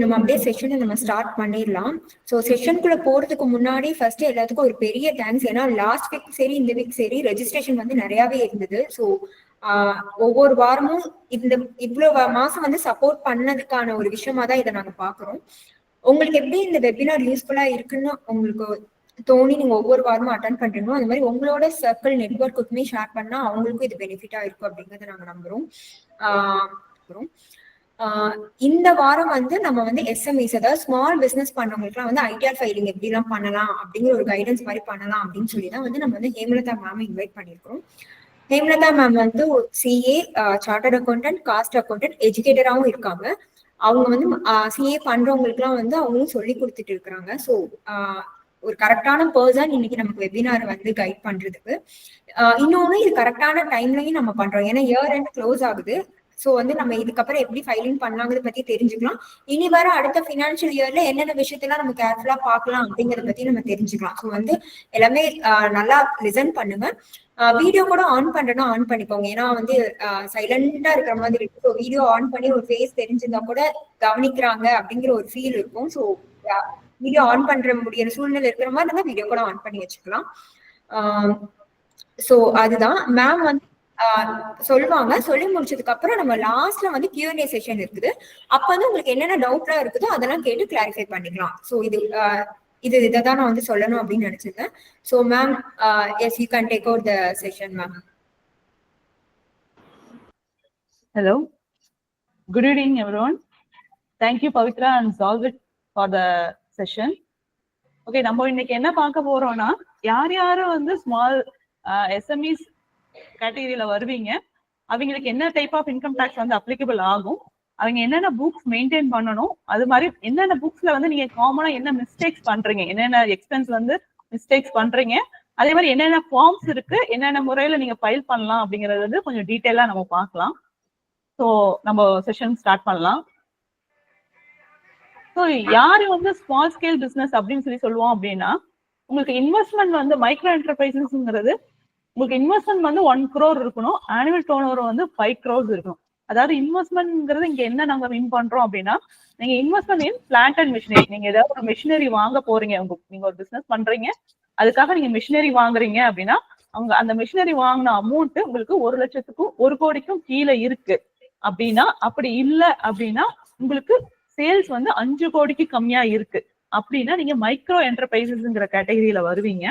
நம்ம அப்படியே செஷனை நம்ம ஸ்டார்ட் பண்ணிடலாம். ஸோ செஷனுக்குள்ள போறதுக்கு முன்னாடி ஃபர்ஸ்ட் எல்லாத்துக்கும் ஒரு பெரிய தேங்க்ஸ். ஏன்னா லாஸ்ட் வீக் சரி இந்த வீக் சரி ரெஜிஸ்ட்ரேஷன் வந்து நிறையாவே இருந்தது. ஸோ ஒவ்வொரு வாரமும் இந்த இவ்வளவு மாசம் வந்து சப்போர்ட் பண்ணதுக்கான ஒரு விஷயமா தான் இதை நாங்க பாக்குறோம். உங்களுக்கு எப்படி இந்த வெபினார் யூஸ்ஃபுல்லா இருக்குன்னு உங்களுக்கு தோணி நீங்க ஒவ்வொரு வாரமும் அட்டன் பண்றீங்களோ அந்த மாதிரி உங்களோட சர்க்கிள் நெட்வொர்க்குமே ஷேர் பண்ணா அவங்களுக்கும் இது பெனிஃபிட்டா இருக்கும் அப்படிங்கறத நாங்க நம்புறோம். இந்த வாரம் வந்து நம்ம வந்து எஸ்எம்இஸ், அதாவது ஸ்மால் பிசினஸ் பண்றவங்களுக்குலாம் வந்து ஐடிஆர் ஃபைலிங் எப்படி எல்லாம் பண்ணலாம் அப்படிங்கிற ஒரு கைடன்ஸ் மாதிரி பண்ணலாம் அப்படின்னு சொல்லி தான் வந்து நம்ம வந்து ஹேமலதா மேம் இன்வைட் பண்ணிருக்கோம். ஹேமலதா மேம் வந்து CA, chartered accountant, cost accountant, எஜுகேட்டராகவும் இருக்காங்க. அவங்க வந்து சிஏ பண்றவங்களுக்கு எல்லாம் வந்து அவங்களும் சொல்லி கொடுத்துட்டு இருக்கிறாங்க. ஸோ ஒரு கரெக்டான பர்சன் இன்னைக்கு நமக்கு வெபினார் வந்து கைட் பண்றதுக்கு. இன்னொன்னு இது கரெக்டான டைம்லயும் நம்ம பண்றோம். ஏன்னா இயர் எண்ட் க்ளோஸ் ஆகுது. ஸோ வந்து நம்ம இதுக்கப்புறம் எப்படி ஃபைலிங் பண்ணலாங்கிறத பத்தி தெரிஞ்சுக்கலாம். இனி வர அடுத்த ஃபினான்ஷியல் இயர்ல என்னென்ன விஷயத்தெல்லாம் நம்ம கேர்ஃபுல்லா பார்க்கலாம் அப்படிங்கறத பத்தி நம்ம தெரிஞ்சுக்கலாம். ஸோ வந்து எல்லாமே நல்லா லிசன் பண்ணுங்க. வீடியோ கூட ஆன் பண்றேன்னா ஆன் பண்ணிக்கோங்க. ஏன்னா வந்து சைலண்டா இருக்கிற மாதிரி இருக்கு. ஸோ வீடியோ ஆன் பண்ணி ஒரு ஃபேஸ் தெரிஞ்சிருந்தா கூட கவனிக்கிறாங்க அப்படிங்கிற ஒரு ஃபீல் இருக்கும். ஸோ வீடியோ ஆன் பண்ற முடியிற சூழ்நிலை இருக்கிற மாதிரி இருந்தா வீடியோ கூட ஆன் பண்ணி வச்சுக்கலாம். ஸோ அதுதான் மேம் வந்து சொல்லுவாங்க. சொல்லி முடிச்சதுக்கு அப்புறம் நம்ம லாஸ்ட்ல வந்து Q&A செஷன் இருக்குது. அப்ப வந்து உங்களுக்கு என்னென்ன டவுட்லாம் இருக்குதோ அதெல்லாம் கேட்டு கிளாரிஃபை பண்ணிக்கலாம். ஸோ இதை தான் நான் வந்து சொல்லணும் அப்படின்னு நினைச்சிருக்கேன். So ma'am, yes you can take over the session ma'am. Hello, good evening everyone. Thank you Pavitra and Solvit for the session. Okay, நம்ம இன்னைக்கு என்ன பார்க்க போறோம்னா, யார் யாரு வந்து ஸ்மால் எஸ்எம்இஸ் கேட்டகரியில வருவீங்க, அவங்களுக்கு என்ன டைப் ஆஃப் இன்கம் டாக்ஸ் வந்து அப்ளிகபிள் ஆகும், அவங்க என்னென்ன புக்ஸ் மெயின்டைன் பண்ணணும், அது மாதிரி என்னென்ன புக்ஸ்ல வந்து நீங்க காமனா என்ன மிஸ்டேக்ஸ் பண்றீங்க, என்னென்ன எக்ஸ்பென்ஸ் வந்து மிஸ்டேக்ஸ் பண்றீங்க, அதே மாதிரி என்னென்ன ஃபார்ம்ஸ் இருக்கு, என்னென்ன முறையில நீங்க ஃபைல் பண்ணலாம் அப்படிங்கறது வந்து கொஞ்சம் டீட்டெயிலா நம்ம பார்க்கலாம். ஸோ நம்ம செஷன் ஸ்டார்ட் பண்ணலாம். ஸோ யாரு வந்து ஸ்மால் ஸ்கேல் பிசினஸ் அப்படின்னு சொல்லுவோம் அப்படின்னா, உங்களுக்கு இன்வெஸ்ட்மெண்ட் வந்து மைக்ரோ என்டர்பிரைசஸ்ங்கிறது உங்களுக்கு இன்வெஸ்ட்மெண்ட் வந்து 1 crore இருக்கணும், ஆனுவல் டர்ன் ஓவர் வந்து 5 crores இருக்கணும். அதாவது இன்வெஸ்ட்மெண்ட்ங்கிறது இங்க என்ன நாங்க வின் பண்றோம் அப்படின்னா, நீங்க investment in plant and machinery, நீங்க ஏதாவது ஒரு மிஷினரி வாங்க போறீங்க, நீங்க ஒரு பிசினஸ் பண்றீங்க, அதுக்காக நீங்க மிஷினரி வாங்குறீங்க அப்படின்னா, அவங்க அந்த மிஷினரி வாங்கின அமௌண்ட் உங்களுக்கு 1 லட்சத்துக்கும் 1 கோடிக்கும் கீழே இருக்கு அப்படின்னா, அப்படி இல்லை அப்படின்னா உங்களுக்கு சேல்ஸ் வந்து 5 கோடிக்கு கம்மியா இருக்கு அப்படின்னா நீங்க மைக்ரோ என்டர்பிரைசஸ்ங்கிற கேட்டகரியில வருவீங்க.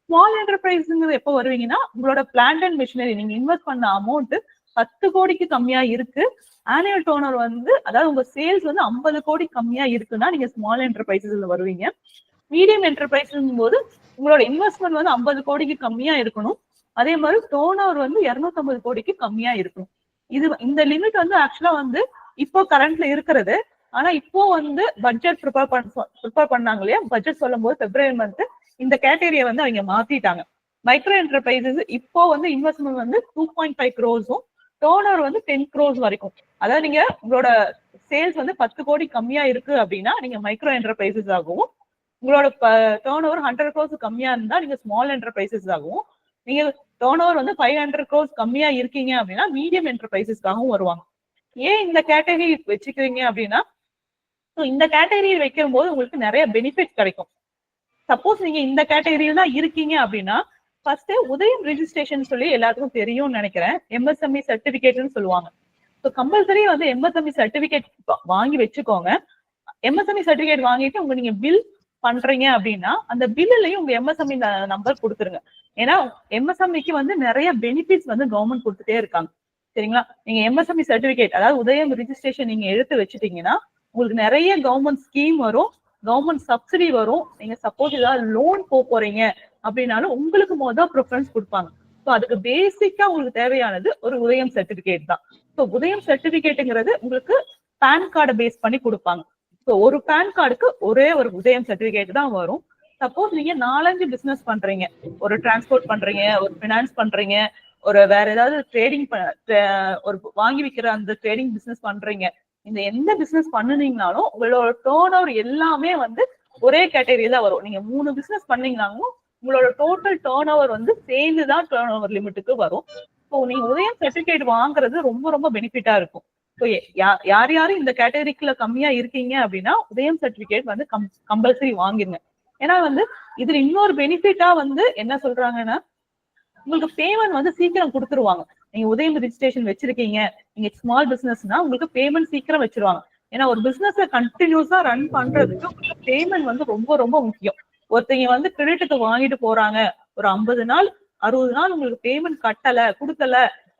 ஸ்மால் என்டர்பிரைஸ்ங்கிறது எப்போ வருவீங்கன்னா, உங்களோட பிளான்ட் அண்ட் மிஷினரி நீங்க இன்வெஸ்ட் பண்ண அமௌண்ட் 10 கோடிக்கு கம்மியா இருக்கு, ஆனுவல் டர்ன் வந்து அதாவது உங்க சேல்ஸ் வந்து 50 கோடி கம்மியா இருக்குன்னா நீங்க ஸ்மால் என்டர்பிரைசஸ்ல வருவீங்க. மீடியம் என்டர்பிரைஸ் போது உங்களோட இன்வெஸ்ட்மெண்ட் வந்து 50 கோடிக்கு கம்மியா இருக்கணும், அதே மாதிரி டர்ன் ஓவர் வந்து 250 கோடிக்கு கம்மியா இருக்கணும். இந்த லிமிட் வந்து ஆக்சுவலா வந்து இப்போ கரண்ட்ல இருக்கிறது. ஆனா இப்போ வந்து பட்ஜெட் ப்ரிப்பேர் பண்ணாங்க இல்லையா, பட்ஜெட் சொல்லும் போது February month இந்த கேட்டகரியை வந்து அவங்க மாத்திட்டாங்க. மைக்ரோ என்டர்பிரைசஸ் இப்போ வந்து இன்வெஸ்ட்மெண்ட் வந்து 2.5 crores-உம் டர்ன் ஓவர் வந்து 10 crores வரைக்கும். அதாவது நீங்க உங்களோட சேல்ஸ் வந்து 10 கோடி கம்மியா இருக்கு அப்படின்னா நீங்க மைக்ரோ என்டர்பிரைசஸ் ஆகும், உங்களோட டர்ன் ஓவர் 100 crores கம்மியா இருந்தா நீங்க ஸ்மால் என்டர்பிரைசஸ் ஆகும், நீங்க டர்ன் ஓவர் வந்து 500 crores கம்மியா இருக்கீங்க அப்படின்னா மீடியம் என்டர்பிரைசஸ்க்காகவும் வருவாங்க. ஏன் இந்த கேட்டகரி வச்சுக்கிறீங்க அப்படின்னா, இந்த கேட்டகரி வைக்கும் போது உங்களுக்கு நிறைய பெனிஃபிட் கிடைக்கும். சப்போஸ் நீங்க இந்த கேட்டகரியில தான் இருக்கீங்க அப்படின்னா, ஃபர்ஸ்ட் உதயம் ரெஜிஸ்ட்ரேஷன் சொல்லி எல்லாத்துக்கும் தெரியும்னு நினைக்கிறேன், எம்எஸ்எம்இ சர்டிபிகேட்னு சொல்லுவாங்க. ஸோ கம்பல்சரி வந்து எம்எஸ்எம்இ சர்டிபிகேட் வாங்கி வச்சுக்கோங்க. எம்எஸ்எம்இ சர்டிபிகேட் வாங்கிட்டு உங்க நீங்க பில் பண்றீங்க அப்படின்னா அந்த பில்லையும் உங்க எம்எஸ்எம்இ நம்பர் கொடுத்துருங்க. ஏன்னா எம்எஸ்எம்இக்கு வந்து நிறைய பெனிஃபிட்ஸ் வந்து கவர்மெண்ட் கொடுத்துட்டே இருக்காங்க, சரிங்களா? நீங்க எம்எஸ்எம்இ சர்டிபிகேட் அதாவது உதயம் ரெஜிஸ்ட்ரேஷன் நீங்க எடுத்து வச்சுட்டீங்கன்னா உங்களுக்கு நிறைய கவர்மெண்ட் ஸ்கீம் வரும், கவர்மெண்ட் சப்சிடி வரும். நீங்க சப்போஸ் ஏதாவது லோன் போறீங்க அப்படின்னாலும் உங்களுக்கு ப்ரிஃபரன்ஸ் கொடுப்பாங்க. ஸோ அதுக்கு பேசிக்கா உங்களுக்கு தேவையானது ஒரு உதயம் சர்டிபிகேட் தான். ஸோ உதயம் சர்டிபிகேட்டுங்கிறது உங்களுக்கு பேன் கார்டை பேஸ் பண்ணி கொடுப்பாங்க. ஸோ ஒரு பேன் கார்டுக்கு ஒரே ஒரு உதயம் சர்டிபிகேட் தான் வரும். சப்போஸ் நீங்க 4-5 பிசினஸ் பண்றீங்க, ஒரு டிரான்ஸ்போர்ட் பண்றீங்க, ஒரு பினான்ஸ் பண்றீங்க, ஒரு வேற ஏதாவது ட்ரேடிங் ஒரு வாங்கி விற்கிற அந்த ட்ரேடிங் பிசினஸ் பண்றீங்க, இந்த எந்த பிசினஸ் பண்ணுனீங்கனாலும் உங்களோட டர்ன் ஓவர் எல்லாமே வந்து ஒரே கேட்டகரியில தான் வரும். நீங்க 3 பிசினஸ் பண்ணீங்கனாலும் உங்களோட டோட்டல் டர்ன் ஓவர் வந்து சேர்ந்துதான் டர்ன் ஓவர் லிமிட்டுக்கு வரும். ஸோ நீங்க உதயம் சர்டிபிகேட் வாங்குறது ரொம்ப ரொம்ப பெனிஃபிட்டா இருக்கும். ஸோ யார் யாரும் இந்த கேட்டகரிக்குள்ள கம்மியா இருக்கீங்க அப்படின்னா உதயம் சர்டிபிகேட் வந்து கம்பல்சரி வாங்கிருங்க. ஏன்னா வந்து இதுல இன்னொரு பெனிஃபிட்டா வந்து என்ன சொல்றாங்கன்னா, உங்களுக்கு பேமெண்ட் வந்து சீக்கிரம் கொடுத்துருவாங்க. நீங்க உதயம் ரிஜிஸ்ட்ரேஷன் வச்சிருக்கீங்க, நீங்க ஸ்மால் பிசினஸ்னா உங்களுக்கு பேமெண்ட் சீக்கிரம் வச்சிருவாங்க. ஏன்னா ஒரு பிசினஸ் கண்டினியூஸா ரன் பண்றதுக்கு உங்களுக்கு பேமெண்ட் வந்து ரொம்ப ரொம்ப முக்கியம். ஒருத்தங்க வந்து கிரெடிட்டுக்கு வாங்கிட்டு போறாங்க, ஒரு 50 நாள் 60 நாள் உங்களுக்கு பேமெண்ட் கட்டல கொடுக்கல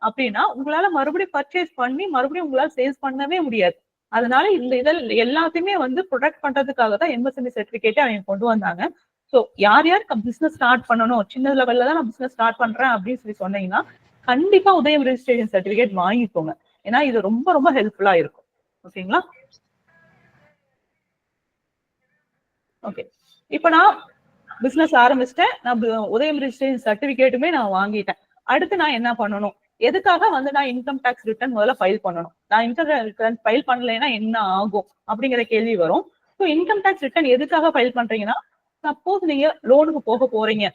அப்படின்னா உங்களால மறுபடியும் பர்ச்சேஸ் பண்ணி மறுபடியும் உங்களால சேல்ஸ் பண்ணவே முடியாது. அதனால இந்த இதில் எல்லாத்தையுமே வந்து ப்ரொடெக்ட் பண்றதுக்காக தான் எம்எஸ்எம்இ சர்டிபிகேட்டை அவங்க கொண்டு வந்தாங்க. ஸோ யார் யாருக்கு பிசினஸ் ஸ்டார்ட் பண்ணணும், சின்ன லெவல்ல தான் நான் பிசினஸ் ஸ்டார்ட் பண்றேன் அப்படின்னு சொல்லி சொன்னீங்கன்னா கண்டிப்பா உதயம் ரெஜிஸ்ட்ரேஷன் சர்டிபிகேட் வாங்கிக்கோங்க. ஏன்னா இது ரொம்ப ரொம்ப ஹெல்ப்ஃபுல்லா இருக்கும். ஓகேங்களா? ஓகே, இப்ப நான் பிசினஸ் ஆரம்பிச்சிட்டேன், நான் உதயம் ரெஜிஸ்ட்ரேஷன் சர்டிபிகேட்டுமே நான் வாங்கிட்டேன். அடுத்து நான் என்ன பண்ணணும், எதுக்காக வந்து நான் இன்கம் டேக்ஸ் ரிட்டர்ன் முதல்ல ஃபைல் பண்ணணும், நான் இன்கம் ரிட்டர்ன் ஃபைல் பண்ணலைன்னா என்ன ஆகும் அப்படிங்கிற கேள்வி வரும். ஸோ இன்கம் டேக்ஸ் ரிட்டர்ன் எதுக்காக ஃபைல் பண்றீங்கன்னா, சப்போஸ் நீங்க லோனுக்கு போக போறீங்க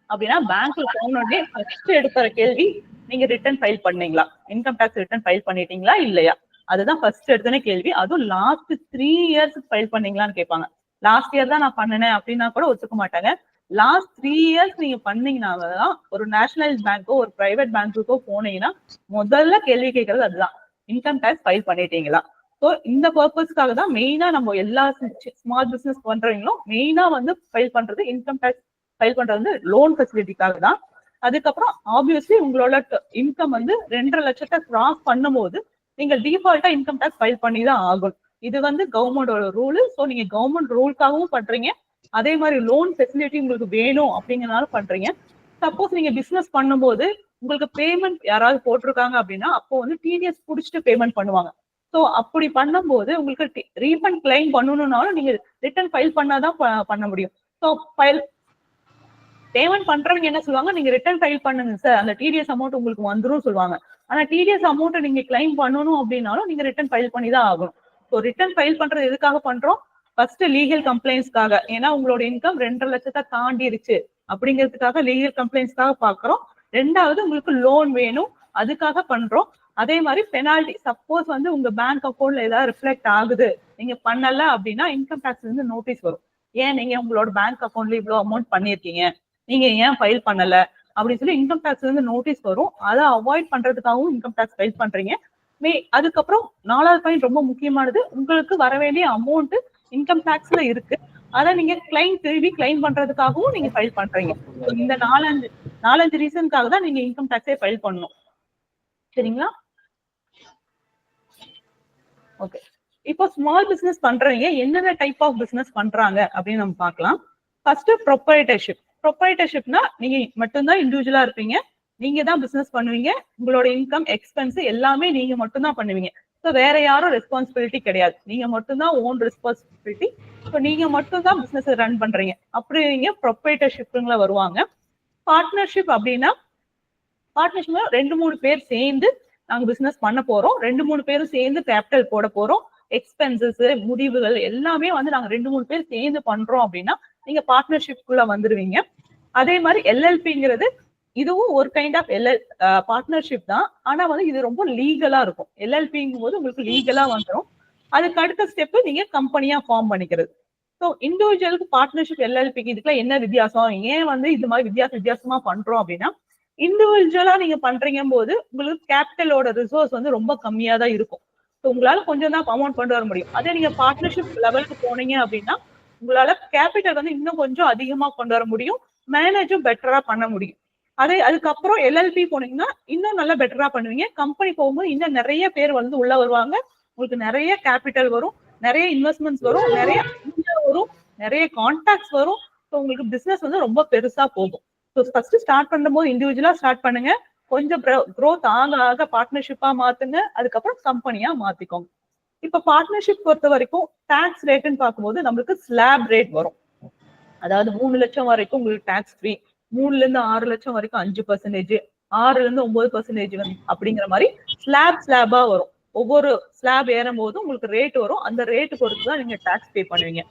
அப்படின்னா பேங்க்ல போனோடனே ஃபர்ஸ்ட் எடுக்கிற கேள்வி நீங்க ரிட்டர்ன் ஃபைல் பண்ணீங்களா, இன்கம் டேக்ஸ் ரிட்டர்ன் ஃபைல் பண்ணிட்டீங்களா இல்லையா, அதுதான் ஃபர்ஸ்ட் எடுத்தனே கேள்வி. அதுவும் லாஸ்ட் 3 இயர்ஸ் ஃபைல் பண்ணீங்களான்னு கேட்பாங்க. லாஸ்ட் இயர் தான் நான் பண்ணினேன் அப்படின்னா கூட ஒத்துக்க மாட்டாங்க. லாஸ்ட் 3 இயர்ஸ் நீங்க பண்ணீங்கன்னாதான் ஒரு நேஷனலைஸ் பேங்கோ ஒரு பிரைவேட் பேங்க்குக்கோ போனீங்கன்னா முதல்ல கேள்வி கேட்கறது அதுதான், இன்கம் டேக்ஸ் ஃபைல் பண்ணிட்டீங்களா. ஸோ இந்த பர்பஸ்க்காக தான் மெயினா நம்ம எல்லா ஸ்மால் பிசினஸ் பண்றவங்களும் மெயினா வந்து ஃபைல் பண்றது, இன்கம் டேக்ஸ் ஃபைல் பண்றது வந்து லோன் ஃபெசிலிட்டிக்காக தான். அதுக்கப்புறம் ஆப்வியஸ்லி உங்களோட இன்கம் வந்து 2.5 லட்சத்தை கிராஸ் பண்ணும்போது நீங்க டிஃபால்ட்டா இன்கம் டேக்ஸ் ஃபைல் பண்ணி தான் ஆகும். இது வந்து கவர்மெண்டோட ரூல். ஸோ நீங்க கவர்மெண்ட் ரூல்காகவும் பண்றீங்க, அதே மாதிரி லோன் ஃபெசிலிட்டி உங்களுக்கு வேணும் அப்படிங்கறனால பண்றீங்க. சப்போஸ் நீங்க பிசினஸ் பண்ணும்போது உங்களுக்கு பேமெண்ட் யாராவது போட்டிருக்காங்க அப்படின்னா அப்போ வந்து டிடிஎஸ் புடிச்சிட்டு பேமெண்ட் பண்ணுவாங்க. ஸோ அப்படி பண்ணும்போது உங்களுக்கு ரீஃபண்ட் கிளைம் பண்ணணும்னாலும் நீங்க ரிட்டர்ன் ஃபைல் பண்ணாதான் பண்ண முடியும். ஸோ பேமெண்ட் பண்றவங்க என்ன சொல்லுவாங்க, நீங்க ரிட்டர்ன் ஃபைல் பண்ணுங்க சார், அந்த டிடிஎஸ் அமௌண்ட் உங்களுக்கு வந்துரும் சொல்லுவாங்க. ஆனா டிடிஎஸ் அமௌண்ட் நீங்க கிளைம் பண்ணணும் அப்படின்னாலும் நீங்க ரிட்டர்ன் ஃபைல் பண்ணி தான் ஆகணும். ஸோ ரிட்டர்ன் ஃபைல் பண்றது எதுக்காக பண்றோம், ஃபர்ஸ்ட் லீகல் கம்ப்ளைண்ட்ஸ்க்காக. ஏன்னா உங்களோட இன்கம் 2.5 லட்சத்தை தாண்டிருச்சு அப்படிங்கிறதுக்காக லீகல் கம்ப்ளைண்ட்ஸ்க்காக பாக்குறோம். ரெண்டாவது உங்களுக்கு லோன் வேணும், அதுக்காக பண்றோம். அதே மாதிரி பெனால்டி, சப்போஸ் வந்து உங்க பேங்க் அக்கௌண்ட்ல ஏதாவது ரிஃப்ளெக்ட் ஆகுது நீங்க பண்ணல அப்படின்னா இன்கம் டேக்ஸ்ல இருந்து நோட்டீஸ் வரும், ஏன் நீங்க உங்களோட பேங்க் அக்கௌண்ட்ல இவ்வளவு அமௌண்ட் பண்ணிருக்கீங்க, நீங்க ஏன் ஃபைல் பண்ணல அப்படின்னு சொல்லி இன்கம் டேக்ஸ்ல இருந்து நோட்டீஸ் வரும். அதை அவாய்ட் பண்றதுக்காகவும் இன்கம் டேக்ஸ் ஃபைல் பண்றீங்க. அதுக்கப்புறம் 4வது பாயிண்ட் ரொம்ப முக்கியமானது, உங்களுக்கு வர வேண்டிய அமௌண்ட் இன்கம் டேக்ஸ்ல இருக்கு, அதை நீங்க திரும்பி கிளைம் பண்றதுக்காகவும் நீங்க ஃபைல் பண்றீங்க. இந்த 4-5 ரீசனுக்காக தான் நீங்க இன்கம் டேக்ஸே ஃபைல் பண்ணணும். சரிங்களா? ஓகே, இப்போ ஸ்மால் பிசினஸ் பண்றவங்க என்னென்ன டைப் ஆஃப் பிசினஸ் பண்றாங்க அப்படின்னு நம்ம பார்க்கலாம். First proprietorship. ப்ரொப்ரைட்டர்ஷிப்னா நீங்க மட்டும்தான் இண்டிவிஜுவலா இருப்பீங்க, நீங்க தான் பிசினஸ் பண்ணுவீங்க, உங்களோட இன்கம் எக்ஸ்பென்ஸ் எல்லாமே நீங்க மட்டும்தான் பண்ணுவீங்க. ஸோ வேற யாரும் ரெஸ்பான்சிபிலிட்டி கிடையாது, நீங்க மட்டும்தான் ஓன் ரெஸ்பான்சிபிலிட்டி. ஸோ நீங்க மட்டும்தான் பிசினஸ் ரன் பண்றீங்க, அப்படிங்க ப்ரொப்ரைட்டர்ஷிப்ல வருவாங்க. பார்ட்னர்ஷிப் அப்படின்னா பார்ட்னர்ஷிப்ல 2-3 பேர் சேர்ந்து நாங்க பிசினஸ் பண்ண போறோம், 2-3 பேரும் சேர்ந்து கேபிட்டல் போட போறோம், எக்ஸ்பென்சஸ் முடிவுகள் எல்லாமே வந்து நாங்க 2-3 பேர் சேர்ந்து பண்றோம் அப்படின்னா நீங்க பார்ட்னர்ஷிப்குள்ள வந்துருவீங்க. அதே மாதிரி எல்எல்பிங்கிறது இதுவும் ஒரு கைண்ட் ஆஃப் பார்ட்னர்ஷிப் தான், ஆனா வந்து இது ரொம்ப லீகலா இருக்கும். எல்எல்பிங்கும் போது உங்களுக்கு லீகலா வந்துடும். அதுக்கு அடுத்த ஸ்டெப் நீங்க கம்பெனியா ஃபார்ம் பண்ணிக்கிறது. ஸோ இண்டிவிஜுவலுக்கு பார்ட்னர்ஷிப் எல்எல்பிக்கு இதுக்கெல்லாம் என்ன வித்தியாசம், ஏன் வந்து இது மாதிரி வித்தியாசமா பண்றோம் அப்படின்னா, இண்டிவிஜுவலா நீங்க பண்றீங்க போது உங்களுக்கு கேபிட்டலோட ரிசோர்ஸ் வந்து ரொம்ப கம்மியா தான் இருக்கும். ஸோ உங்களால கொஞ்சம் தான் அமௌண்ட் கொண்டு வர முடியும். அதே நீங்க பார்ட்னர்ஷிப் லெவலுக்கு போனீங்க அப்படின்னா உங்களால கேபிட்டல் வந்து இன்னும் கொஞ்சம் அதிகமா கொண்டு வர முடியும், மேனேஜும் பெட்டரா பண்ண முடியும். அதுக்கப்புறம் எல்எல்பி போனீங்கன்னா இன்னும் நல்லா பெட்டரா பண்ணுவீங்க. கம்பெனி போகும்போது இன்னும் நிறைய பேர் வந்து உள்ள வருவாங்க, உங்களுக்கு நிறைய கேபிட்டல் வரும், நிறைய இன்வெஸ்ட்மெண்ட்ஸ் வரும், நிறைய வரும், நிறைய கான்டாக்ட்ஸ் வரும். ஸோ உங்களுக்கு பிசினஸ் வந்து ரொம்ப பெருசா போகும். ஸோ ஃபர்ஸ்ட் ஸ்டார்ட் பண்ணும்போது இண்டிவிஜுவலா ஸ்டார்ட் பண்ணுங்க, கொஞ்சம் க்ரோத் ஆக பார்ட்னர்ஷிப்பா மாத்துங்க, அதுக்கப்புறம் கம்பெனியா மாத்திக்கோங்க. இப்ப பார்ட்னர்ஷிப் பொறுத்த வரைக்கும் டாக்ஸ் ரேட்னு பார்க்கும்போது நம்மளுக்கு ஸ்லாப் ரேட் வரும். அதாவது 3 லட்சம் வரைக்கும் உங்களுக்கு டாக்ஸ் ஃப்ரீ, 3ல இருந்து 6 லட்சம் வரைக்கும் 5%, 6ல இருந்து 9% அப்படிங்கிற மாதிரி ஸ்லாபா வரும். ஒவ்வொரு ஸ்லாப் ஏறும் போதும் உங்களுக்கு ரேட் வரும், அந்த ரேட் பொறுத்து தான் நீங்க டாக்ஸ் பே பண்ணுவீங்க.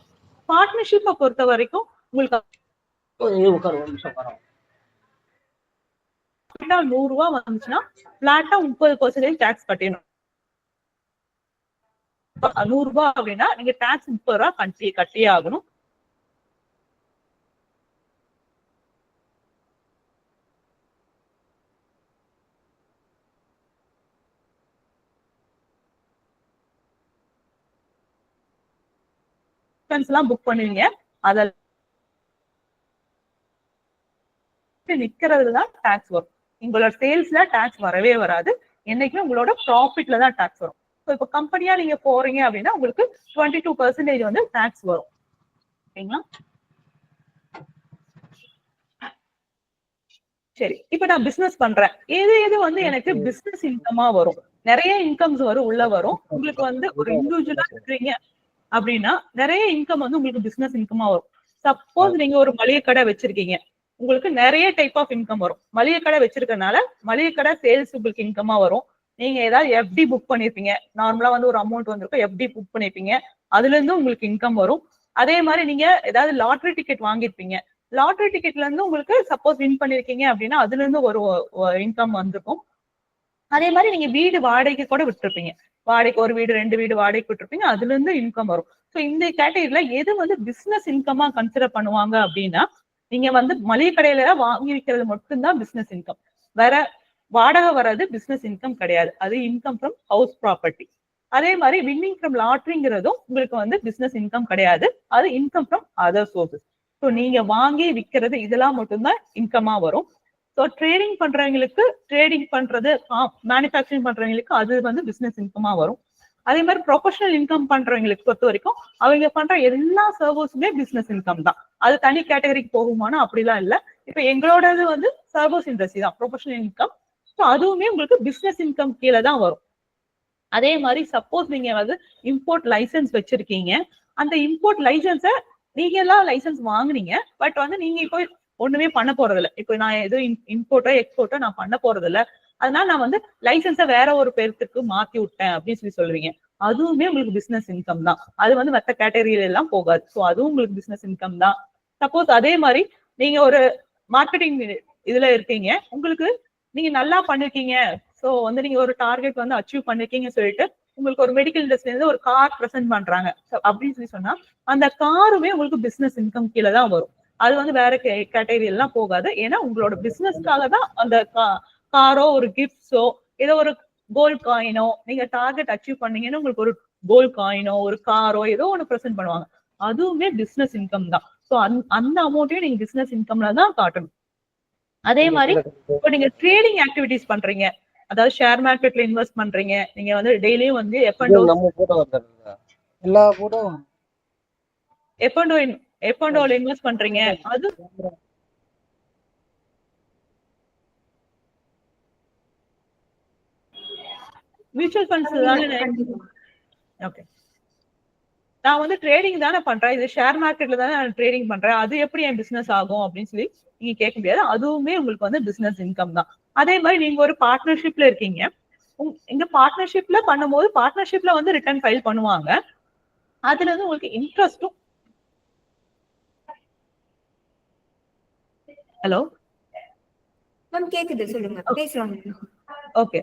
பார்ட்னர்ஷிப்பை பொறுத்த வரைக்கும் உங்களுக்கு 100 ரூபாய் வந்துச்சுன்னா பிளாட்டா 30% டாக்ஸ் கட்டணும். ரூபாய் அப்படின்னா நீங்க டாக்ஸ் 30 ரூபாய் கட்டியே ஆகணும். எல்லாம் புக் பண்ணுவீங்க, அதில் நிக்கிறதுல தான் டாக்ஸ் வரும். உங்களோட சேல்ஸ்ல டாக்ஸ் வரவே வராது. என்னைக்குமே உங்களோட ப்ராஃபிட்ல தான் டாக்ஸ் வரும். இப்போ கம்பெனியா நீங்க போறீங்க அப்படின்னா உங்களுக்கு 22% வந்து டாக்ஸ் வரும். ஓகேங்களா? சரி, இப்ப நான் பிசினஸ் பண்றேன். எது வந்து எனக்கு பிசினஸ் இன்கமா வரும்? நிறைய இன்கம்ஸ் உள்ள வரும். உங்களுக்கு வந்து ஒரு இண்டிவிஜுவலா இருக்கிறீங்க அப்படின்னா நிறைய இன்கம் வந்து உங்களுக்கு பிசினஸ் இன்கமா வரும். சப்போஸ் நீங்க ஒரு மளிகை கடை வச்சிருக்கீங்க, உங்களுக்கு நிறைய டைப் ஆஃப் இன்கம் வரும். மளிகை கடை வச்சிருக்கனால மளிகை கடை சேல்ஸ் உங்களுக்கு இன்கமா வரும். நீங்க ஏதாவது எஃப்டி புக் பண்ணிருப்பீங்க, நார்மலா வந்து ஒரு அமௌண்ட் வந்திருக்கும், எஃப்டி புக் பண்ணிருப்பீங்க, அதுல இருந்து உங்களுக்கு இன்கம் வரும். அதே மாதிரி நீங்க ஏதாவது லாட்டரி டிக்கெட் வாங்கிருப்பீங்க, லாட்டரி டிக்கெட்ல இருந்து உங்களுக்கு சப்போஸ் வின் பண்ணிருக்கீங்க அப்படின்னா அதுல இருந்து ஒரு இன்கம் வந்திருக்கும். அதே மாதிரி நீங்க வீடு வாடகைக்கு கூட விட்டுருப்பீங்க, வாடகைக்கு ஒரு வீடு 2 வீடு வாடகைக்கு விட்டுருப்பீங்க, அதுல இருந்து இன்கம் வரும். ஸோ இந்த கேட்டகரியில எது வந்து பிசினஸ் இன்கமா கன்சிடர் பண்ணுவாங்க அப்படின்னா, நீங்க வந்து மளிகை கடையில வாங்கி விற்கிறது மட்டும்தான் பிசினஸ் இன்கம். வேற வாடகை வர்றது பிசினஸ் இன்கம் கிடையாது. அது இன்கம் ஃப்ரம் ஹவுஸ் ப்ராப்பர்ட்டி. அதே மாதிரி வின்னிங் ஃப்ரம் லாட்டரிங்கிறதும் உங்களுக்கு வந்து பிசினஸ் இன்கம் கிடையாது. அது income from other sources. So நீங்க வாங்கி விற்கிறது இதெல்லாம் மட்டும்தான் இன்கமா வரும். ஸோ ட்ரேடிங் பண்றவங்களுக்கு, ட்ரேடிங் பண்றது, மேனுஃபேக்சரிங் பண்றவங்களுக்கு அது வந்து பிசினஸ் இன்கமா வரும். அதே மாதிரி ப்ரொஃபஷனல் இன்கம் பண்றவங்களுக்கு பொறுத்த வரைக்கும் அவங்க பண்ற எல்லா சர்வீஸுமே பிசினஸ் இன்கம் தான். அது தனி கேட்டகரிக்கு போகுமானா அப்படிலாம் இல்லை. இப்ப எங்களோடது வந்து சர்வீஸ் இண்டஸ்ட்ரி தான், ப்ரொஃபஷனல் இன்கம். ஸோ அதுவுமே உங்களுக்கு பிசினஸ் இன்கம் கீழே தான் வரும். அதே மாதிரி சப்போஸ் நீங்க வந்து இம்போர்ட் லைசன்ஸ் வச்சிருக்கீங்க, அந்த இம்போர்ட் லைசன்ஸை நீங்க எல்லாம் லைசன்ஸ் வாங்குனீங்க, பட் வந்து நீங்க இப்போ ஒண்ணுமே பண்ண போறது இல்லை. இப்போ நான் எதுவும் இம்போர்ட்டோ எக்ஸ்போர்ட்டோ நான் பண்ண போறது இல்லை, அதனால நான் வந்து லைசன்ஸை வேற ஒரு பேருக்கு மாத்தி விட்டேன் அப்படின்னு சொல்லுவீங்க. அதுவுமே உங்களுக்கு பிசினஸ் இன்கம் தான். அது வந்து மற்ற கேட்டகரியில எல்லாம் போகாது. ஸோ அதுவும் உங்களுக்கு பிசினஸ் இன்கம் தான். சப்போஸ் அதே மாதிரி நீங்க ஒரு மார்க்கெட்டிங் இதுல இருக்கீங்க, உங்களுக்கு நீங்க நல்லா பண்ணிருக்கீங்க, ஸோ வந்து நீங்க ஒரு டார்கெட் வந்து அச்சீவ் பண்ணிருக்கீங்கன்னு சொல்லிட்டு உங்களுக்கு ஒரு மெடிக்கல் இண்டஸ்ட்ரியில இருந்து ஒரு கார் ப்ரெசென்ட் பண்றாங்க அப்படின்னு சொன்னா அந்த காருமே உங்களுக்கு பிசினஸ் இன்கம் கீழே தான் வரும். அது வந்து வேற கேட்டகரி எல்லாம் போகாது. ஏன்னா உங்களோட பிசினஸ்க்காக தான் அந்த காரோ ஒரு கிஃப்ட்ஸோ ஏதோ ஒரு கோல்ட் காயினோ நீங்க டார்கெட் அச்சீவ் பண்ணீங்கன்னு உங்களுக்கு ஒரு கோல்ட் காயினோ ஒரு காரோ ஏதோ ஒன்று ப்ரெசென்ட் பண்ணுவாங்க. அதுவுமே பிசினஸ் இன்கம் தான். ஸோ அந்த அமௌண்ட்டையும் நீங்க பிசினஸ் இன்கம்ல தான் காட்டணும். அதே மாதிரி இப்போ நீங்க ட்ரேடிங் ஆக்டிவிட்டிஸ் பண்றீங்க, அதாவது ஷேர் மார்க்கெட்ல இன்வெஸ்ட் பண்றீங்க, நீங்க வந்து டெய்லியும் வந்து எஃப்என்டோல இன்வெஸ்ட் பண்றீங்க, அது மியூச்சுவல் ஃபண்ட்ஸ் தானே. ஓகே, நான் வந்து ட்ரேடிங் தானே பண்றேன், இது ஷேர் மார்க்கெட்ல தானே நான் ட்ரேடிங் பண்றேன், அது எப்படி என் பிசினஸ் ஆகும் அப்படின்னு சொல்லி நீங்க கேட்க முடியாது. அதுவுமே உங்களுக்கு வந்து பிசினஸ் இன்கம் தான். அதே மாதிரி நீங்க ஒரு பார்ட்னர்ஷிப்ல இருக்கீங்க, இந்த பார்ட்னர்ஷிப்ல பண்ணும்போது பார்ட்னர்ஷிப்ல வந்து ரிட்டர்ன் ஃபைல் பண்ணுவாங்க, அதுல வந்து உங்களுக்கு இன்ட்ரெஸ்டும். ஹலோ மேம் கேக்குது, சொல்லுங்க, பேசுறாங்க. ஓகே,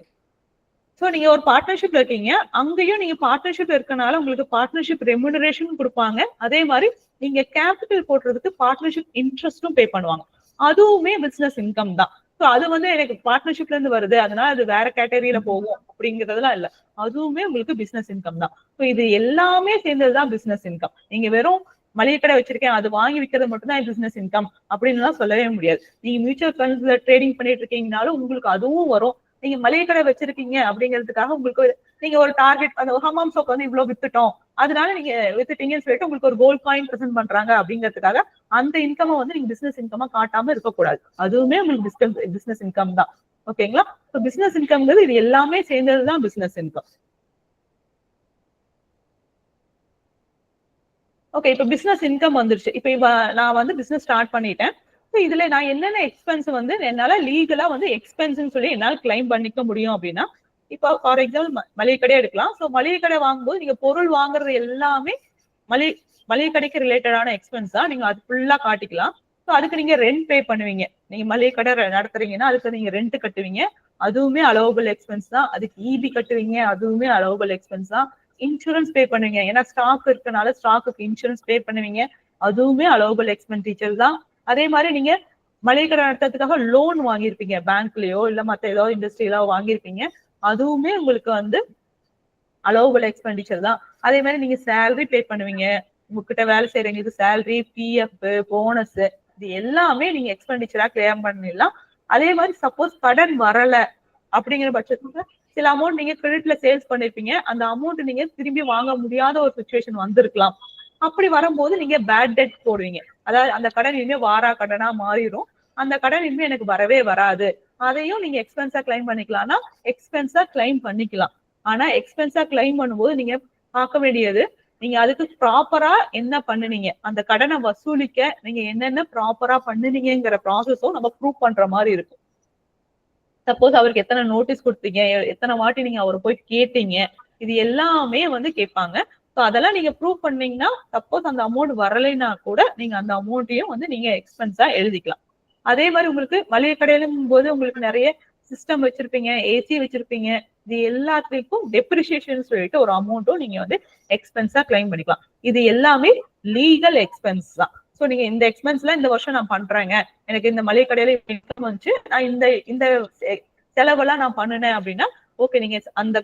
ஸோ நீங்க ஒரு பார்ட்னர்ஷிப்ல இருக்கீங்க, அங்கேயும் நீங்க பார்ட்னர்ஷிப் இருக்கனால உங்களுக்கு பார்ட்னர்ஷிப் ரெமுனரேஷன் கொடுப்பாங்க. அதே மாதிரி நீங்க கேபிட்டல் போடுறதுக்கு பார்ட்னர்ஷிப் இன்ட்ரெஸ்டும் பே பண்ணுவாங்க. அதுவுமே பிசினஸ் இன்கம் தான். ஸோ அது வந்து எனக்கு பார்ட்னர்ஷிப்ல இருந்து வருது, அதனால அது வேற கேட்டகரியில போகும் அப்படிங்கிறதுலாம் இல்லை. அதுவுமே உங்களுக்கு பிசினஸ் இன்கம் தான். ஸோ இது எல்லாமே சேர்ந்ததுதான் பிசினஸ் இன்கம். நீங்க வெறும் மளிகை கடை வச்சிருக்கேன் அது வாங்கி விற்கிறது மட்டும் தான் பிசினஸ் இன்கம் அப்படின்னு சொல்லவே முடியாது. நீங்க மியூச்சுவல் ஃபண்ட்ஸ்ல ட்ரேடிங் பண்ணிட்டு இருக்கீங்கனாலும் உங்களுக்கு அதுவும் வரும். நீங்க மளிகை கடை வச்சிருக்கீங்க அப்படிங்கிறதுக்காக உங்களுக்கு நீங்க ஒரு டார்கெட், அந்த ஹமாம் சோப் வந்து இவ்வளவு வித்துட்டோம், அதனால நீங்க வித்துட்டீங்கன்னு சொல்லிட்டு உங்களுக்கு ஒரு கோல்ட் காயின் பிரசென்ட் பண்றாங்க அப்படிங்கிறதுக்காக அந்த இன்கம் வந்து நீங்க பிசினஸ் இன்கமா காட்டாம இருக்கக்கூடாது. அதுவுமே உங்களுக்கு பிசினஸ் இன்கம் தான். ஓகேங்களா? பிசினஸ் இன்கம்ங்கிறது இது எல்லாமே சேர்ந்ததுதான் பிசினஸ் இன்கம். ஓகே, இப்ப பிசினஸ் இன்கம் வந்துருச்சு. இப்ப நான் வந்து பிசினஸ் ஸ்டார்ட் பண்ணிட்டேன். இதுல நான் என்னென்ன எக்ஸ்பென்ஸ் வந்து என்னால லீகலா வந்து எக்ஸ்பென்ஸ் சொல்லி என்னால கிளைம் பண்ணிக்க முடியும் அப்படின்னா, இப்போ ஃபார் எக்ஸாம்பிள் மளிகை கடையே எடுக்கலாம். ஸோ மளிகை கடை வாங்கும்போது நீங்க பொருள் வாங்குறது எல்லாமே மளிகை கடைக்கு ரிலேட்டடான எக்ஸ்பென்ஸ் தான். நீங்க அது ஃபுல்லா காட்டிக்கலாம். ஸோ அதுக்கு நீங்க ரெண்ட் பே பண்ணுவீங்க. நீங்க மளிகை கடை நடத்துறீங்கன்னா அதுக்கு நீங்க ரெண்ட் கட்டுவீங்க, அதுவுமே அலோவபிள் எக்ஸ்பென்ஸ் தான். அதுக்கு இபி கட்டுவீங்க, அதுவுமே அலோவபிள் எக்ஸ்பென்ஸ் தான். இன்சூரன்ஸ் பே பண்ணுவீங்க, ஏன்னா ஸ்டாக் இருக்கனால ஸ்டாக்கு இன்சூரன்ஸ் பே பண்ணுவீங்க, அதுவுமே அலோவபிள் எக்ஸ்பெண்டிச்சர் தான். அதே மாதிரி நீங்க மளிகை கடை நடத்துறதுக்காக லோன் வாங்கியிருப்பீங்க, பேங்க்லயோ இல்ல மத்த ஏதோ இண்டஸ்ட்ரியலோ வாங்கியிருப்பீங்க, அதுவுமே உங்களுக்கு வந்து அலோவபிள் எக்ஸ்பெண்டிச்சர் தான். அதே மாதிரி நீங்க சேலரி பே பண்ணுவீங்க, உங்ககிட்ட வேலை செய்யறவங்களுக்கு சேலரி, பிஎஃப், போனஸ், இது எல்லாமே நீங்க எக்ஸ்பெண்டிச்சரா கிளைம் பண்ணிடலாம். அதே மாதிரி சப்போஸ் கடன் வரல அப்படிங்கிற பட்சத்துல சில அமௌண்ட் நீங்க கிரெடிட்ல சேல்ஸ் பண்ணிருப்பீங்க, அந்த அமௌண்ட் நீங்க திரும்பி வாங்க முடியாத ஒரு சுச்சுவேஷன் வந்திருக்கலாம். அப்படி வரும்போது நீங்க பேட் டெட் போடுவீங்க, அதாவது அந்த கடன் இனிமே வாரா கடனா மாறிடும், அந்த கடன் இனிமே எனக்கு வரவே வராது, அதையும் நீங்க எக்ஸ்பென்ஸா கிளைம் பண்ணிக்கலாம்னா எக்ஸ்பென்ஸா கிளைம் பண்ணிக்கலாம். ஆனா எக்ஸ்பென்ஸா கிளைம் பண்ணும்போது நீங்க பார்க்க வேண்டியது, நீங்க அதுக்கு ப்ராப்பரா என்ன பண்ணுனீங்க, அந்த கடனை வசூலிக்க நீங்க என்னென்ன ப்ராப்பரா பண்ணுனீங்கிற ப்ராசஸும் நம்ம ப்ரூவ் பண்ற மாதிரி இருக்கும். சப்போஸ் அவருக்கு எத்தனை நோட்டீஸ் கொடுத்தீங்க, எத்தனை வாட்டி நீங்க அவரை போய் கேட்டீங்க, இது எல்லாமே வந்து கேட்பாங்க. ஸோ அதெல்லாம் நீங்க ப்ரூவ் பண்ணீங்கன்னா சப்போஸ் அந்த அமௌண்ட் வரலைன்னா கூட நீங்க அந்த அமௌண்ட்டையும் வந்து நீங்க எக்ஸ்பென்ஸா எழுதிக்கலாம். அதே மாதிரி உங்களுக்கு மளிகை கடையிலும் போது உங்களுக்கு நிறைய சிஸ்டம் வச்சிருப்பீங்க, ஏசி வச்சிருப்பீங்க, இது எல்லாத்துக்கும் டெப்ரிசியேஷன் சொல்லிட்டு ஒரு அமௌண்ட்டும் நீங்க வந்து எக்ஸ்பென்ஸா கிளைம் பண்ணிக்கலாம். இது எல்லாமே லீகல் எக்ஸ்பென்ஸ் தான். ஸோ நீங்க இந்த எக்ஸ்பென்ஸ்ல இந்த வருஷம் நான் பண்றேங்க, எனக்கு இந்த மளிகை கடையில இன்கம் வந்துச்சு, நான் இந்த இந்த செலவெல்லாம் நான் பண்ணினேன் அப்படின்னா ஓகே, நீங்க அந்த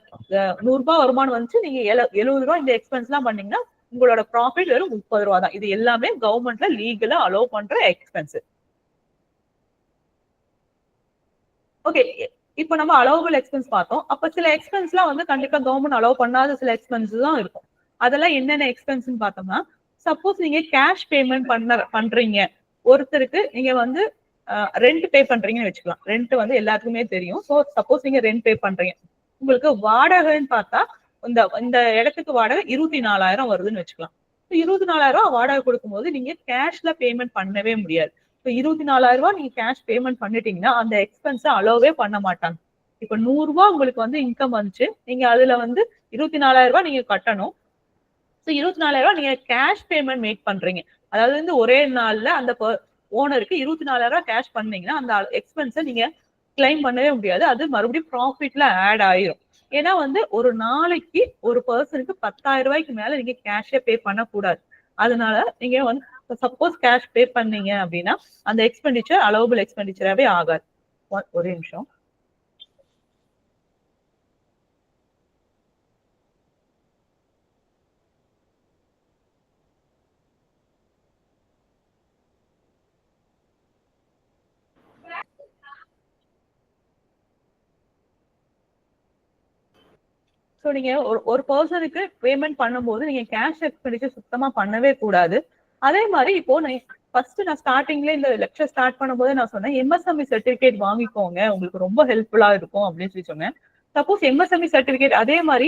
100 ரூபாய் வருமானம் வந்துச்சு, நீங்க 70 ரூபாய் இந்த எக்ஸ்பென்ஸ் எல்லாம் பண்ணீங்கன்னா உங்களோட ப்ராஃபிட் வெறும் 30 ரூபாய் தான். இது எல்லாமே கவர்மெண்ட்ல லீகலா அலோவ் பண்ற எக்ஸ்பென்ஸ். ஓகே, இப்போ நம்ம அலோவபிள் எக்ஸ்பென்ஸ் பார்த்தோம். அப்ப சில எக்ஸ்பென்ஸ் எல்லாம் வந்து கண்டிப்பா கவர்மெண்ட் அலோவ் பண்ணாத சில எக்ஸ்பென்ஸ் தான் இருக்கும். அதெல்லாம் என்னென்ன எக்ஸ்பென்ஸ் பார்த்தோம்னா, சப்போஸ் நீங்க கேஷ் பேமெண்ட் பண்றீங்க, ஒருத்தருக்கு நீங்க வந்து ரெண்ட் பே பண்றீங்கன்னு வச்சுக்கலாம். ரெண்ட் வந்து எல்லாத்துக்குமே தெரியும். ஸோ சப்போஸ் நீங்க ரெண்ட் பே பண்றீங்க, உங்களுக்கு வாடகைன்னு பார்த்தா இந்த இந்த இடத்துக்கு வாடகை 24,000 வருதுன்னு வச்சுக்கலாம். 24,000 வாடகை கொடுக்கும்போது நீங்க கேஷ்ல பேமெண்ட் பண்ணவே முடியாது. இப்போ 24,000 நீங்க கேஷ் பேமெண்ட் பண்ணிட்டீங்கன்னா அந்த எக்ஸ்பென்ஸை அலோவே பண்ண மாட்டாங்க. இப்போ 100 ரூபாய் உங்களுக்கு வந்து இன்கம் வந்துச்சு, நீங்க அதுல வந்து 24,000 நீங்க கட்டணும். ஸோ 24,000 நீங்க கேஷ் பேமெண்ட் மேக் பண்றீங்க, அதாவது வந்து ஒரே நாள்ல அந்த ஓனருக்கு 24,000 கேஷ் பண்ணீங்கன்னா அந்த எக்ஸ்பென்ஸை நீங்க கிளைம் பண்ணவே முடியாது, அது மறுபடியும் ப்ராஃபிட்ல ஆட் ஆயிரும். ஏன்னா வந்து ஒரு நாளைக்கு ஒரு பர்சனுக்கு 10,000 ரூபாய்க்கு மேல நீங்க கேஷே பே பண்ணக்கூடாது. அதனால நீங்க வந்து சப்போஸ் கேஷ் பே பண்ணீங்க அப்படின்னா அந்த எக்ஸ்பெண்டிச்சர் அலோவபிள் எக்ஸ்பெண்டிச்சராகவே ஆகாது. ஒரே நிமிஷம். ஸோ நீங்க ஒரு பர்சனுக்கு பேமெண்ட் பண்ணும்போது நீங்க கேஷ் எக்ஸ்பெண்டிச்சர் சுத்தமா பண்ணவே கூடாது. அதே மாதிரி இப்போ நான் ஸ்டார்டிங்ல இந்த லெக்சர் ஸ்டார்ட் பண்ணும்போது நான் சொன்னேன், எம்எஸ்எம்இ சர்டிபிகேட் வாங்கிக்கோங்க, உங்களுக்கு ரொம்ப ஹெல்ப்ஃபுல்லா இருக்கும் அப்படின்னு சொல்லி சொன்னேன். சப்போஸ் எம்எஸ்எம்இ சர்டிபிகேட் அதே மாதிரி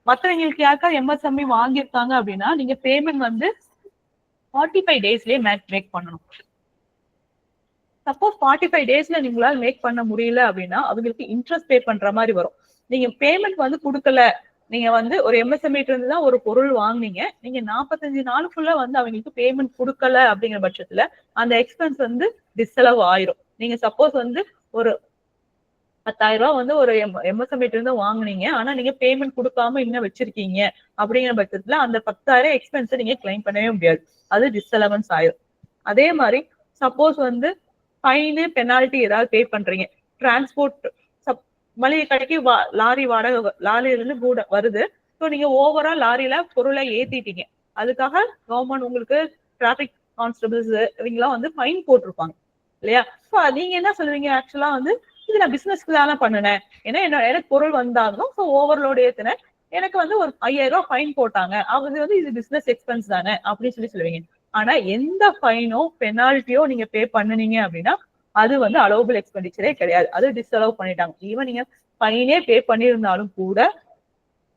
மற்றவங்களுக்கு யாருக்கா எம்எஸ்எம்இ வாங்கியிருக்காங்க அப்படின்னா நீங்க பேமெண்ட் வந்து 45 டேஸ்லயே மேக் பண்ணணும். சப்போஸ் 45 டேஸ்ல நீங்களால மேக் பண்ண முடியல அப்படின்னா அவங்களுக்கு இன்ட்ரெஸ்ட் பே பண்ற மாதிரி வரும். நீங்க பேமெண்ட் வந்து கொடுக்கல, நீங்க வந்து ஒரு எம்எஸ்எம்இ இருந்து தான் ஒரு பொருள் வாங்கினீங்க, நீங்க 45 நாளுக்குள்ள வந்து அவங்களுக்கு பேமெண்ட் கொடுக்கல அப்படிங்கிற பட்சத்துல அந்த எக்ஸ்பென்ஸ் வந்து டிஸ்அலவ் ஆயிரும். நீங்க சப்போஸ் வந்து ஒரு 10,000 ரூபாய் வந்து ஒரு எம்எஸ்எம்இ இருந்து வாங்கினீங்க, ஆனா நீங்க பேமெண்ட் கொடுக்காம இன்னும் வச்சிருக்கீங்க அப்படிங்கிற பட்சத்துல அந்த 10,000 எக்ஸ்பென்ஸை நீங்க கிளைம் பண்ணவே முடியாது, அது டிஸ்அலவன்ஸ் ஆயிரும். அதே மாதிரி சப்போஸ் வந்து ஃபைனு பெனால்டி ஏதாவது பே பண்றீங்க, டிரான்ஸ்போர்ட் மளிகை கடைக்கு லாரி வாடகை லாரியில இருந்து கூட வருது, ஸோ நீங்க ஓவரா லாரியில பொருளை ஏத்திட்டீங்க, அதுக்காக கவர்மெண்ட் உங்களுக்கு டிராபிக் கான்ஸ்டபிள்ஸ் இவங்கெல்லாம் வந்து ஃபைன் போட்டிருப்பாங்க இல்லையா? ஸோ நீங்க என்ன சொல்லுவீங்க, ஆக்சுவலா வந்து இது நான் பிசினஸ்க்கு தானே பண்ணினேன், ஏன்னா எனக்கு பொருள் வந்தாலும் ஸோ ஓவர்லோடு ஏத்தினேன், எனக்கு வந்து ஒரு 5,000 ரூபாய் ஃபைன் போட்டாங்க, அது வந்து இது பிசினஸ் எக்ஸ்பென்ஸ் தானே அப்படின்னு சொல்லுவீங்க. ஆனா எந்த ஃபைனோ பெனால்ட்டியோ நீங்க பே பண்ணுனீங்க அப்படின்னா அது வந்து அலோவபிள் எக்ஸ்பெண்டிச்சரே கிடையாது, அது டிஸ்அலோவ் பண்ணிட்டாங்க. ஈவன் நீங்க ஃபைனே பே பண்ணியிருந்தாலும் கூட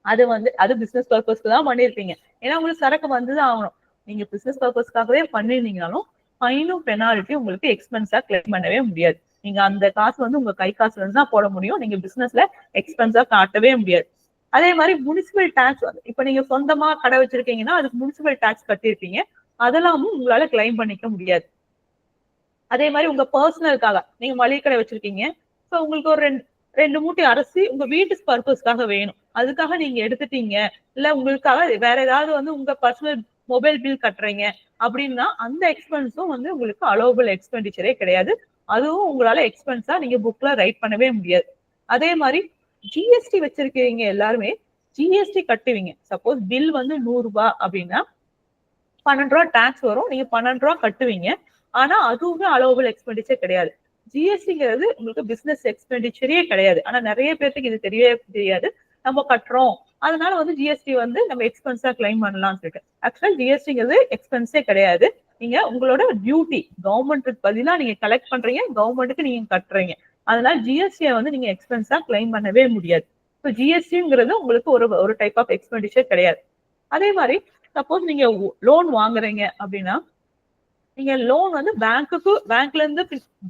அது வந்து அது பிசினஸ் பர்பஸ்க்கு தான் பண்ணிருப்பீங்க, ஏன்னா உங்களுக்கு சரக்கு வந்துதான் ஆகணும். நீங்க பிசினஸ் பர்பஸ்க்காகவே பண்ணிருந்தீங்கனாலும் ஃபைனும் பெனால்ட்டியும் உங்களுக்கு எக்ஸ்பென்ஸா கிளைம் பண்ணவே முடியாது. நீங்க அந்த காசு வந்து உங்க கை காசுல இருந்து தான் போட முடியும், நீங்க பிசினஸ்ல எக்ஸ்பென்ஸா காட்டவே முடியாது. அதே மாதிரி முனிசிபல் டாக்ஸ் வந்து இப்ப நீங்க சொந்தமா கடை வச்சிருக்கீங்கன்னா அதுக்கு முனிசிபல் டாக்ஸ் கட்டிருப்பீங்க, அதெல்லாமும் உங்களால கிளைம் பண்ணிக்க முடியாது. அதே மாதிரி உங்க பர்சனலுக்காக நீங்க மளிகை கடை வச்சிருக்கீங்க, ஸோ உங்களுக்கு ஒரு ரெண்டு மூட்டை அரிசி உங்க வீட்டு பர்பஸ்க்காக வேணும், அதுக்காக நீங்க எடுத்துட்டீங்க, இல்ல உங்களுக்காக வேற ஏதாவது வந்து உங்க பர்சனல் மொபைல் பில் கட்டுறீங்க அப்படின்னா அந்த எக்ஸ்பென்ஸும் வந்து உங்களுக்கு அலோவபிள் எக்ஸ்பெண்டிச்சரே கிடையாது. அதுவும் உங்களால எக்ஸ்பென்ஸா நீங்க புக்ல ரைட் பண்ணவே முடியாது. அதே மாதிரி ஜிஎஸ்டி வச்சிருக்கீங்க எல்லாருமே ஜிஎஸ்டி கட்டுவீங்க. சப்போஸ் பில் வந்து 100 ரூபாய் அப்படின்னா 12 ரூபாய் டாக்ஸ் வரும், நீங்க 12 ரூபாய் கட்டுவீங்க. ஆனா அதுவுமே அலோவபிள் எக்ஸ்பெண்டிச்சர் கிடையாது. ஜிஎஸ்டிங்கிறது உங்களுக்கு பிசினஸ் எக்ஸ்பெண்டிச்சரே கிடையாது. ஆனா நிறைய பேருக்கு இது தெரியவே தெரியாது. நம்ம கட்டுறோம், அதனால வந்து ஜிஎஸ்டி வந்து நம்ம எக்ஸ்பென்ஸா கிளைம் பண்ணலாம்னு சொல்லிட்டு. ஆக்சுவலா ஜிஎஸ்டிங்கிறது எக்ஸ்பென்ஸே கிடையாது. நீங்க உங்களோட டியூட்டி கவர்மெண்ட்டுக்கு பதிலா நீங்க கலெக்ட் பண்றீங்க, கவர்மெண்ட்டுக்கு நீங்க கட்டுறீங்க. அதனால ஜிஎஸ்டியை வந்து நீங்க எக்ஸ்பென்ஸா கிளைம் பண்ணவே முடியாது. ஸோ ஜிஎஸ்டிங்கிறது உங்களுக்கு ஒரு டைப் ஆஃப் எக்ஸ்பெண்டிச்சர் கிடையாது. அதே மாதிரி சப்போஸ் நீங்க லோன் வாங்குறீங்க அப்படின்னா நீங்க லோன் வந்து பேங்க்ல இருந்து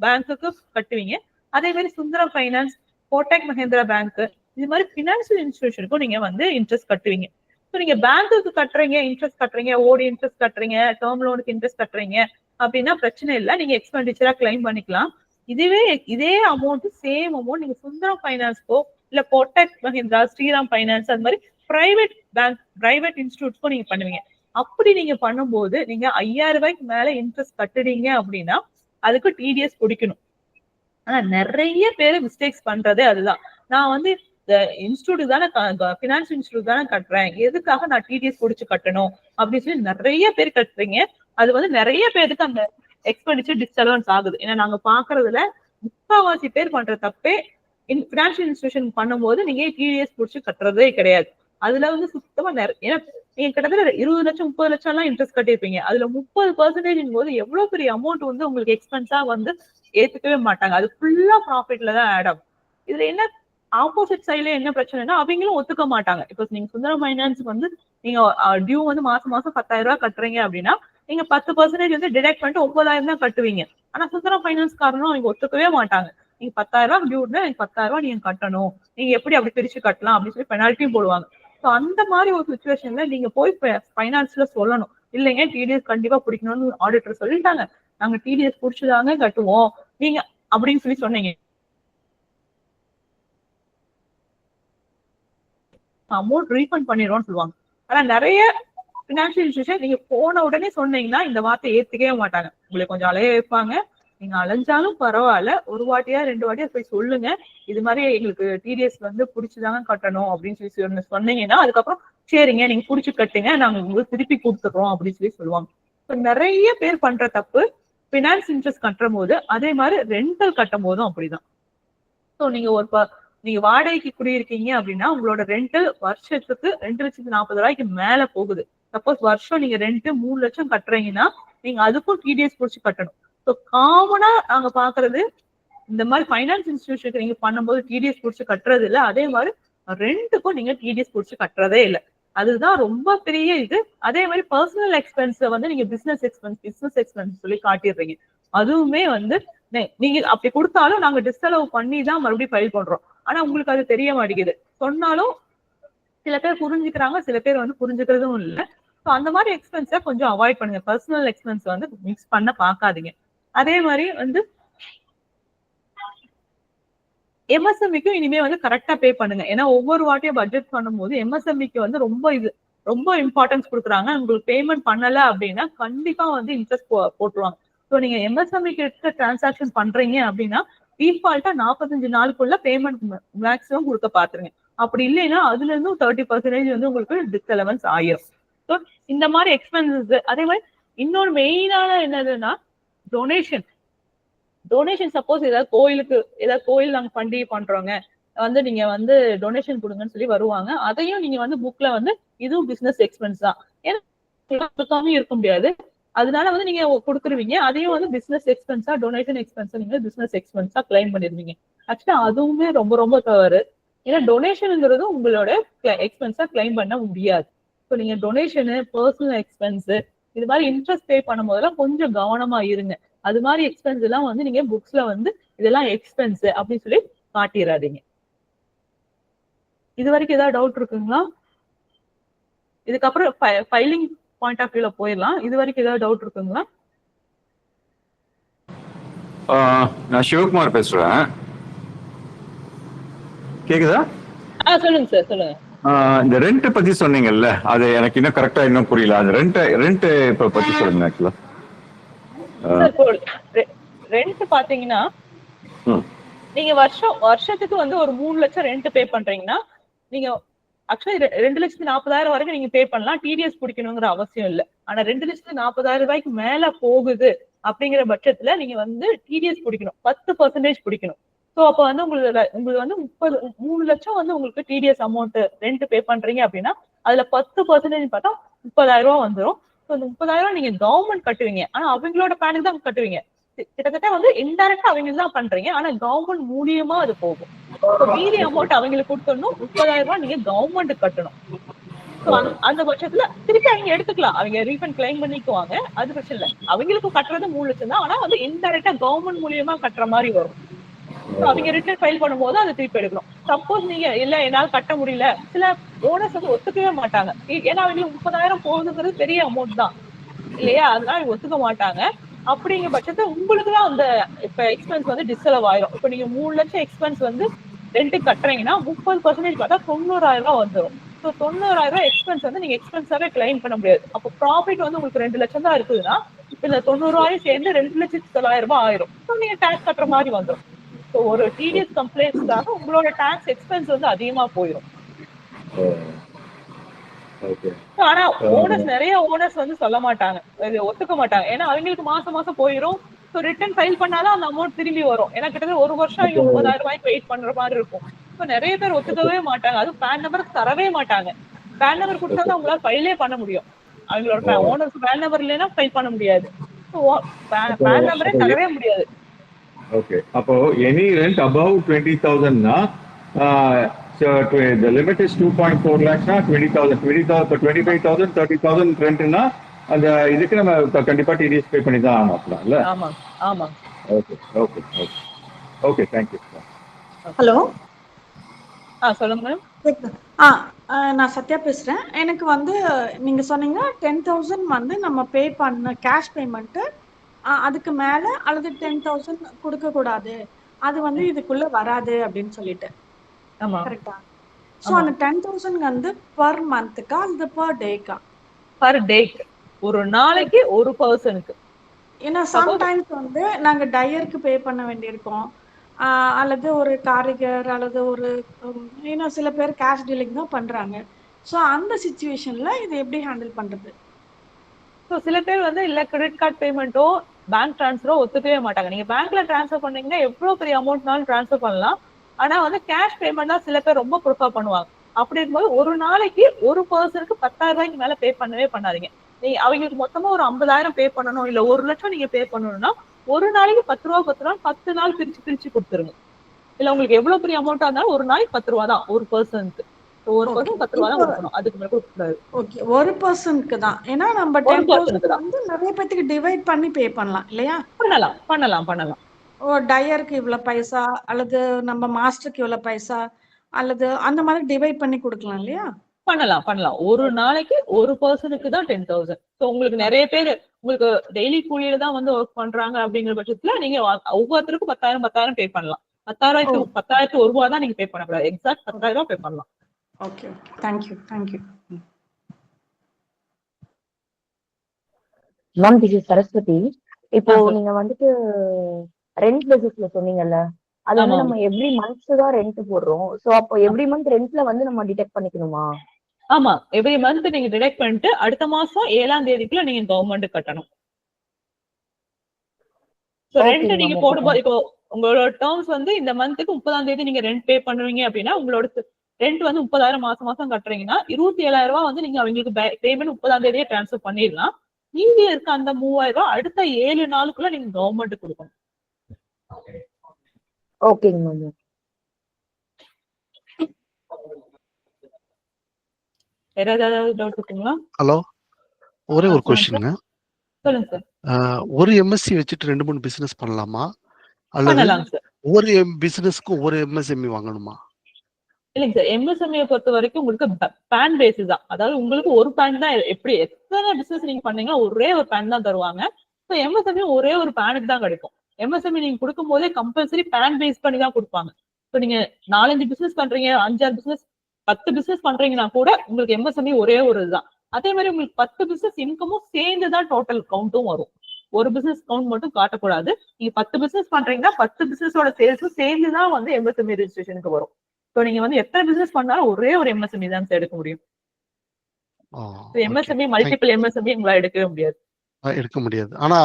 பேங்க்குக்கு கட்டுவீங்க. அதே மாதிரி சுந்தரம் ஃபைனான்ஸ், கோட்டக் மஹேந்திரா பேங்க், இது மாதிரி பினான்சியல் இன்ஸ்டிடியூஷனுக்கும் நீங்க வந்து இன்ட்ரெஸ்ட் கட்டுவீங்க. ஸோ நீங்க பேங்க்குக்கு கட்டுறீங்க, இன்ட்ரெஸ்ட் கட்டுறீங்க, ஓடி இன்ட்ரெஸ்ட் கட்டுறீங்க, டேர்ம் லோனுக்கு இன்ட்ரெஸ்ட் கட்டுறீங்க அப்படின்னா பிரச்சனை இல்லை, நீங்க எக்ஸ்பெண்டிச்சரா கிளைம் பண்ணிக்கலாம். இதே அமௌண்ட் சேம் அமௌண்ட் நீங்க சுந்தரம் ஃபைனான்ஸ்க்கோ இல்ல கோட்டக் மஹிந்திரா, ஸ்ரீராம் ஃபைனான்ஸ் அந்த மாதிரி பிரைவேட் பேங்க், பிரைவேட் இன்ஸ்டிடியூட்ஸ்க்கும் நீங்க பண்ணுவீங்க. அப்படி நீங்க பண்ணும்போது நீங்க 5000 ரூபாய்க்கு மேல இன்ட்ரெஸ்ட் கட்டுறீங்க அப்படின்னா அதுக்கு டிடிஎஸ் பிடிக்கணும். ஆனா நிறைய பேர் மிஸ்டேக்ஸ் பண்றதே அதுதான். நான் வந்து இன்ஸ்டியூட் தானே, பினான்ஸ் இன்ஸ்டியூட் தானே கட்டுறேன், எதுக்காக நான் டிடிஎஸ் பிடிச்சு கட்டணும் அப்படின்னு சொல்லி நிறைய பேர் கட்டுறீங்க. அது வந்து நிறைய பேருக்கு அந்த எக்ஸ்பெண்டிச்சர் டிஸ்அலவன்ஸ் ஆகுது. ஏன்னா நாங்க பாக்குறதுல முக்காவாசி பேர் பண்ற தப்பே பினான்சியல் இன்ஸ்டிடியூஷன் பண்ணும்போது நீங்க டிடிஎஸ் பிடிச்சி கட்டுறதே கிடையாது. அதுல வந்து சுத்தமா ஏன்னா நீங்க கிட்டத்தட்ட 20 லட்சம் 30 லட்சம் எல்லாம் இன்ட்ரெஸ்ட் கட்டிருப்பீங்க. அதுல 30% போது எவ்வளவு பெரிய அமௌண்ட் வந்து உங்களுக்கு எக்ஸ்பென்ஸா வந்து ஏத்துக்கவே மாட்டாங்க. அது ஃபுல்லா ப்ராஃபிட்ல தான் ஆட் ஆகும். இதுல என்ன ஆப்போசிட் சைட்ல என்ன பிரச்சனைனா அவங்களும் ஒத்துக்க மாட்டாங்க. இப்போ நீங்க சுந்தரம் ஃபைனான்ஸ் வந்து நீங்க டியூ வந்து மாசம் 10,000 ரூபாய் கட்டுறீங்க அப்படின்னா நீங்க 10% வந்து டிடெக்ட் பண்ணிட்டு 9,000 தான் கட்டுவீங்க. ஆனா சுந்தரம் ஃபைனான்ஸ் காரணம் அவங்க ஒத்துக்கவே மாட்டாங்க. நீங்க 10,000 ரூபாய் டியூன்னா எனக்கு 10,000 ரூபாய் நீங்க கட்டணும், நீங்க எப்படி அப்படி பிரிச்சு கட்டலாம் அப்படின்னு சொல்லி பெனால்ட்டியும் போடுவாங்க. ஸோ அந்த மாதிரி ஒரு சுச்சுவேஷன்ல நீங்க போய் ஃபைனான்ஸ்ல சொல்லணும், இல்லைங்க டிடிஎஸ் கண்டிப்பா பிடிக்கணும்னு ஆடிட்டர் சொல்லிட்டாங்க, நாங்க டிடிஎஸ் பிடிச்சதாங்க கட்டுவோம் நீங்க அப்படின்னு சொல்லி சொன்னீங்க, அமௌண்ட் ரீஃபண்ட் பண்ணிடுவோம்னு சொல்லுவாங்க. ஆனா நிறைய பினான்சியல் இன்ஸ்டிடியூஷன் நீங்க போன உடனே சொன்னீங்கன்னா இந்த வார்த்தை ஏத்துக்கவே மாட்டாங்க. உங்களை கொஞ்சம் அலைய வைப்பாங்க. நீங்க அலைஞ்சாலும் பரவாயில்ல, ஒரு வாட்டியா 2 வாட்டியா போய் சொல்லுங்க, இது மாதிரி எங்களுக்கு டிடிஎஸ் வந்து பிடிச்சுதாங்க கட்டணும் அப்படின்னு சொல்லி சொன்னீங்கன்னா அதுக்கப்புறம் சரிங்க நீங்க பிடிச்சு கட்டுங்க, நாங்க உங்களுக்கு திருப்பி கொடுத்துறோம் அப்படின்னு சொல்லி சொல்லுவாங்க. நிறைய பேர் பண்ற தப்பு பினான்ஸ் இன்ட்ரெஸ்ட் கட்டும் போது, அதே மாதிரி ரெண்டல் கட்டும் போதும் அப்படிதான். ஸோ நீங்க வாடகைக்கு குடியிருக்கீங்க அப்படின்னா உங்களோட ரெண்டல் வருஷத்துக்கு 2,40,000 மேல போகுது. சப்போஸ் வருஷம் நீங்க ரெண்ட் 3 லட்சம் கட்டுறீங்கன்னா நீங்க அதுக்கும் டிடிஎஸ் பிடிச்சி கட்டணும். ஸோ காமனா நாங்க பாக்குறது இந்த மாதிரி ஃபைனான்ஸ் இன்ஸ்டிடியூஷனுக்கு நீங்க பண்ணும்போது டிடிஎஸ் பிடிச்சி கட்டுறது இல்லை, அதே மாதிரி ரெண்டுக்கும் நீங்க டிடிஎஸ் பிடிச்சி கட்டுறதே இல்லை. அதுதான் ரொம்ப பெரிய இது. அதே மாதிரி பர்சனல் எக்ஸ்பென்ஸ் வந்து நீங்க பிசினஸ் எக்ஸ்பென்ஸ் சொல்லி காட்டிடுறீங்க. அதுவுமே வந்து நீங்க அப்படி கொடுத்தாலும் நாங்க டிஸ்அலோவ் பண்ணி தான் மறுபடியும் ஃபைல் பண்றோம். ஆனா உங்களுக்கு அது தெரிய மாட்டேங்குது. சொன்னாலும் சில பேர் புரிஞ்சுக்கிறாங்க, சில பேர் வந்து புரிஞ்சுக்கிறதும் இல்லை. ஸோ அந்த மாதிரி எக்ஸ்பென்ஸை கொஞ்சம் அவாய்ட் பண்ணுங்க. பர்சனல் எக்ஸ்பென்ஸ் வந்து மிக்ஸ் பண்ண பார்க்காதீங்க. அதே மாதிரி வந்து எம்எஸ்எம்இக்கும் இனிமே வந்து கரெக்டா பே பண்ணுங்க. ஏன்னா ஒவ்வொரு வாட்டியும் பட்ஜெட் பண்ணும்போது எம்எஸ்எம்இக்கு வந்து ரொம்ப இம்பார்ட்டன்ஸ் கொடுக்குறாங்க. உங்களுக்கு பேமெண்ட் பண்ணல அப்படின்னா கண்டிப்பா வந்து இன்ட்ரெஸ்ட் போட்டுருவாங்க. ஸோ நீங்க எம்எஸ்எம்இ கிட்ட டிரான்சாக்ஷன் பண்றீங்க அப்படின்னா டிஃபால்ட்டா 45 நாளுக்குள்ள பேமெண்ட் மேக்ஸிமம் கொடுக்க பாத்துருங்க. அப்படி இல்லைன்னா அதுல இருந்து 30% வந்து உங்களுக்கு டிஸ்அலவன்ஸ் ஆயிரும். ஸோ இந்த மாதிரி எக்ஸ்பென்சஸ். அதே மாதிரி இன்னொரு மெயினான என்னதுன்னா டொனேஷன். சப்போஸ் ஏதாவது கோயில் நாங்க பண்டிகை பண்றோங்க வந்து நீங்க வந்து டொனேஷன் கொடுங்கன்னு சொல்லி வருவாங்க. அதையும் நீங்க வந்து புக்ல வந்து இதுவும் பிசினஸ் எக்ஸ்பென்ஸ் தான், ஏன்னா இருக்க முடியாது, அதனால வந்து நீங்க கொடுத்துருவீங்க. அதையும் வந்து பிசினஸ் எக்ஸ்பென்ஸா டொனேஷன் எக்ஸ்பென்ஸா நீங்க பிசினஸ் எக்ஸ்பென்ஸா கிளைம் பண்ணிருவீங்க. ஆக்சுவலா அதுவுமே ரொம்ப தவறு. ஏன்னா டொனேஷனுங்கிறது உங்களோட எக்ஸ்பென்ஸா கிளைம் பண்ண முடியாது. ஸோ நீங்க டொனேஷனு, பர்சனல் எக்ஸ்பென்ஸ், இது மாதிரி இன்ட்ரெஸ்ட் பே பண்ணும் போதெல்லாம் கொஞ்சம் கவனமா இருங்க. அது மாதிரி எக்ஸ்பென்ஸ் எல்லாம் வந்து நீங்க புக்ஸ்ல வந்து இதெல்லாம் எக்ஸ்பென்ஸ் அப்படின்னு சொல்லி காட்டிடாதீங்க. இது வரைக்கும் ஏதாவது டவுட் இருக்குங்களா? இதுக்கப்புறம் ஃபைலிங் பாயிண்ட் ஆஃப் வியூல போயிடலாம். இது வரைக்கும் ஏதாவது டவுட் இருக்குங்களா? நான் சிவகுமார் பேசுறேன். கேக்குதா? சொல்லுங்க சார், சொல்லுங்க. இந்த ரெண்ட் பத்தி சொன்னீங்கல்ல, அது எனக்கு இன்னும் கரெக்டா இன்னும் புரியல. அது ரெண்ட் இப்ப பத்தி சொல்லுங்க ஆக்சுவலா. சார் இப்போ ரெண்ட் பாத்தீங்கன்னா நீங்க வருஷத்துக்கு வந்து ஒரு 3 லட்சம் ரெண்ட் பே பண்றீங்கன்னா நீங்க ஆக்சுவலி 2,40,000 வரைக்கும் நீங்க பே பண்ணலாம். டிடிஎஸ் பிடிக்கணுங்கிற அவசியம் இல்லை. ஆனா 2,40,000 ரூபாய்க்கு மேல போகுது அப்படிங்கிற பட்சத்துல நீங்க வந்து டிடிஎஸ் பிடிக்கணும், 10% பிடிக்கணும். ஸோ அப்ப வந்து உங்களுக்கு வந்து 3 லட்சம் வந்து உங்களுக்கு டிடிஎஸ் அமௌண்ட் ரெண்ட் பே பண்றீங்க அப்படின்னா அதுல 10% பார்த்தா 30,000 ரூபாய் வந்துடும். ஸோ அந்த 30,000 நீங்க கவர்மெண்ட் கட்டுவீங்க. ஆனா அவங்களோட பேனுக்கு தான் கட்டுவீங்க. கிட்டத்தட்ட வந்து இன்டைரக்டா அவங்களுக்கு தான் பண்றீங்க. ஆனா கவர்மெண்ட் மூலியமா அது போகும். மீதி அமௌண்ட் அவங்களுக்கு கொடுத்தணும். 30,000 ரூபாய் நீங்க கவர்மெண்ட் கட்டணும். அந்த பட்சத்துல திருப்பி அவங்க எடுத்துக்கலாம். அவங்க ரீஃபண்ட் கிளைம் பண்ணிக்குவாங்க. அது பிரச்சனை இல்லை. அவங்களுக்கு கட்டுறது 3 லட்சம் தான். ஆனா வந்து இன்டைரக்டா கவர்மெண்ட் மூலியமா கட்டுற மாதிரி வரும். அவங்க ரிட்டர்ன் ஃபைல் பண்ணும்போது அதை திருப்பி எடுக்கணும். சப்போஸ் நீங்க இல்ல என்னால கட்ட முடியல, சில ஓனர்ஸ் வந்து ஒத்துக்கவே மாட்டாங்க. ஏன்னா அவங்களுக்கு 30,000 போகுதுங்கிறது பெரிய அமௌண்ட் தான் இல்லையா? அதனால அவங்க ஒத்துக்க மாட்டாங்க. அப்படிங்கிற பட்சத்துல உங்களுக்கு தான் அந்த இப்ப எக்ஸ்பென்ஸ் வந்து டிஸ்அலவ் ஆயிரும். இப்ப நீங்க 3 லட்சம் எக்ஸ்பென்ஸ் வந்து ரெண்ட் கட்டுறீங்கன்னா 30% பார்த்தா 90,000 ரூபாய் வந்துடும். ஸோ 90,000 ரூபாய் எக்ஸ்பென்ஸ் வந்து நீங்க எக்ஸ்பென்ஸாவே கிளைம் பண்ண முடியாது. அப்போ ப்ராஃபிட் வந்து உங்களுக்கு 2 லட்சம் தான் இருக்குதுன்னா இந்த 90 ரூபாயும் சேர்ந்து 2,09,000 ரூபாய் ஆயிரும். ஸோ நீங்க டாக்ஸ் கட்டுற மாதிரி வந்துடும். ஸோ ஒரு டிடிஎஸ் கம்ப்ளைண்ட்ஸ்க்காக உங்களோட டாக்ஸ் எக்ஸ்பென்ஸ் வந்து அதிகமா போயிடும். ஆனா ஓனர்ஸ் நிறைய ஓனர்ஸ் வந்து சொல்ல மாட்டாங்க, ஒத்துக்க மாட்டாங்க. ஏன்னா அவங்களுக்கு மாசம் மாசம் போயிடும். ஸோ ரிட்டர்ன் ஃபைல் பண்ணாலும் அந்த அமௌண்ட் திரும்பி வரும். ஏன்னா கிட்டத்தட்ட ஒரு வருஷம் 30,000 ரூபாய்க்கு வெயிட் பண்ற மாதிரி இருக்கும். இப்போ நிறைய பேர் ஒத்துக்கவே மாட்டாங்க. அதுவும் பேன் நம்பர் தரவே மாட்டாங்க. பேன் நம்பர் கொடுத்தா தான் உங்களால ஃபைலே பண்ண முடியும். அவங்களோட ஓனர்ஸ் பேன் நம்பர் இல்லைன்னா ஃபைல் பண்ண முடியாது. பேன் நம்பரே தரவே முடியாது. Okay. அப்போ any rent above 20,000 na, the limit is 2.4 lakhs na 20,000. 25,000, 30,000 rent na, அந்த இதுக்கு நம்ம கண்டிப்பா டிடிஎஸ் பே பண்ணி தான் ஆகணும் இல்ல? ஆமா ஆமா. Okay okay okay okay, thank you. Hello, சொல்லுங்க மேம். நான் சத்யா பேசுறேன். எனக்கு வந்து நீங்க சொன்னீங்க 10,000 வந்து நம்ம பே பண்ண கேஷ் பேமெண்ட், அதுக்கு மேல அல்லது 10,000 கொடுக்க கூடாது, அது வந்து இதுக்குள்ள வராது அப்படின்னு சொல்லிட்டு. ஆமா கரெக்டா? சோ அந்த 10,000 வந்து பர் மந்த்க்கா அல்லது பர் டேக்கா? பர் டேக்கு, ஒரு நாளைக்கு ஒரு பர்சனுக்கு. ஏன்னா சம்டைம்ஸ் வந்து நாங்க டயருக்கு பே பண்ண வேண்டியிருக்கோம், அல்லது ஒரு காரிகர் அல்லது ஒரு ஏன்னா சில பேர் கேஷ் டீலிங் தான் பண்றாங்க. சோ அந்த சிச்சுவேஷன்ல இதை எப்படி ஹேண்டில் பண்றது? ஸோ சில பேர் வந்து இல்ல கிரெடிட் கார்டு பேமெண்ட்டோ பேங்க் டிரான்ஸ்ஃபரோ ஒத்துக்கவே மாட்டாங்க. நீங்க பேங்க்ல டிரான்ஸ்ஃபர் பண்ணீங்கன்னா எவ்வளவு பெரிய அமௌண்ட்னாலும் டிரான்ஸ்ஃபர் பண்ணலாம். ஆனா வந்து கேஷ் பேமெண்ட் தான் சில பேர் ரொம்ப ப்ரிஃபர் பண்ணுவாங்க. அப்படி இருக்கும்போது ஒரு நாளைக்கு ஒரு பர்சனுக்கு 10,000 ரூபாய்க்கு மேல பே பண்ணவே பண்ணாதீங்க. நீங்க அவங்களுக்கு மொத்தமா ஒரு 50,000 பே பண்ணணும், இல்ல 1 லட்சம் நீங்க பே பண்ணணும்னா ஒரு நாளைக்கு 10 ரூபா 10 ரூபா 10 நாள் பிரிச்சு கொடுத்துருங்க. இல்ல உங்களுக்கு எவ்வளவு பெரிய அமௌண்டா இருந்தாலும் ஒரு நாளைக்கு 10 ரூபா தான் ஒரு பர்சனுக்கு. ஒரு பர்சன் 10 ரூபா தான் கொடுக்கணும், அதுக்கு மேல கொடுக்க கூடாது. ஓகே, ஒரு பர்சனுக்கு தான். ஏன்னா நம்ம 10,000 வந்து நிறைய பேருக்கு டிவைட் பண்ணி பே பண்ணலாம் இல்லையா? பண்ணலாம். டயருக்கு இவ்வளவு பைசா அல்லது நம்ம மாஸ்டருக்கு இவ்வளவு பைசா அல்லது அந்த மாதிரி டிவைட் பண்ணி கொடுக்கலாம் இல்லையா? பண்ணலாம். ஒரு நாளைக்கு ஒரு பர்சனுக்கு தான் 10,000. ஸோ உங்களுக்கு நிறைய பேர் உங்களுக்கு டெய்லி கூலியில தான் வந்து ஒர்க் பண்றாங்க அப்படிங்கிற பட்சத்துல நீங்க ஒவ்வொருத்தருக்கும் 10,000 பே பண்ணலாம். 10,000 ஒரு ரூபா தான் நீங்க பே பண்ணக்கூடாது. எக்ஸாக்ட் 10,000 ரூபாய் பே பண்ணலாம். Okay, thank you. Ma'am, this is Saraswathi. இப்போ நீங்க வந்துட்டு ரெண்ட் பேசிஸ்ல சொன்னீங்கல்ல, அது வந்து நம்ம எவ்ரி மந்த் தான் ரெண்ட் போடுறோம். சோ அப்போ எவ்ரி மந்த் ரெண்ட்ல வந்து நம்ம டிடெக்ட் பண்ணிக்கணுமா? ஆமா, எவ்ரி மந்த் நீங்க டிடெக்ட் பண்ணிட்டு அடுத்த மாசம் 7ஆம் தேதிக்குள்ள நீங்க கவர்மெண்ட் கட்டணும். சோ ரெண்ட் நீங்க போடும்போது இப்போ உங்களோட டேர்ம்ஸ் வந்து இந்த மந்த்துக்கு 30ஆம் தேதி நீங்க ரெண்ட் பே பண்ணுவீங்க அப்படின்னா உங்களோட ரெண்ட் வந்து 30,000 மாசம் கட்டுறீங்கன்னா 27,000 ரூபாய் வந்து நீங்க அவங்களுக்கு பேமெண்ட் 30ஆம் தேதியே டிரான்ஸ்ஃபர் பண்ணிடலாம். மீதி இருக்க அந்த 3,000 ரூபாய் அடுத்த 7 நாளுக்குள்ள நீங்க கவர்மெண்ட் கொடுக்கணும். ஓகேங்க மேம். வேற ஏதாவது டவுட் இருக்குங்களா? ஹலோ, ஒரே ஒரு क्वेश्चनங்க. சொல்லுங்க சார். ஒரு எம்எஸ்சி வச்சுட்டு 2-3 பிசினஸ் பண்ணலாமா, அல்லது பண்ணலாம் சார். ஒரு பிசினஸ்க்கு ஒரு எம்எஸ்எம்இ வாங்கணுமா? இல்லைங்க சார், எம்எஸ்எம்இ பொறுத்த வரைக்கும் உங்களுக்கு பேன் பேசிஸ் தான். அதாவது உங்களுக்கு ஒரு பேன் தான். எப்படி எத்தனை பிசினஸ் நீங்க பண்ணீங்கன்னா ஒரே ஒரு பேன் தான் தருவாங்க. ஸோ எம்எஸ்எம்இ ஒரே ஒரு பேனுக்கு தான் கிடைக்கும். எம்எஸ்எம்இ நீங்க கொடுக்கும் போதே கம்பல்சரி பேன் பேஸ் பண்ணி தான் கொடுப்பாங்க. ஸோ நீங்க 4-5 பிசினஸ் பண்றீங்க, 5-6 பிசினஸ் 10 பிசினஸ் பண்றீங்கன்னா கூட உங்களுக்கு எம்எஸ்எம்இ ஒரே ஒரு இதுதான். அதே மாதிரி உங்களுக்கு 10 பிசினஸ் இன்கமும் சேர்ந்துதான் டோட்டல் கவுண்ட்டும் வரும். ஒரு பிசினஸ் கவுண்ட் மட்டும் காட்டக்கூடாது. நீங்க 10 பிசினஸ் பண்றீங்கன்னா 10 பிசினஸோட சேல்ஸும் சேர்ந்துதான் வந்து எம்எஸ்எம்இ ரெஜிஸ்ட்ரேஷனுக்கு வரும். ஸோ நீங்க வந்து எத்தனை பிசினஸ் பண்ணாலும் ஒரே ஒரு எம்எஸ்எம்இ தான் எடுக்க முடியும். எம்எஸ்எம்இ மல்டிபிள் எம்எஸ்எம்இ உங்களால எடுக்கவே முடியாது. எடுக்க முடியாது. ஆனா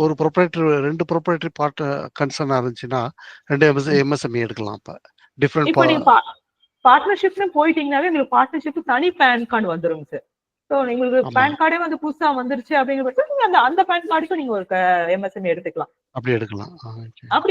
ஒரு ரெண்டு ப்ரொப்ரைட்டரி பார்ட் கன்சர்னா இருந்துச்சுன்னா 2 எம்எஸ்எம்இ எடுக்கலாம். அப்ப டிஃபரெண்ட் இப்போ நீங்க பார்ட்னர்ஷிப்னு போயிட்டீங்கன்னாவே உங்களுக்கு பார்ட்னர்ஷிப் தனி பேன் கார்டு வந்துரும் சார். ஸோ உங்களுக்கு பேன் கார்டே வந்து புதுசா வந்துருச்சு அப்படிங்கிற பட்சம் நீங்க அந்த பேன் கார்டுக்கு நீங்க ஒரு எம்எஸ்எம்இ எடுத்துக்கலாம். அப்படி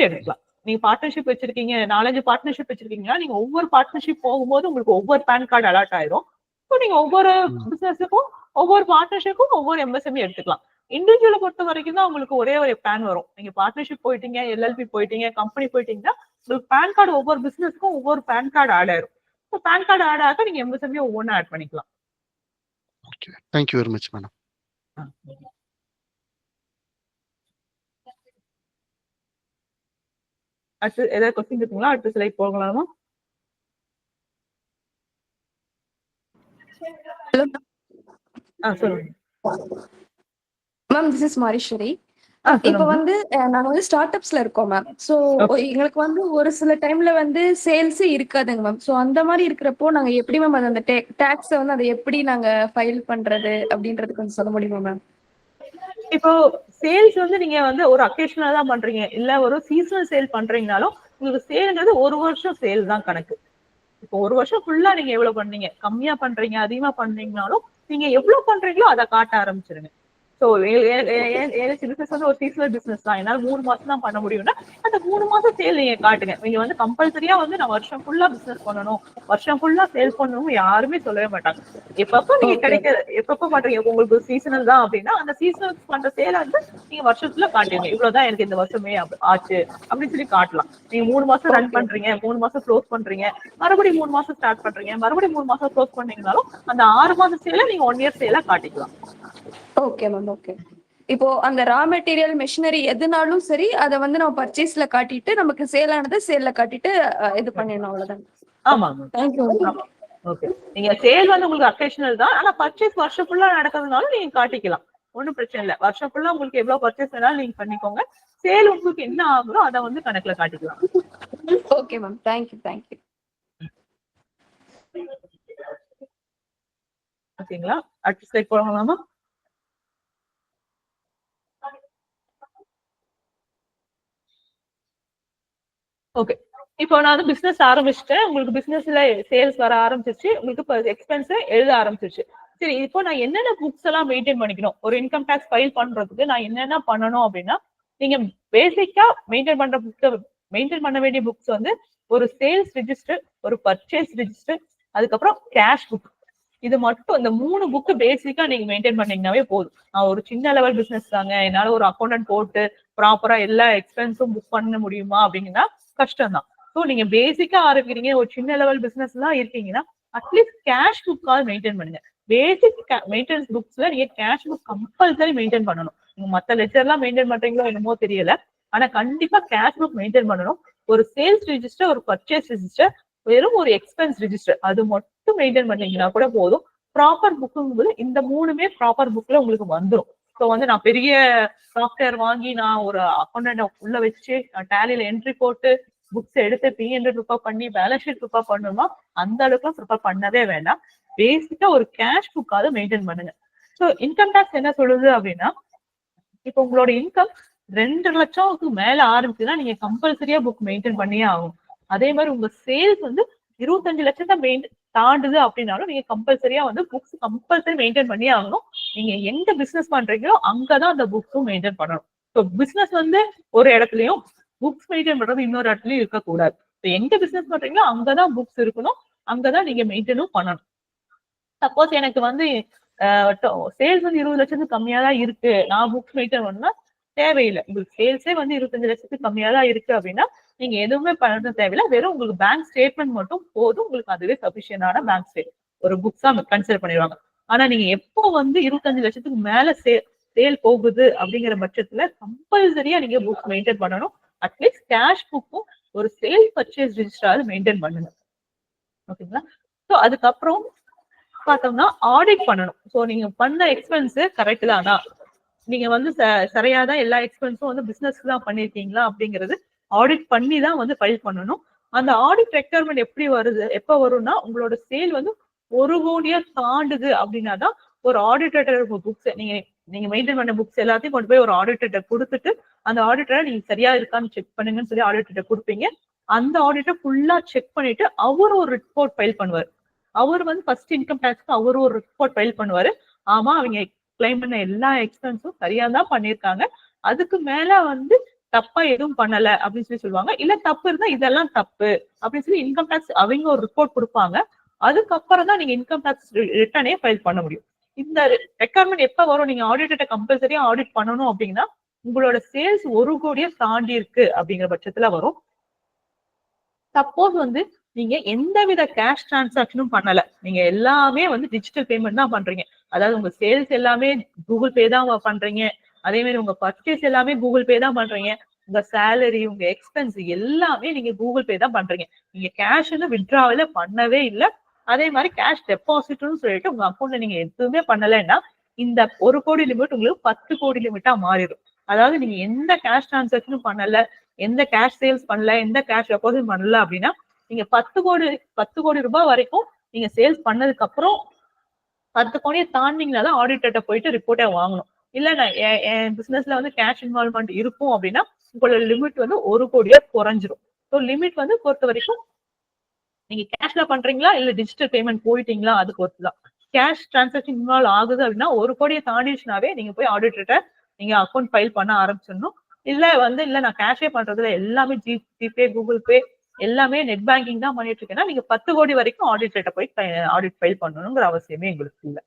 எடுக்கலாம். நீங்க பார்ட்னர்ஷிப் வச்சிருக்கீங்க, 4-5 பார்ட்னர்ஷிப் வச்சிருக்கீங்கன்னா நீங்க ஒவ்வொரு பார்ட்னர்ஷிப் போகும்போது உங்களுக்கு ஒவ்வொரு பேன் கார்டு அலாட் ஆயிரும். ஸோ நீங்க ஒவ்வொரு பிசினஸுக்கும் ஒவ்வொரு பார்ட்னர்ஷிப்புக்கும் ஒவ்வொரு எம்எஸ்எம்இ எடுத்துக்கலாம். இண்டிவிஜுவலை பொறுத்த வரைக்கும் தான் உங்களுக்கு ஒரே ஒரு பேன் வரும். நீங்க பார்ட்னர்ஷிப் போயிட்டீங்க, எல்எல்பி போயிட்டீங்க, கம்பெனி போயிட்டீங்கன்னா உங்களுக்கு பேன் கார்டு ஒவ்வொரு பிசினஸ்க்கும் ஒவ்வொரு பேன் கார்டு ஆட் ஆயிரும். ஸோ பேன் கார்டு ஆட் ஆக நீங்க எம்எஸ்எம்இ ஒவ்வொன்றும் ஆட் பண்ணிக்கலாம். Okay, thank you very much madam. அடுத்து ஏதாவது கொஸ்டின் இருக்குங்களா? அடுத்த ஸ்லைட் போகலாமா? சொல்லுங்க மேம். This is Mariswari. இப்ப வந்து நாங்க வந்து ஸ்டார்ட் அப்ஸ்ல இருக்கோம் மேம். சோ எங்களுக்கு வந்து ஒரு சில டைம்ல வந்து சேல்ஸ் இருக்காதுங்க மேம். சோ அந்த மாதிரி இருக்கிறப்போ நாங்க எப்படி மேம் அந்த டாக்ஸ வந்து அதை எப்படி நாங்க ஃபைல் பண்றது அப்படின்றது கொஞ்சம் சொல்ல முடியுமா மேம்? இப்போ சேல்ஸ் வந்து நீங்க வந்து ஒரு அக்கேஷனலா தான் பண்றீங்க, இல்ல ஒரு சீசனல் சேல் பண்றீங்கனாலும் உங்களுக்கு சேல்ங்கிறது ஒரு வருஷம் சேல் தான் கணக்கு. இப்போ ஒரு வருஷம் ஃபுல்லா நீங்க எவ்வளவு பண்றீங்க, கம்மியா பண்றீங்க, அதிகமா பண்றீங்கனாலும் நீங்க எவ்வளவு பண்றீங்களோ அதை காட்ட ஆரம்பிச்சிருங்க. ஸோ பிசினஸ் வந்து ஒரு சீசனல் பிசினஸ் தான், என்னால 3 மாசம் தான் பண்ண முடியும்னா அந்த 3 மாசம் சேல் நீங்க காட்டுங்க. நீங்க வந்து கம்பல்சரியா வந்து நான் வருஷம் ஃபுல்லா பிசினஸ் பண்ணணும், வருஷம் ஃபுல்லா சேல் பண்ணணும் யாருமே சொல்லவே மாட்டாங்க. எப்பப்ப நீங்க எப்பப்ப பண்றீங்க, உங்களுக்கு சீசனல் தான் அப்படின்னா அந்த சீசனல் பண்ற சேல வந்து நீங்க வருஷத்துல காட்டுங்க. இவ்வளவுதான் எனக்கு இந்த வருஷமே ஆச்சு அப்படின்னு சொல்லி காட்டலாம். நீங்க 3 மாசம் ரன் பண்றீங்க, 3 மாசம் க்ளோஸ் பண்றீங்க, மறுபடியும் 3 மாசம் ஸ்டார்ட் பண்றீங்க, மறுபடியும் 3 மாசம் க்ளோஸ் பண்ணீங்கனாலும் அந்த 6 மாசம் சேல நீங்க 1 இயர் சேலா காட்டிக்கலாம். Okay ma'am. ஓகே, இப்போ அந்த ரா மெட்டீரியல் மெஷினரி எதுனாலும் சரி அதை வந்து நம்ம பர்ச்சேஸ்ல காட்டிட்டு நமக்கு சேல் ஆனது சேல்ல காட்டிட்டு இது பண்ணிடணும், அவ்வளவுதான். ஆமா, தேங்க்யூ. ஓகே, நீங்க சேல் வந்து உங்களுக்கு அக்கேஷனல் தான், ஆனா பர்ச்சேஸ் வருஷம் ஃபுல்லா நடக்கிறதுனால நீங்க காட்டிக்கலாம், ஒன்னும் பிரச்சனை இல்லை. வருஷம் ஃபுல்லா உங்களுக்கு எவ்வளவு பர்ச்சேஸ் வேணாலும் நீங்க பண்ணிக்கோங்க. சேல் உங்களுக்கு என்ன ஆகுதோ அதை வந்து கணக்குல காட்டிக்கலாம். Okay ma'am, thank you. ஓகேங்களா? அடுத்த ஸ்லைட் போகலாமா? ஓகே, இப்போ நான் வந்து பிசினஸ் ஆரம்பிச்சிட்டேன், உங்களுக்கு பிசினஸ்ல சேல்ஸ் வர ஆரம்பிச்சிருச்சு, உங்களுக்கு எக்ஸ்பென்ஸ் எழுத ஆரம்பிச்சிருச்சு. சரி, இப்போ நான் என்னென்ன புக்ஸ் எல்லாம் மெயின்டைன் பண்ணிக்கணும், ஒரு இன்கம் டாக்ஸ் ஃபைல் பண்றதுக்கு நான் என்னென்ன பண்ணணும் அப்படின்னா, நீங்க பேசிக்கா மெயின்டைன் பண்ண வேண்டிய புக்ஸ் வந்து ஒரு சேல்ஸ் ரெஜிஸ்டர், ஒரு பர்ச்சேஸ் ரெஜிஸ்டர், அதுக்கப்புறம் கேஷ் புக். இது மட்டும், இந்த 3 புக் பேசிக்கா நீங்க மெயின்டைன் பண்ணீங்கன்னாவே போதும். நான் ஒரு சின்ன லெவல் பிசினஸ் தாங்க, என்னால ஒரு அக்கௌண்டன்ட் போட்டு ப்ராப்பரா எல்லா எக்ஸ்பென்ஸும் புக் பண்ண முடியுமா அப்படிங்கன்னா கஷ்டம் தான். ஸோ நீங்க பேசிக்கா ஆரம்பிக்கிறீங்க, ஒரு சின்ன லெவல் பிசினஸ் தான் இருக்கீங்கன்னா அட்லீஸ்ட் கேஷ் புக்காவது மெயின்டைன் பண்ணுங்க. பேசிக் மெயின்டெனன்ஸ் புக்ஸ்ல நீங்க கேஷ் புக் கம்பல்சரி மெயின்டைன் பண்ணணும். நீங்க மத்த லெஜர்லாம் மெயின்டைன் பண்றீங்களோ என்னமோ தெரியல, ஆனா கண்டிப்பா கேஷ் புக் மெயின்டைன் பண்ணணும். ஒரு சேல்ஸ் ரெஜிஸ்டர், ஒரு பர்ச்சேஸ் ரெஜிஸ்டர், வெறும் ஒரு எக்ஸ்பென்ஸ் ரெஜிஸ்டர், அது மட்டும் மெயின்டைன் பண்ணீங்கன்னா கூட போதும். ப்ராப்பர் புக்குங்கும்போது இந்த 3மே ப்ராப்பர் புக்ல உங்களுக்கு வந்துடும். ஸோ வந்து நான் பெரிய சாஃப்ட்வேர் வாங்கி நான் ஒரு அக்கௌண்ட் உள்ள வச்சு நான் டேலியில என்ட்ரி போட்டு புக்ஸ் எடுத்து P&L ப்ரிப்பேர் பண்ணி பேலன்ஸ் ஷீட் ப்ரிப்பேர் பண்ணணுமா, அந்த அளவுக்குலாம் ப்ரிப்பேர் பண்ணவே வேண்டாம். பேசிக்கா ஒரு கேஷ் புக்காவது மெயின்டைன் பண்ணுங்க. ஸோ இன்கம் டேக்ஸ் என்ன சொல்லுது அப்படின்னா, இப்போ உங்களோட இன்கம் 2 லட்சம்க்கு மேல ஆரம்பிச்சுன்னா நீங்க கம்பல்சரியா புக் மெயின்டைன் பண்ணியே ஆகும். அதே மாதிரி உங்க சேல்ஸ் வந்து 25 லட்சத்தை தாண்டுது அப்படின்னாலும் நீங்க கம்பல்சரியா வந்து புக்ஸ் கம்பல்சரி மெயின்டைன் பண்ணியே ஆகணும். நீங்க எங்க பிசினஸ் பண்றீங்களோ அங்கதான் அந்த புக்ஸும் மெயின்டைன் பண்ணணும். ஸோ பிசினஸ் வந்து ஒரு இடத்துலயும் புக்ஸ் மெயின்டைன் பண்றது இன்னொரு இடத்துலயும் இருக்கக்கூடாது. எங்க பிசினஸ் பண்றீங்களோ அங்கதான் புக்ஸ் இருக்கணும், அங்கதான் நீங்க மெயின்டைனும் பண்ணணும். சப்போஸ் எனக்கு வந்து சேல்ஸ் வந்து 20 லட்சத்துக்கு கம்மியா தான் இருக்கு, நான் புக்ஸ் மெயின்டைன் பண்ணா தேவையில்லை. உங்களுக்கு சேல்ஸே வந்து 25 லட்சத்துக்கு கம்மியா தான் இருக்கு அப்படின்னா நீங்க எதுவுமே பண்ணது தேவையில்லை. வெறும் உங்களுக்கு பேங்க் ஸ்டேட்மெண்ட் மட்டும் போதும், உங்களுக்கு அதுவே சபிஷியன்டான பேங்க் ஸ்டேட் ஒரு புக்ஸா கன்சிடர் பண்ணிடுவாங்க. ஆனா நீங்க எப்போ வந்து 25 லட்சத்துக்கு மேல சேல் போகுது அப்படிங்கிற பட்சத்துல கம்பல்சரியா நீங்க புக் மெயின்டைன் பண்ணணும். அட்லீஸ்ட் கேஷ் புக்கும் ஒரு சேல் பர்ச்சேஸ் ரெஜிஸ்டராவது மெயின்டைன் பண்ணுங்க. ஓகேங்களா? ஸோ அதுக்கப்புறம் பார்த்தோம்னா ஆடிட் பண்ணணும். ஸோ நீங்க பண்ண எக்ஸ்பென்ஸ் கரெக்ட் தானா, நீங்க வந்து சரியாதான் எல்லா எக்ஸ்பென்ஸும் வந்து பிசினஸ்க்கு தான் பண்ணிருக்கீங்களா அப்படிங்கிறது ஆடிட் பண்ணி தான் வந்து ஃபைல் பண்ணணும். அந்த ஆடிட் ரெக்யர்மெண்ட் எப்படி வருது, எப்ப வரும்னா உங்களோட சேல் வந்து 1 கோடியை தாண்டுது அப்படின்னா தான் ஒரு ஆடிட்டர் புக்ஸ் நீங்க மெயின்டைன் பண்ண புக்ஸ் எல்லாத்தையும் கொண்டு போய் ஒரு ஆடிட்டர் கொடுத்துட்டு அந்த ஆடிட்டரை நீங்க சரியா இருக்கான்னு செக் பண்ணுங்கன்னு சொல்லி ஆடிட்டர் கொடுப்பீங்க. அந்த ஆடிட்டர் ஃபுல்லா செக் பண்ணிட்டு அவர் ஒரு ரிப்போர்ட் ஃபைல் பண்ணுவார். அவர் வந்து ஃபர்ஸ்ட் இன்கம் டேக்ஸ்க்கு அவர் ஒரு ரிப்போர்ட் ஃபைல் பண்ணுவாரு. ஆமா, அவங்க கிளைம் பண்ண எல்லா எக்ஸ்பென்ஸும் சரியா தான் பண்ணிருக்காங்க, அதுக்கு மேல வந்து தப்பா எதுவும் பண்ணல அப்படின்னு சொல்லி சொல்லுவாங்க. இல்ல தப்பு இருந்தா இதெல்லாம் தப்பு அப்படின்னு சொல்லி இன்கம் டேக்ஸ் அவங்க ஒரு ரிப்போர்ட் கொடுப்பாங்க. அதுக்கப்புறம் தான் நீங்க இன்கம் டேக்ஸ் ரிட்டர்னே ஃபைல் பண்ண முடியும். இந்த ரெக்யர்மெண்ட் எப்ப வரும், நீங்க ஆடிட்டர்ட்ட கம்பல்சரியா ஆடிட் பண்ணணும் அப்படின்னா உங்களோட சேல்ஸ் 1 கோடியை தாண்டி இருக்கு அப்படிங்கிற பட்சத்துல வரும். சப்போஸ் வந்து நீங்க எந்தவித கேஷ் டிரான்சாக்சனும் பண்ணல, நீங்க எல்லாமே வந்து டிஜிட்டல் பேமெண்ட் தான் பண்றீங்க, அதாவது உங்க சேல்ஸ் எல்லாமே கூகுள் பே தான் பண்றீங்க, அதே மாதிரி உங்க பர்ச்சேஸ் எல்லாமே கூகுள் பே தான் பண்றீங்க, உங்க சேலரி உங்க எக்ஸ்பென்ஸ் எல்லாமே நீங்க கூகுள் பே தான் பண்றீங்க, நீங்க கேஷ் வித்ட்ராவல பண்ணவே இல்லை, அதே மாதிரி கேஷ் டெபாசிட்னு சொல்லிட்டு உங்க அக்கௌண்ட்ல நீங்க எதுவுமே பண்ணலைன்னா இந்த 1 கோடி லிமிட் உங்களுக்கு 10 கோடி லிமிட்டா மாறிடும். அதாவது நீங்க எந்த கேஷ் டிரான்சாக்சனும் பண்ணல, எந்த கேஷ் சேல்ஸ் பண்ணல, எந்த கேஷ் டெபாசிட் பண்ணல அப்படின்னா நீங்க 10 கோடி ரூபாய் வரைக்கும் நீங்க சேல்ஸ் பண்ணதுக்கு அப்புறம் 10 கோடியை தாண்டிங்கனால ஆடிட்டர்ட்ட போயிட்டு ரிப்போர்ட்டை வாங்கணும். இல்ல நான் என் பிசினஸ்ல வந்து கேஷ் இன்வால்வ்மெண்ட் இருக்கும் அப்படின்னா உங்களோட லிமிட் வந்து 1 கோடியா குறைஞ்சிரும். ஸோ லிமிட் வந்து பொறுத்த வரைக்கும் நீங்க கேஷ்ல பண்றீங்களா இல்ல டிஜிட்டல் பேமெண்ட் போயிட்டீங்களா அது பொறுத்துதான். கேஷ் டிரான்சாக்சன் இன்வால்வ் ஆகுது அப்படின்னா 1 கோடியை தாண்டிச்சுனாவே நீங்க போய் ஆடிட்டர்ட்ட நீங்க அக்கௌண்ட் ஃபைல் பண்ண ஆரம்பிச்சிடணும். இல்ல நான் கேஷே பண்றதுல எல்லாமே ஜிபே கூகுள் பே எல்லாமே நெட் பேங்கிங் தான் பண்ணிட்டு இருக்கேன்னா நீங்க 10 கோடி வரைக்கும் ஆடிட்டர்ட்ட போய் ஆடிட் ஃபைல் பண்ணணுங்கிற அவசியமே எங்களுக்கு இல்லை.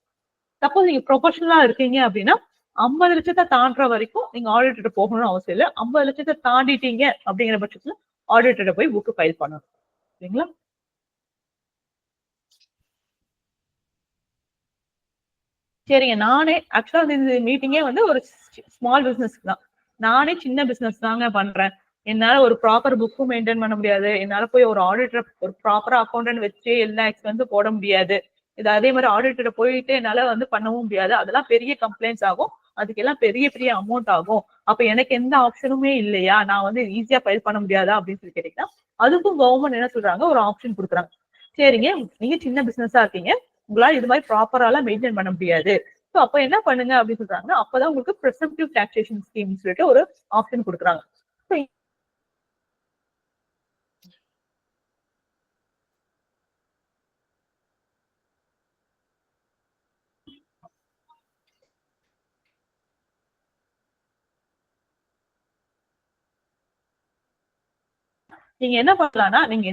சப்போஸ் நீங்க ப்ரொஃபஷனலா இருக்கீங்க அப்படின்னா 50 லட்சத்தை தாண்டுற வரைக்கும் நீங்க ஆடிட்டர்ட்ட போகணும்னு அவசியம் இல்லை. 50 லட்சத்தை தாண்டிட்டீங்க அப்படிங்கிற பட்சத்துல ஆடிட்டர்ட்ட போய் புக் ஃபைல் பண்ணணும். சரிங்களா? சரிங்க. நானே ஆக்சுவலா இந்த மீட்டிங்கே வந்து ஒரு ஸ்மால் பிசினஸ்க்கு தான். நானே சின்ன பிசினஸ் தாங்க பண்றேன். என்னால ஒரு ப்ராப்பர் புக்கும் மெயின்டைன் பண்ண முடியாது, என்னால போய் ஒரு ஆடிட்டர் ஒரு ப்ராப்பரா அக்கௌண்டன்ட் வச்சு எல்லா எக்ஸ்பென்ஸும் போட முடியாது, இது அதே மாதிரி ஆடிட்டர் போயிட்டு என்னால வந்து பண்ணவும் முடியாது, அதெல்லாம் பெரிய கம்ப்ளைண்ட்ஸ் ஆகும், அதுக்கெல்லாம் பெரிய பெரிய அமௌண்ட் ஆகும், அப்ப எனக்கு எந்த ஆப்ஷனுமே இல்லையா, நான் வந்து ஈஸியா ஃபைல் பண்ண முடியாதா அப்படின்னு சொல்லி கேட்டீங்கன்னா அதுக்கும் கவர்மெண்ட் என்ன சொல்றாங்க, ஒரு ஆப்ஷன் கொடுக்குறாங்க. சரிங்க, நீங்க சின்ன பிசினஸா இருக்கீங்க, உங்களால இது மாதிரி ப்ராப்பராலாம் மெயின்டைன் பண்ண முடியாது, ஸோ அப்ப என்ன பண்ணுங்க அப்படின்னு சொல்றாங்க, அப்பதான் உங்களுக்கு ப்ரெசெப்டிவ் டாக்ஸேஷன் ஸ்கீம் சொல்லிட்டு ஒரு ஆப்ஷன் கொடுக்குறாங்க. நீங்க என்ன பண்ணலாம்னா நீங்க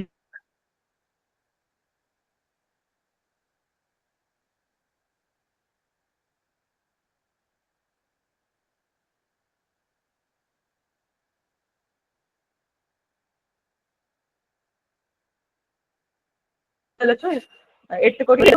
லட்சம் 8 கோடி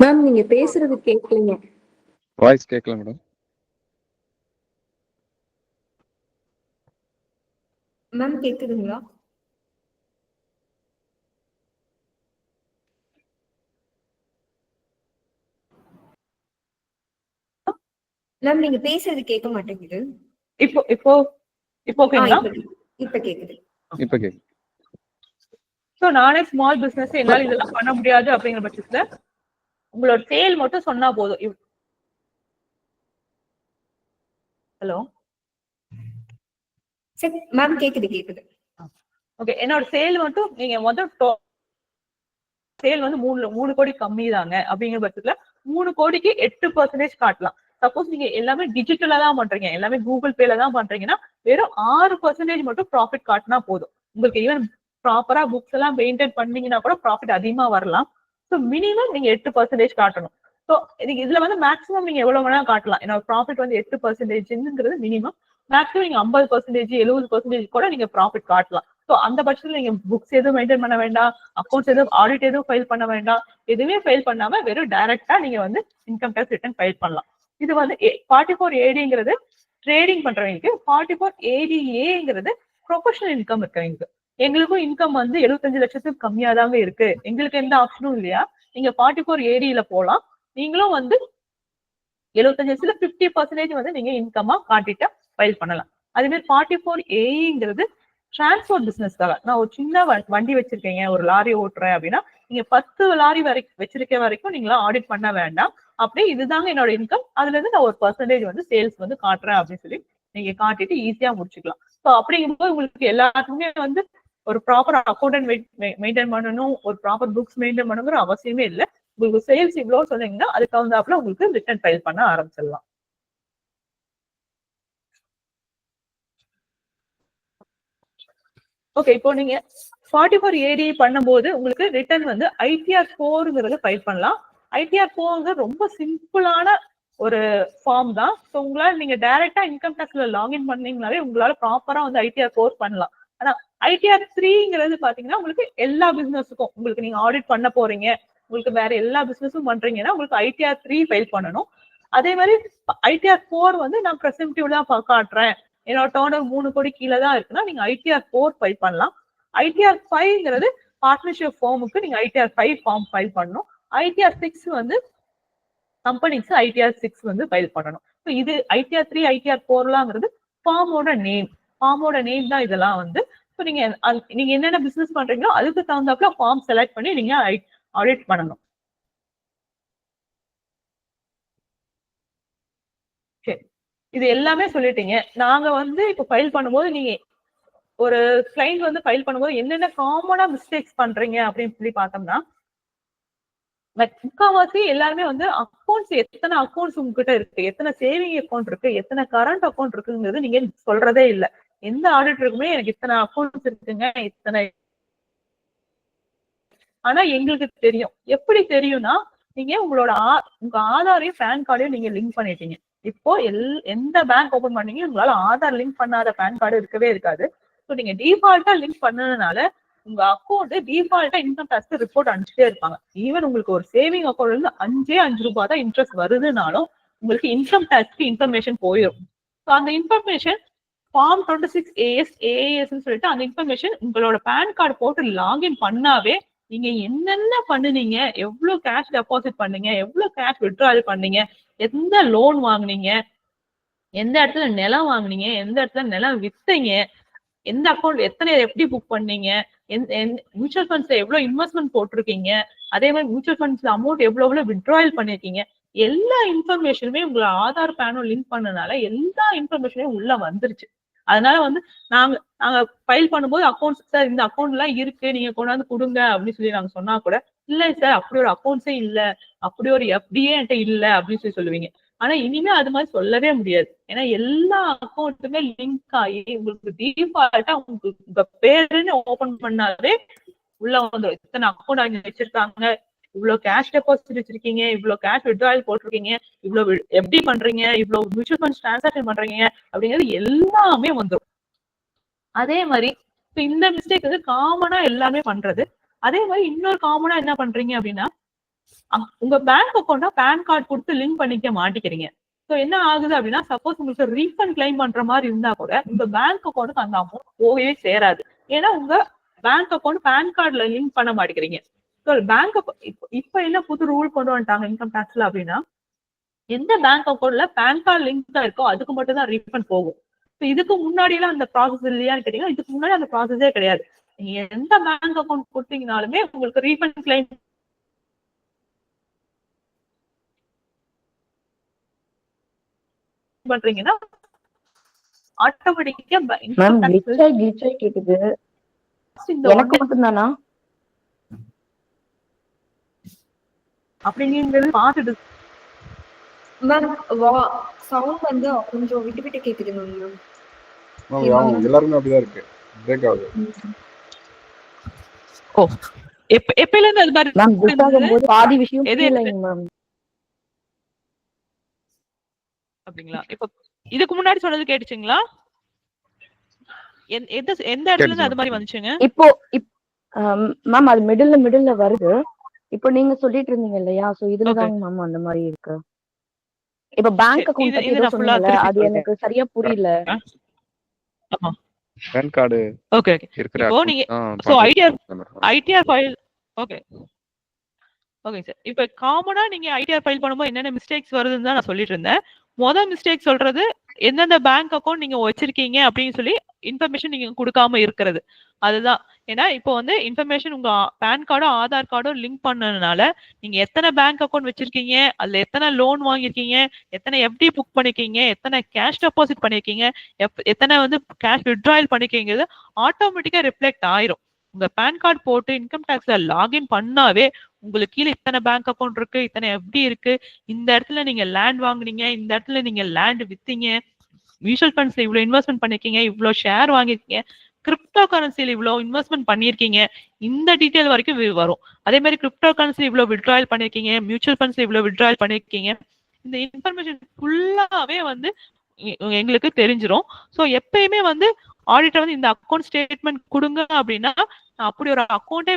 மேம் நீங்க பேசுறது கேட்கலங்க. வாய்ஸ் கேட்கல மேடம். மேம் கேக்குதுங்களா? மேம் நீங்க பேசுறது கேட்க மாட்டேங்குது. இப்போ இப்போ இப்போ ஓகேங்களா? இப்ப கேக்குது. இப்ப கேக்கு. ஸோ நானே ஸ்மால் பிசினஸ் என்னால இதெல்லாம் பண்ண முடியாது அப்படிங்கிற பட்சத்துல உங்களோட சேல் மட்டும் சொன்னா போதும். ஹலோ மேம் கேக்குது. ஓகே, என்னோட சேல் மட்டும் நீங்க முதல் சேல் வந்து 3 கோடி கம்மி தாங்க அப்படிங்கிற பட்சத்துல 3 கோடிக்கு 8% காட்டலாம். சப்போஸ் நீங்க எல்லாமே டிஜிட்டலா தான் பண்றீங்க, எல்லாமே கூகுள் பேல தான் பண்றீங்கன்னா வெறும் 6% மட்டும் ப்ராஃபிட் காட்டினா போதும். உங்களுக்கு ஈவன் ப்ராப்பரா புக்ஸ் எல்லாம் மெயின்டைன் பண்ணீங்கன்னா கூட ப்ராஃபிட் அதிகமா வரலாம். ஸோ மினிமம் நீங்க 8% காட்டணும். ஸோ நீங்க இதுல வந்து மேக்ஸிமம் நீங்க எவ்வளவு வேணா காட்டலாம். ஏன்னா ப்ராஃபிட் வந்து 8%ங்கிறது மினிமம். மேக்ஸிமம் நீங்க 50%, 70% கூட நீங்க ப்ராஃபிட் காட்டலாம். ஸோ அந்த பட்சத்துல நீங்க புக்ஸ் எதுவும் மெயின்டைன் பண்ண வேண்டாம், அக்கௌண்ட்ஸ் எதுவும் ஆடிட் எதுவும் ஃபைல் பண்ண வேண்டாம், எதுவுமே ஃபைல் பண்ணாம வெறும் டைரக்டா நீங்க வந்து இன்கம் டேக்ஸ் ரிட்டர்ன் ஃபைல் பண்ணலாம். இது வந்து 44ADங்கிறது ட்ரேடிங் பண்றவங்களுக்கு, 44ADAங்கிறது ப்ரொஃபஷனல் இன்கம் இருக்கவங்களுக்கு. எங்களுக்கும் இன்கம் வந்து 75 லட்சத்துக்கு கம்மியா தாங்க இருக்கு, எங்களுக்கு எந்த ஆப்ஷனும் இல்லையா, நீங்க 44ADல போலாம். நீங்களும் வந்து 75 50% வந்து நீங்க இன்கமா காட்டிட்டு ஃபைல் பண்ணலாம். அதே மாதிரி 44AEங்கிறது டிரான்ஸ்போர்ட் பிசினஸ்க்காக. நான் ஒரு சின்ன வண்டி வச்சிருக்கேங்க, ஒரு லாரி ஓட்டுறேன் அப்படின்னா நீங்க 10 லாரி வரைக்கும் வச்சிருக்க வரைக்கும் நீங்களா ஆடிட் பண்ண வேண்டாம். அப்படியே இதுதாங்க என்னோட இன்கம், அதுல இருந்து நான் ஒரு பர்சன்டேஜ் வந்து சேல்ஸ் வந்து காட்டுறேன் அப்படின்னு சொல்லி நீங்க காட்டிட்டு ஈஸியா முடிச்சுக்கலாம். ஸோ அப்படிங்கும்போது உங்களுக்கு எல்லாத்துக்குமே வந்து ஒரு ப்ராப்பர் அக்கௌண்டன்ட் மெயின்டைன் பண்ணணும், ஒரு ப்ராப்பர் புக்ஸ் மெயின்டைன் பண்ணணுங்கிற அவசியமே இல்லை. உங்களுக்கு சேல்ஸ் இவ்வளவு சொன்னீங்கன்னா அதுக்கு தகுந்தாப்புல உங்களுக்கு ரிட்டர்ன் ஃபைல் பண்ண ஆரம்பிச்சிடலாம். ஓகே, இப்போ நீங்க 44AD பண்ணும்போது உங்களுக்கு ரிட்டர்ன் வந்து ITR 4ங்கிறத ஃபைல் பண்ணலாம். ITR 4ங்கிறது ரொம்ப சிம்பிளான ஒரு ஃபார்ம் தான். ஸோ உங்களால நீங்க டைரக்டா இன்கம் டேக்ஸ்ல லாகின் பண்ணீங்கனாலே உங்களால ப்ராப்பரா வந்து ITR 4 பண்ணலாம். ஆனா ITR 3ங்கிறது பாத்தீங்கன்னா உங்களுக்கு எல்லா பிசினஸுக்கும், உங்களுக்கு நீங்க ஆடிட் பண்ண போறீங்க, உங்களுக்கு வேற எல்லா பிசினஸும் பண்றீங்கன்னா உங்களுக்கு ITR 3 ஃபைல் பண்ணணும். அதே மாதிரி ITR 4 வந்து நான் ப்ரெசென்டிவ் தான் காட்டுறேன், என்னோட டர்னர் 3 கோடி கீழே தான் இருக்குன்னா நீங்க ITR 4 ஃபைல் பண்ணலாம். ITR 5ங்கிறது பார்ட்னர்ஷிப் ஃபார்முக்கு நீங்க ITR 5 ஃபார்ம் ஃபைல் பண்ணணும். ITR 6 வந்து கம்பெனிக்கு ITR 6 வந்து ஃபைல் பண்ணணும். ஸோ இது ITR 3 ITR 4லாங்கிறது ஃபார்மோட நேம் தான் இதெல்லாம் வந்து. ஸோ நீங்க என்னென்ன பிசினஸ் பண்றீங்களோ அதுக்கு தகுந்தாப்புல ஃபார்ம் செலக்ட் பண்ணி நீங்க ஆடிட் பண்ணணும். சரி, இது எல்லாமே சொல்லிட்டீங்க. நாங்க வந்து இப்போ ஃபைல் பண்ணும்போது நீங்க ஒரு கிளைண்ட் வந்து ஃபைல் பண்ணும்போது என்னென்ன காமனா மிஸ்டேக்ஸ் பண்றீங்க அப்படின்னு சொல்லி பார்த்தோம்னா, முக்காவாசி எல்லாருமே வந்து அக்கௌண்ட்ஸ், எத்தனை அக்கௌண்ட்ஸ் உங்ககிட்ட இருக்கு, எத்தனை சேவிங் அக்கௌண்ட் இருக்கு, எத்தனை கரண்ட் அக்கௌண்ட் இருக்குங்கிறது நீங்க சொல்றதே இல்லை. எந்த ஆடிட்டருக்குமே எனக்கு இத்தனை அக்கௌண்ட்ஸ் இருக்குங்க இத்தனை, ஆனா எங்களுக்கு தெரியும். எப்படி தெரியும்னா, நீங்க உங்க ஆதாரையும் பேன் கார்டையும் நீங்க லிங்க் பண்ணிட்டீங்க. இப்போ எந்த பேங்க் ஓபன் பண்ணீங்க உங்களால ஆதார் லிங்க் பண்ணாத பேன் கார்டு இருக்கவே இருக்காது. ஸோ நீங்க டிஃபால்ட்டா லிங்க் பண்ணதுனால உங்க அக்கௌண்ட் டிஃபால்ட்டா இன்கம் டேக்ஸ் ரிப்போர்ட் அனுப்பிச்சிட்டே இருப்பாங்க. ஈவன் உங்களுக்கு ஒரு சேவிங் அக்கௌண்ட்ல இருந்து 5 ரூபாய் தான் இன்ட்ரெஸ்ட் வருதுனாலும் உங்களுக்கு இன்கம் டேக்ஸ்க்கு இன்ஃபர்மேஷன் போயிடும். ஸோ அந்த இன்ஃபர்மேஷன் ஃபார்ம் 26AS AAS சொல்லிட்டு அந்த இன்ஃபர்மேஷன் உங்களோட பேன் கார்டு போட்டு லாகின் பண்ணாவே நீங்க என்னென்ன பண்ணுனீங்க, எவ்வளவு கேஷ் டெபாசிட் பண்ணீங்க, எவ்வளவு கேஷ் வித்ட்ரால் பண்ணீங்க, எந்த லோன் வாங்குனீங்க, எந்த இடத்துல நிலம் வாங்குனீங்க, எந்த இடத்துல நிலம் வித்தீங்க, எந்த அக்கௌண்ட் எத்தனை எப்படி புக் பண்ணீங்க, மியூச்சுவல் ஃபண்ட்ஸ்ல எவ்வளவு இன்வெஸ்ட்மெண்ட் போட்டிருக்கீங்க, அதே மாதிரி மியூச்சுவல் ஃபண்ட்ஸ்ல அமௌண்ட் எவ்வளவு வித்ட்ராயல் பண்ணிருக்கீங்க, எல்லா இன்ஃபர்மேஷனுமே உங்களை ஆதார் பேனும் லிங்க் பண்ணனால எல்லா இன்ஃபர்மேஷனுமே உள்ள வந்துருச்சு. அதனால வந்து நாங்க ஃபைல் பண்ணும்போது அக்கௌண்ட்ஸ் சார் இந்த அக்கௌண்ட் எல்லாம் இருக்கு நீங்க கொண்டாந்து கொடுங்க அப்படின்னு சொல்லி நாங்க சொன்னா கூட, இல்ல சார் அப்படி ஒரு அக்கௌண்ட்ஸே இல்ல, அப்படி ஒரு FDயே என்கிட்ட இல்ல அப்படின்னு சொல்லி சொல்லுவீங்க. ஆனா இனிமே அது மாதிரி சொல்லவே முடியாது. ஏன்னா எல்லா அக்கௌண்ட்டுமே லிங்க் ஆகி உங்களுக்கு டிஃபால்ட்டா உங்களுக்கு உங்க பேருன்னு ஓபன் பண்ணாலே உள்ள வந்துடும். இத்தனை அக்கௌண்ட் அங்க வச்சிருக்காங்க, இவ்வளவு கேஷ் டெபாசிட் வச்சிருக்கீங்க, இவ்வளவு கேஷ் வித்ட்ராயல் போட்டிருக்கீங்க, இவ்வளவு எப்படி பண்றீங்க, இவ்வளவு மியூச்சுவல் ஃபண்ட்ஸ் டிரான்சாக்ஷன் பண்றீங்க அப்படிங்கிறது எல்லாமே வந்துடும். அதே மாதிரி இந்த மிஸ்டேக் வந்து காமனா எல்லாமே பண்றது. அதே மாதிரி இன்னொரு காமனா என்ன பண்றீங்க அப்படின்னா, உங்க பேங்க் அக்கௌண்ட்டா பேன் கார்டு கொடுத்து லிங்க் பண்ணிக்க மாட்டேங்கிறீங்க. ஸோ என்ன ஆகுது அப்படின்னா, சப்போஸ் உங்களுக்கு ரீஃபண்ட் கிளைம் பண்ற மாதிரி இருந்தா கூட உங்க பேங்க் அக்கௌண்ட்டுக்கு அந்த அமௌண்ட் போகவே சேராது. ஏன்னா உங்க பேங்க் அக்கௌண்ட் பேன் கார்டுல லிங்க் பண்ண மாட்டேங்கிறீங்க. ஸோ பேங்க் இப்ப என்ன புது ரூல் கொண்டு வந்துட்டாங்க இன்கம் டேக்ஸ்ல அப்படின்னா, எந்த பேங்க் அக்கௌண்ட்ல பேன் கார்டு லிங்க் தான் இருக்கோ அதுக்கு மட்டும் தான் ரீஃபண்ட் போகும். இதுக்கு முன்னாடி எல்லாம் அந்த ப்ராசஸ் இல்லையான்னு கேட்டீங்கன்னா, இதுக்கு முன்னாடி அந்த ப்ராசஸே கிடையாது. நீங்க எந்த பேங்க் அக்கௌண்ட் கொடுத்தீங்கனாலுமே உங்களுக்கு ரீஃபண்ட் கிளைம் பண்றீங்கன்னா ஆட்டோமேட்டிக்கா மேம் கிளிட்ச் கேக்குது. எனக்கு மட்டும் தானா அப்படிங்கிறது பார்த்துட்டு மேம் சவுண்ட் வந்து கொஞ்சம் விட்டு விட்டு கேக்குது மேம். எல்லாருமே அப்படிதான் இருக்கு, பிரேக் ஆகுது. ஓ எப்பல இருந்து அது மாதிரி மேம் புக் ஆகும்போது பாதி விஷயம் எது புரியலைங்க மேம். அப்படிங்களா? இப்ப இதுக்கு முன்னாடி சொன்னது கேட்டுச்சுங்களா? எந்த இடத்துல இருந்து அது மாதிரி வந்துச்சுங்க? இப்போ மேம் அது மிடில்ல வருது. இப்போ நீங்க சொல்லிட்டு இருந்தீங்க இல்லையா, சோ இதுலதாங்க மேம் அந்த மாதிரி இருக்கு. இப்ப பேங்க் அக்கவுண்ட் பத்தி ஏதோ சொன்னீங்கல்ல, அது எனக்கு சரியா புரியல. பேன் கார்டு ஓகே இருக்கிற இப்போ நீங்க so ITR file okay okay sir. இப்போ காமனா நீங்க ஐடிஆர் ஃபைல் பண்ணும்போது என்னென்ன மிஸ்டேக்ஸ் வருதுன்னு தான் நான் சொல்லிட்டு இருந்தேன். மிஸ்டேக் சொல்றது எந்தெந்த பேங்க் அக்கௌண்ட் நீங்க வச்சிருக்கீங்க அப்படின்னு சொல்லி இன்ஃபர்மேஷன் நீங்க கொடுக்காம இருக்கிறது. அதுதான். ஏன்னா இப்போ வந்து இன்ஃபர்மேஷன் உங்க பேன் கார்டோ ஆதார் கார்டோ லிங்க் பண்ணதுனால நீங்க எத்தனை பேங்க் அக்கௌண்ட் வச்சிருக்கீங்க, அதுல எத்தனை லோன் வாங்கியிருக்கீங்க, எத்தனை எஃப்டி புக் பண்ணிருக்கீங்க, எத்தனை கேஷ் டெபாசிட் பண்ணிருக்கீங்க, எத்தனை வந்து கேஷ் வித்ட்ராயல் பண்ணிருக்கீங்கிறது ஆட்டோமேட்டிக்கா ரிஃப்ளெக்ட் ஆயிரும். உங்க பேன் கார்டு போட்டு இன்கம் டாக்ஸ்ல லாகின் பண்ணாவே உங்களுக்கு கீழே இத்தனை பேங்க் அக்கௌண்ட் இருக்கு, இத்தனை எஃப்டி இருக்கு, இந்த இடத்துல நீங்க லேண்ட் வாங்குனீங்க, இந்த இடத்துல நீங்க லேண்ட் வித்தீங்க, மியூச்சுவல் ஃபண்ட்ஸ்ல இவ்வளவு இன்வெஸ்ட்மெண்ட் பண்ணிருக்கீங்க, இவ்வளவு ஷேர் வாங்கிருக்கீங்க, கிரிப்டோ கரன்சில இவ்வளவு இன்வெஸ்ட்மெண்ட் பண்ணிருக்கீங்க, இந்த டீடைல் வரைக்கும் வரும். அதே மாதிரி கிரிப்டோ கரன்சில இவ்வளவு வித்ட்ராயல் பண்ணிருக்கீங்க, மியூச்சுவல் ஃபண்ட்ஸ்ல இவ்வளவு வித்ட்ராயல் பண்ணிருக்கீங்க, இந்த இன்ஃபர்மேஷன் ஃபுல்லாவே வந்து எங்களுக்கு தெரிஞ்சிரும். சோ எப்பயுமே வந்து ஆடிட்டர் வந்து இந்த அக்கௌண்ட் ஸ்டேட்மெண்ட் கொடுங்க அப்படின்னா அப்படி ஒரு அக்கௌண்டே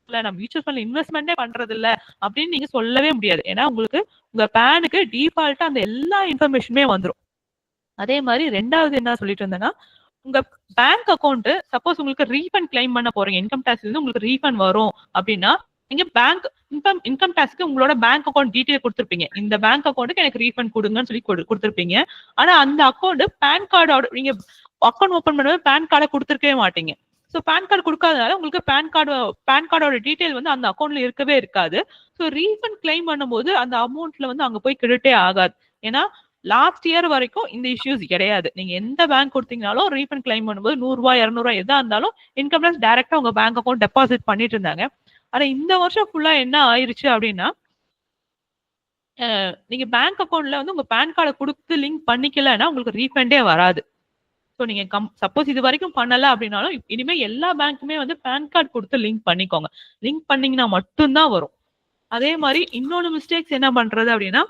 நான் மியூச்சுவல் ஃபண்ட் இன்வெஸ்ட்மெண்டே பண்றது இல்ல அப்படின்னு நீங்க சொல்லவே முடியாது. ஏன்னா உங்களுக்கு உங்க பேனுக்கு டிஃபால்ட்டா அந்த எல்லா இன்ஃபர்மேஷனுமே வந்துடும். அதே மாதிரி ரெண்டாவது என்ன சொல்லிட்டு இருந்தேன்னா, உங்க பேங்க் அக்கௌண்ட் சப்போஸ் உங்களுக்கு ரீஃபண்ட் கிளைம் பண்ண போறீங்க, இன்கம் டாக்ஸ் இருந்து உங்களுக்கு ரீஃபண்ட் வரும் அப்படின்னா நீங்க பேங்க் இன்கம் டாக்ஸ்க்கு உங்களோட பேங்க் அக்கௌண்ட் டீடைல் கொடுத்துருப்பீங்க. இந்த பேங்க் அக்கௌண்ட்டுக்கு எனக்கு ரீஃபண்ட் கொடுங்கன்னு சொல்லி கொடுத்துருப்பீங்க. ஆனா அந்த அக்கௌண்ட் பேன் கார்டோட நீங்க அக்கௌண்ட் ஓபன் பண்ணும்போது பேன் கார்டை கொடுத்துருக்கவே மாட்டீங்க. ஸோ பேன் கார்டு கொடுக்காதனால உங்களுக்கு பேன் கார்டோட டீடைல் வந்து அந்த அக்கௌண்ட்ல இருக்கவே இருக்காது. ஸோ ரீஃபண்ட் கிளைம் பண்ணும்போது அந்த அமௌண்ட்ல வந்து அங்க போய் கிரெடிட்டே ஆகாது. ஏன்னா லாஸ்ட் இயர் வரைக்கும் இந்த இஷ்யூஸ் கிடையாது. நீங்க எந்த பேங்க் கொடுத்தீங்கனாலும் ரீஃபண்ட் கிளைம் பண்ணும்போது 100 ரூபாய் 200 ரூபாய் எதா இருந்தாலும் இன்கம் டாக்ஸ் டைரக்டா உங்க பேங்க் அக்கௌண்ட் டெபாசிட் பண்ணிட்டு இருந்தாங்க. ஆனா இந்த வருஷம் ஃபுல்லா என்ன ஆயிருச்சு அப்படின்னா, நீங்க பேங்க் அக்கௌண்ட்ல வந்து உங்க பேன் கார்டை கொடுத்து லிங்க் பண்ணிக்கலன்னா உங்களுக்கு ரீஃபண்டே வராது. ஸோ நீங்க சப்போஸ் இது வரைக்கும் பண்ணல அப்படின்னாலும் இனிமே எல்லா பேங்க்குமே வந்து பேன் கார்டு கொடுத்து லிங்க் பண்ணிக்கோங்க. லிங்க் பண்ணீங்கன்னா மட்டும்தான் வரும். அதே மாதிரி இன்னொன்னு மிஸ்டேக்ஸ் என்ன பண்றது அப்படின்னா,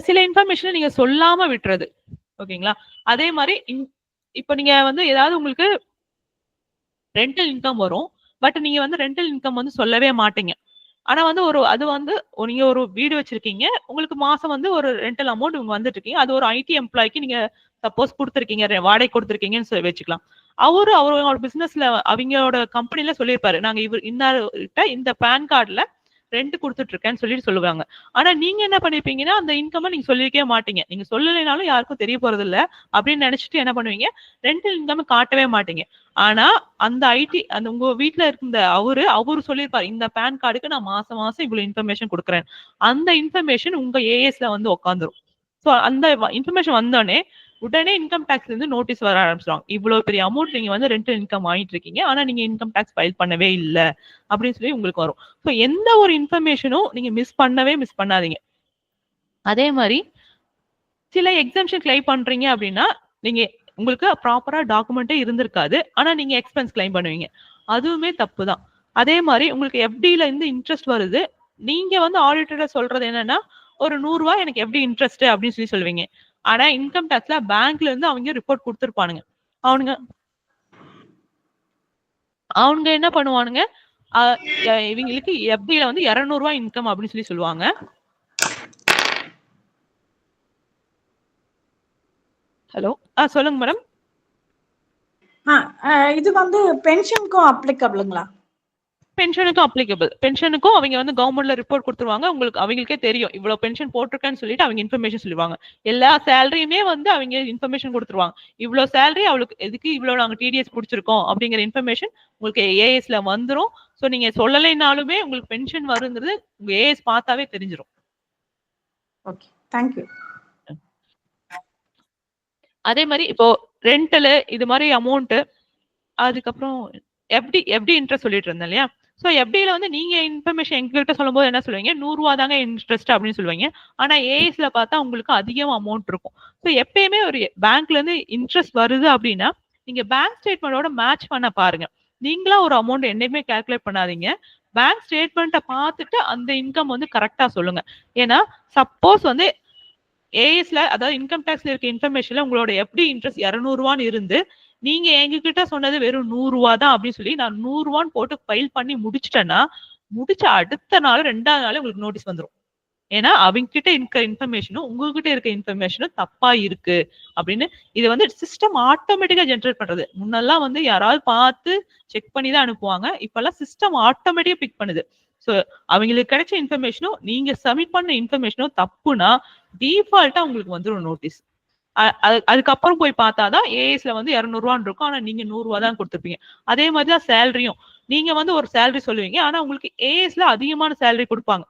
சில இன்ஃபர்மேஷன் நீங்க சொல்லாம விட்டுறது. ஓகேங்களா? அதே மாதிரி இப்ப நீங்க வந்து ஏதாவது உங்களுக்கு ரெண்டல் இன்கம் வரும். பட் நீங்க வந்து ரெண்டல் இன்கம் வந்து சொல்லவே மாட்டீங்க. ஆனா வந்து அது வந்து நீங்க ஒரு வீடு வச்சிருக்கீங்க, உங்களுக்கு மாசம் வந்து ஒரு ரெண்டல் அமௌண்ட் வந்துட்டு இருக்கீங்க. அது ஒரு ஐடி எம்ப்ளாய்க்கு நீங்க சப்போஸ் கொடுத்துருக்கீங்க, வாடகை கொடுத்துருக்கீங்கன்னு சொல்லி வச்சுக்கலாம். அவரோட பிசினஸ்ல அவங்களோட கம்பெனில சொல்லியிருப்பாரு, நாங்க இந்த பேன் கார்டுல ரெண்ட் கொடுத்துட்டு இருக்கேன்னு சொல்லிட்டு சொல்லுவாங்க. ஆனா நீங்க என்ன பண்ணிருப்பீங்கன்னா அந்த இன்கம் நீங்க சொல்லிருக்கவே மாட்டீங்க. நீங்க சொல்லலைனாலும் யாருக்கும் தெரிய போறது இல்ல அப்படின்னு நினைச்சிட்டு என்ன பண்ணுவீங்க, ரெண்டல் இன்கம் காட்டவே மாட்டீங்க. ஆனா அந்த அந்த உங்க வீட்டுல இருந்த அவரு சொல்லியிருப்பாரு, இந்த பேன் கார்டுக்கு நான் மாசம் மாசம் இவ்வளவு இன்ஃபர்மேஷன் கொடுக்குறேன். அந்த இன்ஃபர்மேஷன் உங்க ஏஎஸ்ல வந்து உட்காந்துரும். சோ அந்த இன்ஃபர்மேஷன் வந்தோடனே உடனே இன்கம் டாக்ஸ்ல இருந்து நோட்டீஸ் வர ஆரம்பிச்சிருவாங்க. இவ்வளவு பெரிய அமௌண்ட் நீங்க வந்து ரெண்டல் இன்கம் வாங்கிட்டு இருக்கீங்க, ஆனா நீங்க இன்கம் டாக்ஸ் ஃபைல் பண்ணவே இல்லை அப்படின்னு சொல்லி உங்களுக்கு வரும். ஸோ எந்த ஒரு இன்ஃபர்மேஷனும் நீங்க மிஸ் பண்ணாதீங்க. அதே மாதிரி சில எக்ஸம்ஷன் கிளைம் பண்றீங்க அப்படின்னா நீங்க உங்களுக்கு ப்ராப்பரா டாக்குமெண்டே இருந்திருக்காது, ஆனா நீங்க எக்ஸ்பென்ஸ் கிளைம் பண்ணுவீங்க. அதுவுமே தப்பு தான். அதே மாதிரி உங்களுக்கு எஃப்டில இருந்து இன்ட்ரெஸ்ட் வருது, நீங்க வந்து ஆடிட்டர்ல சொல்றது என்னன்னா ஒரு 100 ரூபாய் எனக்கு எஃப்டி இன்ட்ரெஸ்ட் அப்படின்னு சொல்லி சொல்லுவீங்க. ஆனா இன்கம் டாக்ஸ்ல பேங்க்ல இருந்து அவங்க ரிப்போர்ட் கொடுத்துருப்பானுங்க. அவங்க என்ன பண்ணுவானுங்க, இவங்களுக்கு எஃப்டில வந்து 200 ரூபாய் இன்கம் அப்படின்னு சொல்லி சொல்லுவாங்க. ஹலோ சொல்லுங்க மேடம். இது வந்து பென்ஷனுக்கும் அப்ளிகபிளுங்களா? பென்ஷனுக்கும் அப்ளிகபிள். பென்ஷனுக்கும் அவங்க வந்து கவர்மெண்ட்ல ரிப்போர்ட் கொடுத்துருவாங்க. அவங்களுக்கே தெரியும் இவ்வளவு பென்ஷன் போட்டிருக்கேன்னு சொல்லிட்டு அவங்க இன்ஃபர்மேஷன் சொல்லுவாங்க. எல்லா சேலரியுமே வந்து அவங்க இன்ஃபர்மேஷன் கொடுத்துருவாங்க. இவ்வளவு சேலரி அவளுக்கு எதுக்கு இவ்வளவு நாங்க டிடிஎஸ் பிடிச்சிருக்கோம் அப்படிங்கிற இன்ஃபர்மேஷன் உங்களுக்கு ஏஎஸ்ல வந்துரும். ஸோ நீங்க சொல்லலைனாலுமே உங்களுக்கு பென்ஷன் வருங்கிறது உங்க ஏஎஸ் பார்த்தாவே தெரிஞ்சிடும். Okay, thank you. அதே மாதிரி இப்போ ரெண்டலு இது மாதிரி அமௌண்ட், அதுக்கப்புறம் எஃப்டி இன்ட்ரெஸ்ட் சொல்லிட்டு இருந்தேன் இல்லையா. ஸோ எஃப்டில வந்து நீங்க இன்ஃபர்மேஷன் எங்ககிட்ட சொல்லும் போது என்ன சொல்லுவீங்க, 100 ரூபா தாங்க இன்ட்ரெஸ்ட் அப்படின்னு சொல்லுவீங்க. ஆனா ஏஎஸ்ல பார்த்தா உங்களுக்கு அதிகமா அமௌண்ட் இருக்கும். ஸோ எப்பயுமே ஒரு பேங்க்ல இருந்து இன்ட்ரெஸ்ட் வருது அப்படின்னா நீங்க பேங்க் ஸ்டேட்மெண்டோட மேட்ச் பண்ண பாருங்க. நீங்களா ஒரு அமௌண்ட் என்னைக்குமே கால்குலேட் பண்ணாதீங்க. பேங்க் ஸ்டேட்மெண்ட்டை பார்த்துட்டு அந்த இன்கம் வந்து கரெக்டா சொல்லுங்க. ஏன்னா சப்போஸ் வந்து ஏஎஸ்ல அதாவது இன்கம் டேக்ஸ்ல இருக்க இன்ஃபர்மேஷன்ல உங்களோட எப்படி இன்ட்ரெஸ்ட் 200 இருந்து நீங்க எங்ககிட்ட சொன்னது வெறும் 100 தான் அப்படின்னு சொல்லி நான் 100 போட்டு ஃபைல் பண்ணி முடிச்சிட்டேன்னா முடிச்ச அடுத்த நாள் 2வது நாள் உங்களுக்கு நோட்டீஸ் வந்துடும். ஏன்னா அவங்க கிட்ட இருக்க இன்ஃபர்மேஷனும் உங்ககிட்ட இருக்க இன்ஃபர்மேஷனும் தப்பா இருக்கு அப்படின்னு. இது வந்து சிஸ்டம் ஆட்டோமேட்டிக்கா ஜென்ரேட் பண்றது. முன்னெல்லாம் வந்து யாராவது பார்த்து செக் பண்ணி தான் அனுப்புவாங்க. இப்பெல்லாம் சிஸ்டம் ஆட்டோமேட்டிக்கா பிக் பண்ணுது. ஸோ அவங்களுக்கு கிடைச்ச இன்ஃபர்மேஷனும் நீங்க சப்மிட் பண்ண இன்ஃபர்மேஷனும் தப்புனா டிஃபால்ட்டா உங்களுக்கு வந்துடும் நோட்டீஸ். அதுக்கப்புறம் போய் பார்த்தாதான் ஏஎஸ்ல வந்து 200 இருக்கும். ஆனா நீங்க 100 தான் கொடுத்துருப்பீங்க. அதே மாதிரிதான் சேலரியும். நீங்க வந்து ஒரு சேலரி சொல்லுவீங்க, ஆனா உங்களுக்கு ஏஎஸ்ல அதிகமான சேலரி கொடுப்பாங்க.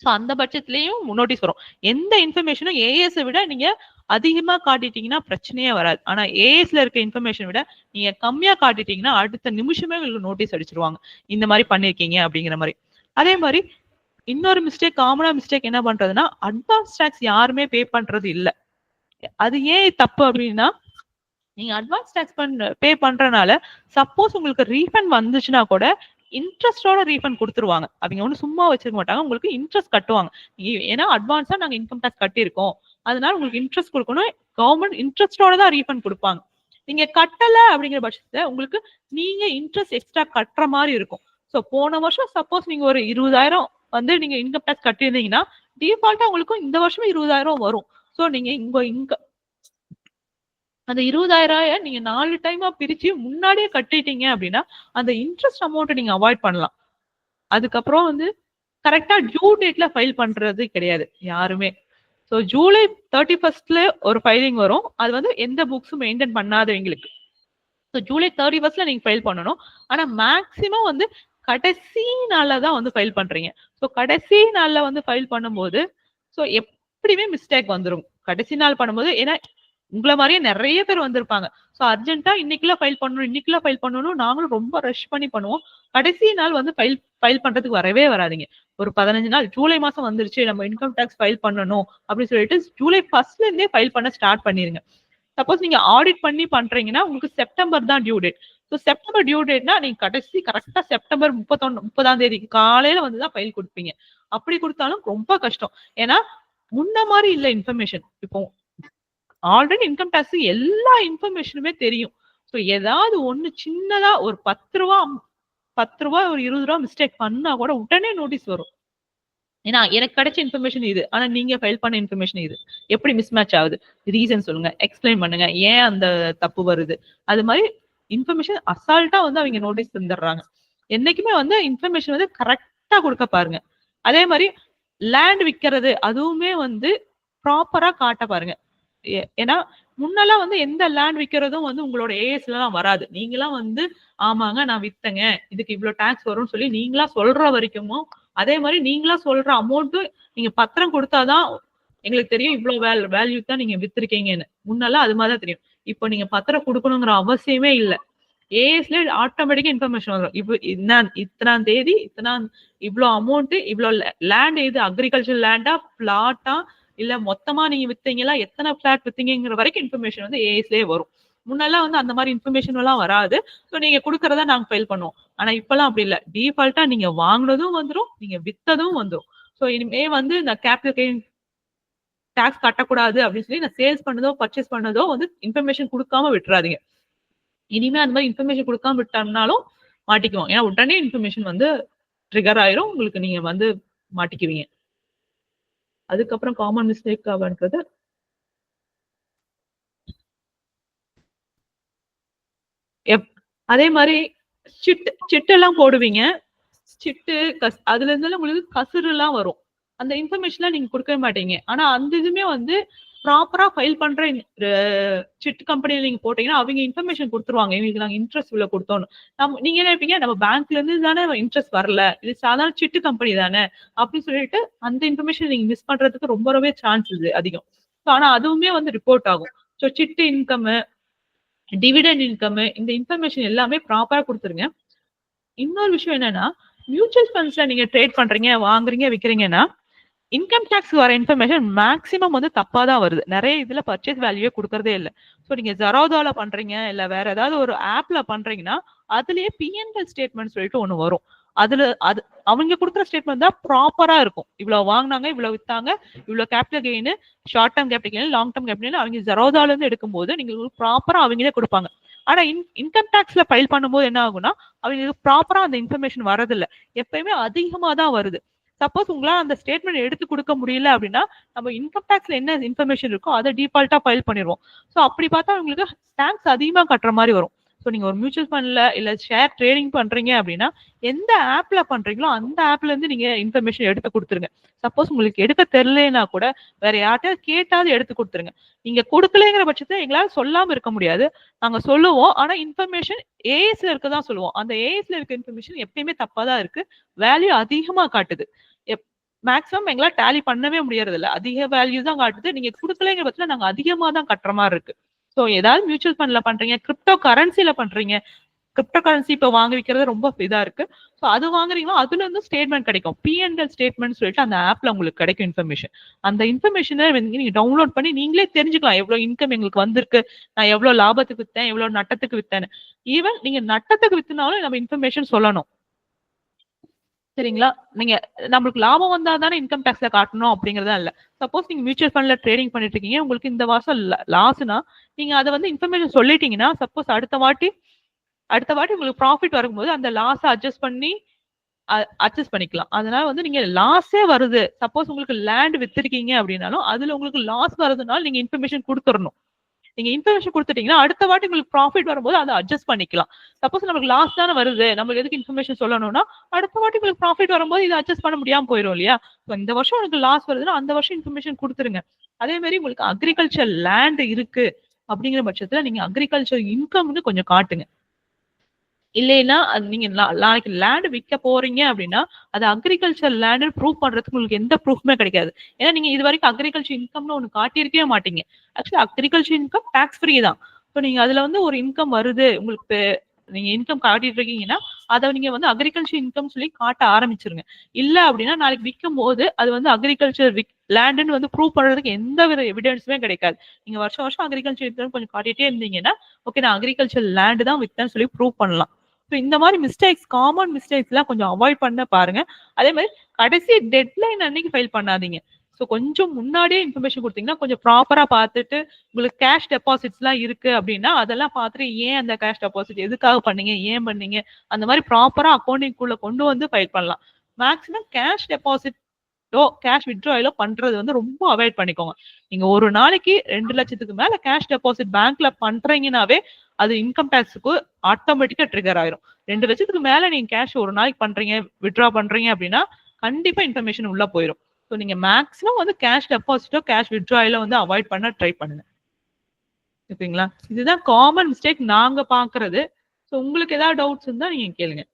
ஸோ அந்த பட்சத்திலையும் நோட்டீஸ் வரும். எந்த இன்ஃபர்மேஷனும் ஏஎஸ் விட நீங்க அதிகமா காட்டிட்டீங்கன்னா பிரச்சனையே வராது. ஆனா ஏஎஸ்ல இருக்க இன்ஃபர்மேஷன் விட நீங்க கம்மியா காட்டிட்டீங்கன்னா அடுத்த நிமிஷமே உங்களுக்கு நோட்டீஸ் அடிச்சிருவாங்க, இந்த மாதிரி பண்ணிருக்கீங்க அப்படிங்கிற மாதிரி. அதே மாதிரி இன்னொரு மிஸ்டேக், காமனா மிஸ்டேக் என்ன பண்றதுன்னா, அட்வான்ஸ் டாக்ஸ் யாருமே பே பண்றது இல்ல. அது ஏன் தப்பு அப்படின்னா, நீங்க அட்வான்ஸ் டாக்ஸ் பே பண்றதுனால சப்போஸ் உங்களுக்கு ரீஃபண்ட் வந்துச்சுன்னா கூட இன்ட்ரெஸ்டோட ரீஃபண்ட் கொடுத்துருவாங்க. அவங்க ஒன்றும் சும்மா வச்சிருக்க மாட்டாங்க, உங்களுக்கு இன்ட்ரெஸ்ட் கட்டுவாங்க. ஏன்னா அட்வான்ஸா நாங்க இன்கம் டாக்ஸ் கட்டியிருக்கோம், அதனால உங்களுக்கு இன்ட்ரெஸ்ட் கொடுக்கணும். கவர்மெண்ட் இன்ட்ரெஸ்டோட தான் ரீஃபண்ட் கொடுப்பாங்க. நீங்க கட்டல அப்படிங்கிற பட்சத்துல உங்களுக்கு நீங்க இன்ட்ரெஸ்ட் எக்ஸ்ட்ரா கட்டுற மாதிரி இருக்கும். ஸோ போன வருஷம் சப்போஸ் நீங்க ஒரு 20,000 வந்து நீங்க இன்கம் டாக்ஸ் கட்டியிருந்தீங்கன்னா டிஃபால்ட்டா உங்களுக்கு இந்த வருஷம் 20,000 வரும். ஸோ நீங்க இங்க அந்த 20,000 நீங்க 4 டைமா பிரிச்சு முன்னாடியே கட்டிட்டீங்க அப்படின்னா அந்த இன்ட்ரெஸ்ட் அமௌண்ட் நீங்க அவாய்ட் பண்ணலாம். அதுக்கப்புறம் வந்து கரெக்டா டியூ டேட்ல ஃபைல் பண்றது கிடையாது யாருமே. ஸோ ஜூலை 31 ஒரு ஃபைலிங் வரும். அது வந்து எந்த புக்ஸும் மெயின்டைன் பண்ணாதவங்களுக்கு. ஸோ ஜூலை 31 நீங்க ஃபைல் பண்ணணும். ஆனா மேக்சிமம் வந்து கடைசி நாள்ல தான் வந்து ஃபைல் பண்றீங்க. ஸோ கடைசி நாள்ல வந்து ஃபைல் பண்ணும்போது ஸோ எப்படியுமே மிஸ்டேக் வந்துடும் கடைசி நாள் பண்ணும்போது. ஏன்னா உங்களை மாதிரியே நிறைய பேர் வந்திருப்பாங்க. ஸோ அர்ஜென்ட்டா இன்னைக்குள்ள ஃபைல் பண்ணணும் நாங்களும் ரொம்ப ரஷ் பண்ணி பண்ணுவோம். கடைசி நாள் வந்து ஃபைல் பண்றதுக்கு வரவே வராதிங்க. ஒரு 15 நாள் ஜூலை மாசம் வந்துருச்சு, நம்ம இன்கம் டாக்ஸ் ஃபைல் பண்ணணும் அப்படின்னு சொல்லிட்டு ஜூலை 1 இருந்தே ஃபைல் பண்ண ஸ்டார்ட் பண்ணிருங்க. சப்போஸ் நீங்க ஆடிட் பண்ணி பண்றீங்கன்னா உங்களுக்கு செப்டம்பர் தான் டியூ டேட். ஸோ செப்டம்பர் டியூ டேட்னா நீங்க கடைசி கரெக்டா செப்டம்பர் 30ஆம் தேதிக்கு காலையில வந்துதான் ஃபைல் கொடுப்பீங்க. அப்படி கொடுத்தாலும் ரொம்ப கஷ்டம். ஏன்னா முன்ன மாதிரி இல்ல இன்ஃபர்மேஷன். இப்போ ஆல்ரெடி இன்கம் டாக்ஸ் எல்லா இன்ஃபர்மேஷனுமே தெரியும். ஸோ ஏதாவது ஒண்ணு சின்னதா ஒரு 10 ரூபா ஒரு 20 ரூபா மிஸ்டேக் பண்ணா கூட உடனே நோட்டீஸ் வரும். ஏன்னா எனக்கு கிடைச்ச இன்ஃபர்மேஷன் இது, ஆனா நீங்க ஃபைல் பண்ண இன்ஃபர்மேஷன் இது, எப்படி மிஸ்மேட்ச் ஆகுது, ரீசன் சொல்லுங்க, எக்ஸ்பிளைன் பண்ணுங்க, ஏன் அந்த தப்பு வருது. அது மாதிரி இன்ஃபர்மேஷன் அசால்ட்டா வந்து அவங்க நோட்டீஸ் தந்துடுறாங்க. என்னைக்குமே வந்து இன்ஃபர்மேஷன் வந்து கரெக்டா கொடுக்க பாருங்க. அதே மாதிரி லேண்ட் விற்கிறது அதுவுமே வந்து ப்ராப்பரா காட்ட பாருங்க. ஏன்னா முன்னெல்லாம் வந்து எந்த லேண்ட் விற்கிறதும் வந்து உங்களோட ஏஎஸ்ல எல்லாம் வராது. நீங்களாம் வந்து ஆமாங்க நான் வித்தங்க, இதுக்கு இவ்வளவு டாக்ஸ் வரும்னு சொல்லி நீங்களா சொல்ற வரைக்கும், அதே மாதிரி நீங்களா சொல்ற அமௌண்ட்டும் நீங்க பத்திரம் கொடுத்தாதான் எங்களுக்கு தெரியும் இவ்வளவு வேல்யூ தான் நீங்க வித்திருக்கீங்கன்னு. முன்னெல்லாம் அது மாதிரிதான் தெரியும். இப்போ நீங்க பத்திரம் கொடுக்கணுங்கிற அவசியமே இல்லை. ஏஎஸ்ல ஆட்டோமேட்டிக்கா இன்ஃபர்மேஷன் வரும். இப்போ இத்தனாம் தேதி இவ்வளவு அமௌண்ட், இவ்வளவு லேண்ட், இது அக்ரிகல்ச்சர் லேண்டா பிளாட்டா இல்ல மொத்தமா நீங்க வித்தீங்களா, எத்தனை பிளாட் வித்தீங்கிற வரைக்கும் இன்ஃபர்மேஷன் வந்து ஏஎஸ்லயே வரும். முன்னெல்லாம் வந்து அந்த மாதிரி இன்ஃபர்மேஷன் எல்லாம் வராது. ஸோ நீங்க கொடுக்கறத நாங்க ஃபைல் பண்ணுவோம். ஆனா இப்பெல்லாம் அப்படி இல்லை. டிஃபால்ட்டா நீங்க வாங்கினதும் வந்துடும், நீங்க வித்ததும் வந்துடும். ஸோ இனிமே வந்து நான் கேபிட்டல் கெயின் டாக்ஸ் கட்டக்கூடாது அப்படின்னு சொல்லி நான் சேல்ஸ் பண்ணதோ பர்ச்சேஸ் பண்ணதோ வந்து இன்ஃபர்மேஷன் கொடுக்காம விட்டுறாதீங்க. இனிமே அந்த மாதிரி இன்ஃபர்மேஷன் கொடுக்காம விட்டோம்னாலும் மாட்டிக்குவோம். ஏன்னா உடனே இன்ஃபர்மேஷன் வந்து ட்ரிகர் ஆயிரும், உங்களுக்கு நீங்க வந்து மாட்டிக்குவீங்க. அதுக்கப்புறம் காமன் மிஸ்டேக் ஆகுன்றது அதே மாதிரி சிட்டு எல்லாம் போடுவீங்க. சிட்டு அதுல இருந்தாலும் உங்களுக்கு கசுறு எல்லாம் வரும். அந்த இன்ஃபர்மேஷன் நீங்க கொடுக்கவே மாட்டீங்க. ஆனா அந்த இதுமே வந்து ப்ராப்பரா ஃபைல் பண்ற சிட் கம்பெனில நீங்க போட்டீங்கன்னா அவங்க இன்ஃபர்மேஷன் கொடுத்துருவாங்க. இவங்களுக்கு நாங்க இன்ட்ரெஸ்ட் இவ்வளவு கொடுத்தோம். நீங்க என்ன நினைப்பீங்க, நம்ம பேங்க்ல இருந்து தானே இன்ட்ரெஸ்ட் வரல, இது சாதாரண சிட்டு கம்பெனி தானே அப்படின்னு சொல்லிட்டு அந்த இன்ஃபர்மேஷன் நீங்க மிஸ் பண்றதுக்கு ரொம்பவே சான்சஸ் அதிகம். ஆனா அதுவுமே வந்து ரிப்போர்ட் ஆகும். ஸோ சிட்டு இன்கம், டிவிடெண்ட் இன்கம், இந்த இன்ஃபர்மேஷன் எல்லாமே ப்ராப்பரா கொடுத்துருங்க. இன்னொரு விஷயம் என்னன்னா, மியூச்சுவல் ஃபண்ட்ஸ்ல நீங்க ட்ரேட் பண்றீங்க, வாங்குறீங்க, விற்கிறீங்கன்னா இன்கம் டேக்ஸ் வர இன்ஃபர்மேஷன் மேக்ஸிமம் வந்து தப்பா தான் வருது. நிறைய இதுல பர்ச்சேஸ் வேல்யூவே கொடுக்கறதே இல்லை. ஸோ நீங்க ஜெரோதால பண்றீங்க இல்ல வேற ஏதாவது ஒரு ஆப்ல பண்றீங்கன்னா அதுலயே பிஎன்எல் ஸ்டேட்மெண்ட் சொல்லிட்டு ஒண்ணு வரும். அதுல அது அவங்க கொடுக்குற ஸ்டேட்மெண்ட் தான் ப்ராப்பரா இருக்கும். இவ்வளவு வாங்கினாங்க, இவ்வளவு வித்தாங்க, இவ்வளவு capital gain, short term capital gain, long term capital gain அவங்க ஜெரோதால இருந்து எடுக்கும்போது நீங்க ப்ராப்பரா அவங்களே கொடுப்பாங்க. ஆனா இன்கம் டேக்ஸ்ல ஃபைல் பண்ணும்போது என்ன ஆகும்னா அவங்களுக்கு ப்ராப்பரா அந்த இன்ஃபர்மேஷன் வரதில்லை. எப்பயுமே அதிகமா தான் வருது. சப்போஸ் உங்களால அந்த ஸ்டேட்மெண்ட் எடுத்து கொடுக்க முடியல அப்படின்னா நம்ம இன்கம் டேக்ஸ்ல என்ன இன்ஃபர்மேஷன் இருக்கோ அதை டிஃபால்ட்டா ஃபைல் பண்ணிடுவோம். ஸோ அப்படி பார்த்தா உங்களுக்கு டேக்ஸ் அதிகமா கட்டுற மாதிரி வரும். ஸோ நீங்க ஒரு மியூச்சுவல் ஃபண்ட்ல இல்ல ஷேர் ட்ரேடிங் பண்றீங்க அப்படின்னா எந்த ஆப்ல பண்றீங்களோ அந்த ஆப்ல இருந்து நீங்க இன்ஃபர்மேஷன் எடுத்து கொடுத்துருங்க. சப்போஸ் உங்களுக்கு எடுக்க தெரியலனா கூட வேற யார்கிட்டயாவது கேட்டாவது எடுத்து கொடுத்துருங்க. நீங்க கொடுக்கலங்கிற பட்சத்தை எங்களால சொல்லாம இருக்க முடியாது. நாங்க சொல்லுவோம். ஆனா இன்ஃபர்மேஷன் ஏஎஸ்ல இருக்கதான் சொல்லுவோம். அந்த ஏஎஸ்ல இருக்க இன்ஃபர்மேஷன் எப்பயுமே தப்பா தான் இருக்கு. வேல்யூ அதிகமா காட்டுது. மேக்ஸிமம் எங்களால டேலி பண்ணவே முடியறது இல்ல. அதிக வேல்யூ தான் காட்டுது. நீங்க கொடுக்கலங்கிற பட்சத்துல நாங்க அதிகமா தான் கட்டுற மாதிரி இருக்கு. ஸோ ஏதாவது மியூச்சுவல் ஃபண்ட்ல பண்றீங்க, கிரிப்டோ கரன்சில பண்றீங்க, கிரிப்டோ கரன்சி இப்போ வாங்க விற்கிறது ரொம்ப இதா இருக்கு. ஸோ அது வாங்குறீங்கன்னா அதுல இருந்து ஸ்டேட்மெண்ட் கிடைக்கும். பிஎன்எல் ஸ்டேட்மெண்ட் சொல்லிட்டு அந்த ஆப்ல உங்களுக்கு கிடைக்கும் இன்ஃபர்மேஷன். அந்த இன்ஃபர்மேஷனை நீங்க டவுன்லோட் பண்ணி நீங்களே தெரிஞ்சுக்கலாம் எவ்வளவு இன்கம் எங்களுக்கு வந்திருக்கு, நான் எவ்வளவு லாபத்துக்கு வித்தேன், எவ்வளவு நட்டத்துக்கு வித்தேன்னு. ஈவன் நீங்க நட்டத்துக்கு வித்துனாலும் நம்ம இன்ஃபர்மேஷன் சொல்லணும். சரிங்களா? நீங்க நம்மளுக்கு லாபம் வந்தா தானே இன்கம் டேக்ஸ்ல காட்டணும் அப்படிங்கறதா இல்ல. சப்போஸ் நீங்க மியூச்சுவல் ஃபண்ட்ல ட்ரேடிங் பண்ணிட்டு இருக்கீங்க, உங்களுக்கு இந்த வருஷம் லாஸ்னா நீங்க அதை வந்து இன்ஃபர்மேஷன் சொல்லிட்டீங்கன்னா சப்போஸ் அடுத்த வாட்டி உங்களுக்கு ப்ராஃபிட் வரும்போது அந்த லாஸை அட்ஜஸ்ட் பண்ணிக்கலாம். அதனால வந்து நீங்க லாஸே வருது, சப்போஸ் உங்களுக்கு லேண்ட் வித்திருக்கீங்க அப்படின்னாலும் அதுல உங்களுக்கு லாஸ் வருதுனால நீங்க இன்ஃபர்மேஷன் கொடுத்துடணும். நீங்க இன்ஃபர்மேஷன் கொடுத்துட்டீங்கன்னா அடுத்த வாட்டி உங்களுக்கு ப்ராஃபிட் வரும்போது அதை அட்ஜஸ்ட் பண்ணிக்கலாம். சப்போஸ் நமக்கு லாஸ் தானே வருது, நமக்கு எதுக்கு இன்ஃபர்மேஷன் சொல்லணும்னா அடுத்த வாட்டி உங்களுக்கு ப்ராஃபிட் வரும்போது இதை அட்ஜஸ்ட் பண்ண முடியாம போயிடும் இல்லையா? இந்த வருஷம் உங்களுக்கு லாஸ் வருதுன்னா அந்த வருஷம் இன்ஃபர்மேஷன் கொடுத்துருங்க. அதே மாதிரி உங்களுக்கு அக்ரிகல்ச்சர் லேண்ட் இருக்கு அப்படிங்கிற பட்சத்துல நீங்க அக்ரிகல்ச்சர் இன்கம்னு கொஞ்சம் காட்டுங்க. இல்லைன்னா நீங்க நாளைக்கு லேண்ட் விற்க போறீங்க அப்படின்னா அது அக்ரிகல்ச்சர் லேண்ட் ப்ரூவ் பண்றதுக்கு உங்களுக்கு எந்த ப்ரூஃப்மே கிடைக்காது. ஏன்னா நீங்க இது வரைக்கும் அக்ரிகல்ச்சர் இன்கம்னு ஒண்ணு காட்டியிருக்கவே மாட்டீங்க. Actually agriculture income tax free தான். ஸோ நீங்க அதுல வந்து ஒரு இன்கம் வருது, உங்களுக்கு நீங்க இன்கம் காட்டிட்டு இருக்கீங்கன்னா அதை நீங்க வந்து அக்ரிகல்ச்சர் இன்கம் சொல்லி காட்ட ஆரம்பிச்சிருங்க. இல்ல அப்படின்னா நாளைக்கு விற்கும் போது அது வந்து அக்ரிகல்ச்சர் லேண்டுன்னு வந்து ப்ரூவ் பண்றதுக்கு எந்த வித எவிடன்ஸுமே கிடைக்காது. நீங்க வருஷம் அக்ரிகல்ச்சர் இன்கம் கொஞ்சம் காட்டிட்டே இருந்தீங்கன்னா ஓகே நான் அக்ரிகல்ச்சர் லேண்டு தான் வித்தேன்னு சொல்லி ப்ரூவ் பண்ணலாம். ஸோ இந்த மாதிரி மிஸ்டேக்ஸ், காமன் மிஸ்டேக்ஸ் எல்லாம் கொஞ்சம் அவாய்ட் பண்ண பாருங்க. அதே மாதிரி கடைசி டெட்லைன் அன்னைக்கு ஃபைல் பண்ணாதீங்க. ஸோ கொஞ்சம் முன்னாடியே இன்ஃபர்மேஷன் கொடுத்தீங்கன்னா கொஞ்சம் ப்ராப்பரா பார்த்துட்டு உங்களுக்கு கேஷ் டெபாசிட்ஸ் எல்லாம் இருக்கு அப்படின்னா அதெல்லாம் பார்த்துட்டு ஏன் அந்த கேஷ் டெபாசிட் எதுக்காக பண்ணீங்க, ஏன் பண்ணீங்க, அந்த மாதிரி ப்ராப்பரா அக்கௌண்டிங்குள்ள கொண்டு வந்து ஃபைல் பண்ணலாம். மேக்ஸிமம் கேஷ் டெபாசிட்டோ கேஷ் வித்ட்ராயலோ பண்றது வந்து ரொம்ப அவாய்ட் பண்ணிக்கோங்க. நீங்க ஒரு நாளைக்கு 2 லட்சத்துக்கு மேல கேஷ் டெபாசிட் பேங்க்ல பண்றீங்கன்னாவே அது இன்கம் டேக்ஸுக்கு ஆட்டோமேட்டிக்கா ட்ரிகர் ஆயிரும். 2 லட்சத்துக்கு மேல நீங்க கேஷ் ஒரு நாளைக்கு பண்றீங்க, வித்ட்ரா பண்றீங்க அப்படின்னா கண்டிப்பா இன்ஃபர்மேஷன் உள்ள போயிடும். ஸோ நீங்க மேக்ஸிமம் வந்து கேஷ் டெபாசிட்டோ கேஷ் வித்ட்ராயலோ வந்து அவாய்ட் பண்ண ட்ரை பண்ணுங்க. ஓகேங்களா? இதுதான் காமன் மிஸ்டேக் நாங்க பாக்குறது. ஸோ உங்களுக்கு ஏதாவது டவுட்ஸ் இருந்தா நீங்க கேளுங்க.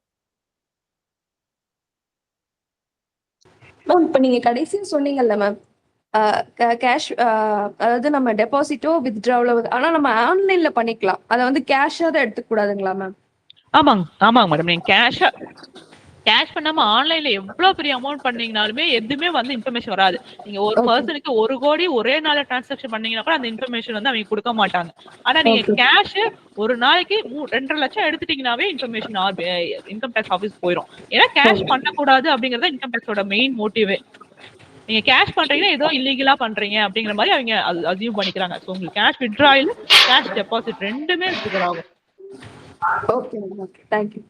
மேம் இப்போ நீங்க கடைசியா சொன்னீங்கல்ல மேம் கேஷ், அதாவது நம்ம டெபாசிட்டோ வித்ட்ராவலோ, ஆனா நம்ம ஆன்லைன்ல பண்ணிக்கலாம், அதை வந்து கேஷா தான் எடுத்துக்க கூடாதுங்களா மேம்? ஆமாங்க மேடம். நீங்க கேஷ் பண்ணாம ஆன்லைன்ல எவ்வளவு பெரிய அமௌண்ட் பண்ணீங்கனாலுமே எதுவுமே வந்து இன்ஃபர்மேஷன் வராது. நீங்க ஒரு பர்சனுக்கு 1 கோடி ஒரே நாள்ல டிரான்சாக்ஷன் பண்ணீங்கன்னா கூட அந்த இன்ஃபர்மேஷன் வந்து அவங்க கொடுக்க மாட்டாங்க. ஆனா நீங்க கேஷ் ஒரு நாளைக்கு 2.5 லட்சம் எடுத்துட்டீங்கன்னாவே இன்ஃபர்மேஷன் இன்கம் டேக்ஸ் ஆஃபீஸ் போயிடும். ஏன்னா கேஷ் பண்ணக்கூடாது அப்படிங்கறத இன்கம் டேக்ஸோட மெயின் மோட்டிவே. நீங்க கேஷ் பண்றீங்கன்னா ஏதோ இல்லீகலா பண்றீங்க அப்படிங்கிற மாதிரி அவங்க அசியூம் பண்ணிக்கிறாங்க. ஸோ உங்களுக்கு கேஷ் வித்ட்ராயல், கேஷ் டெபாசிட் ரெண்டுமே ட்ரிகர் ஆகும். Okay ma'am, okay, thank you.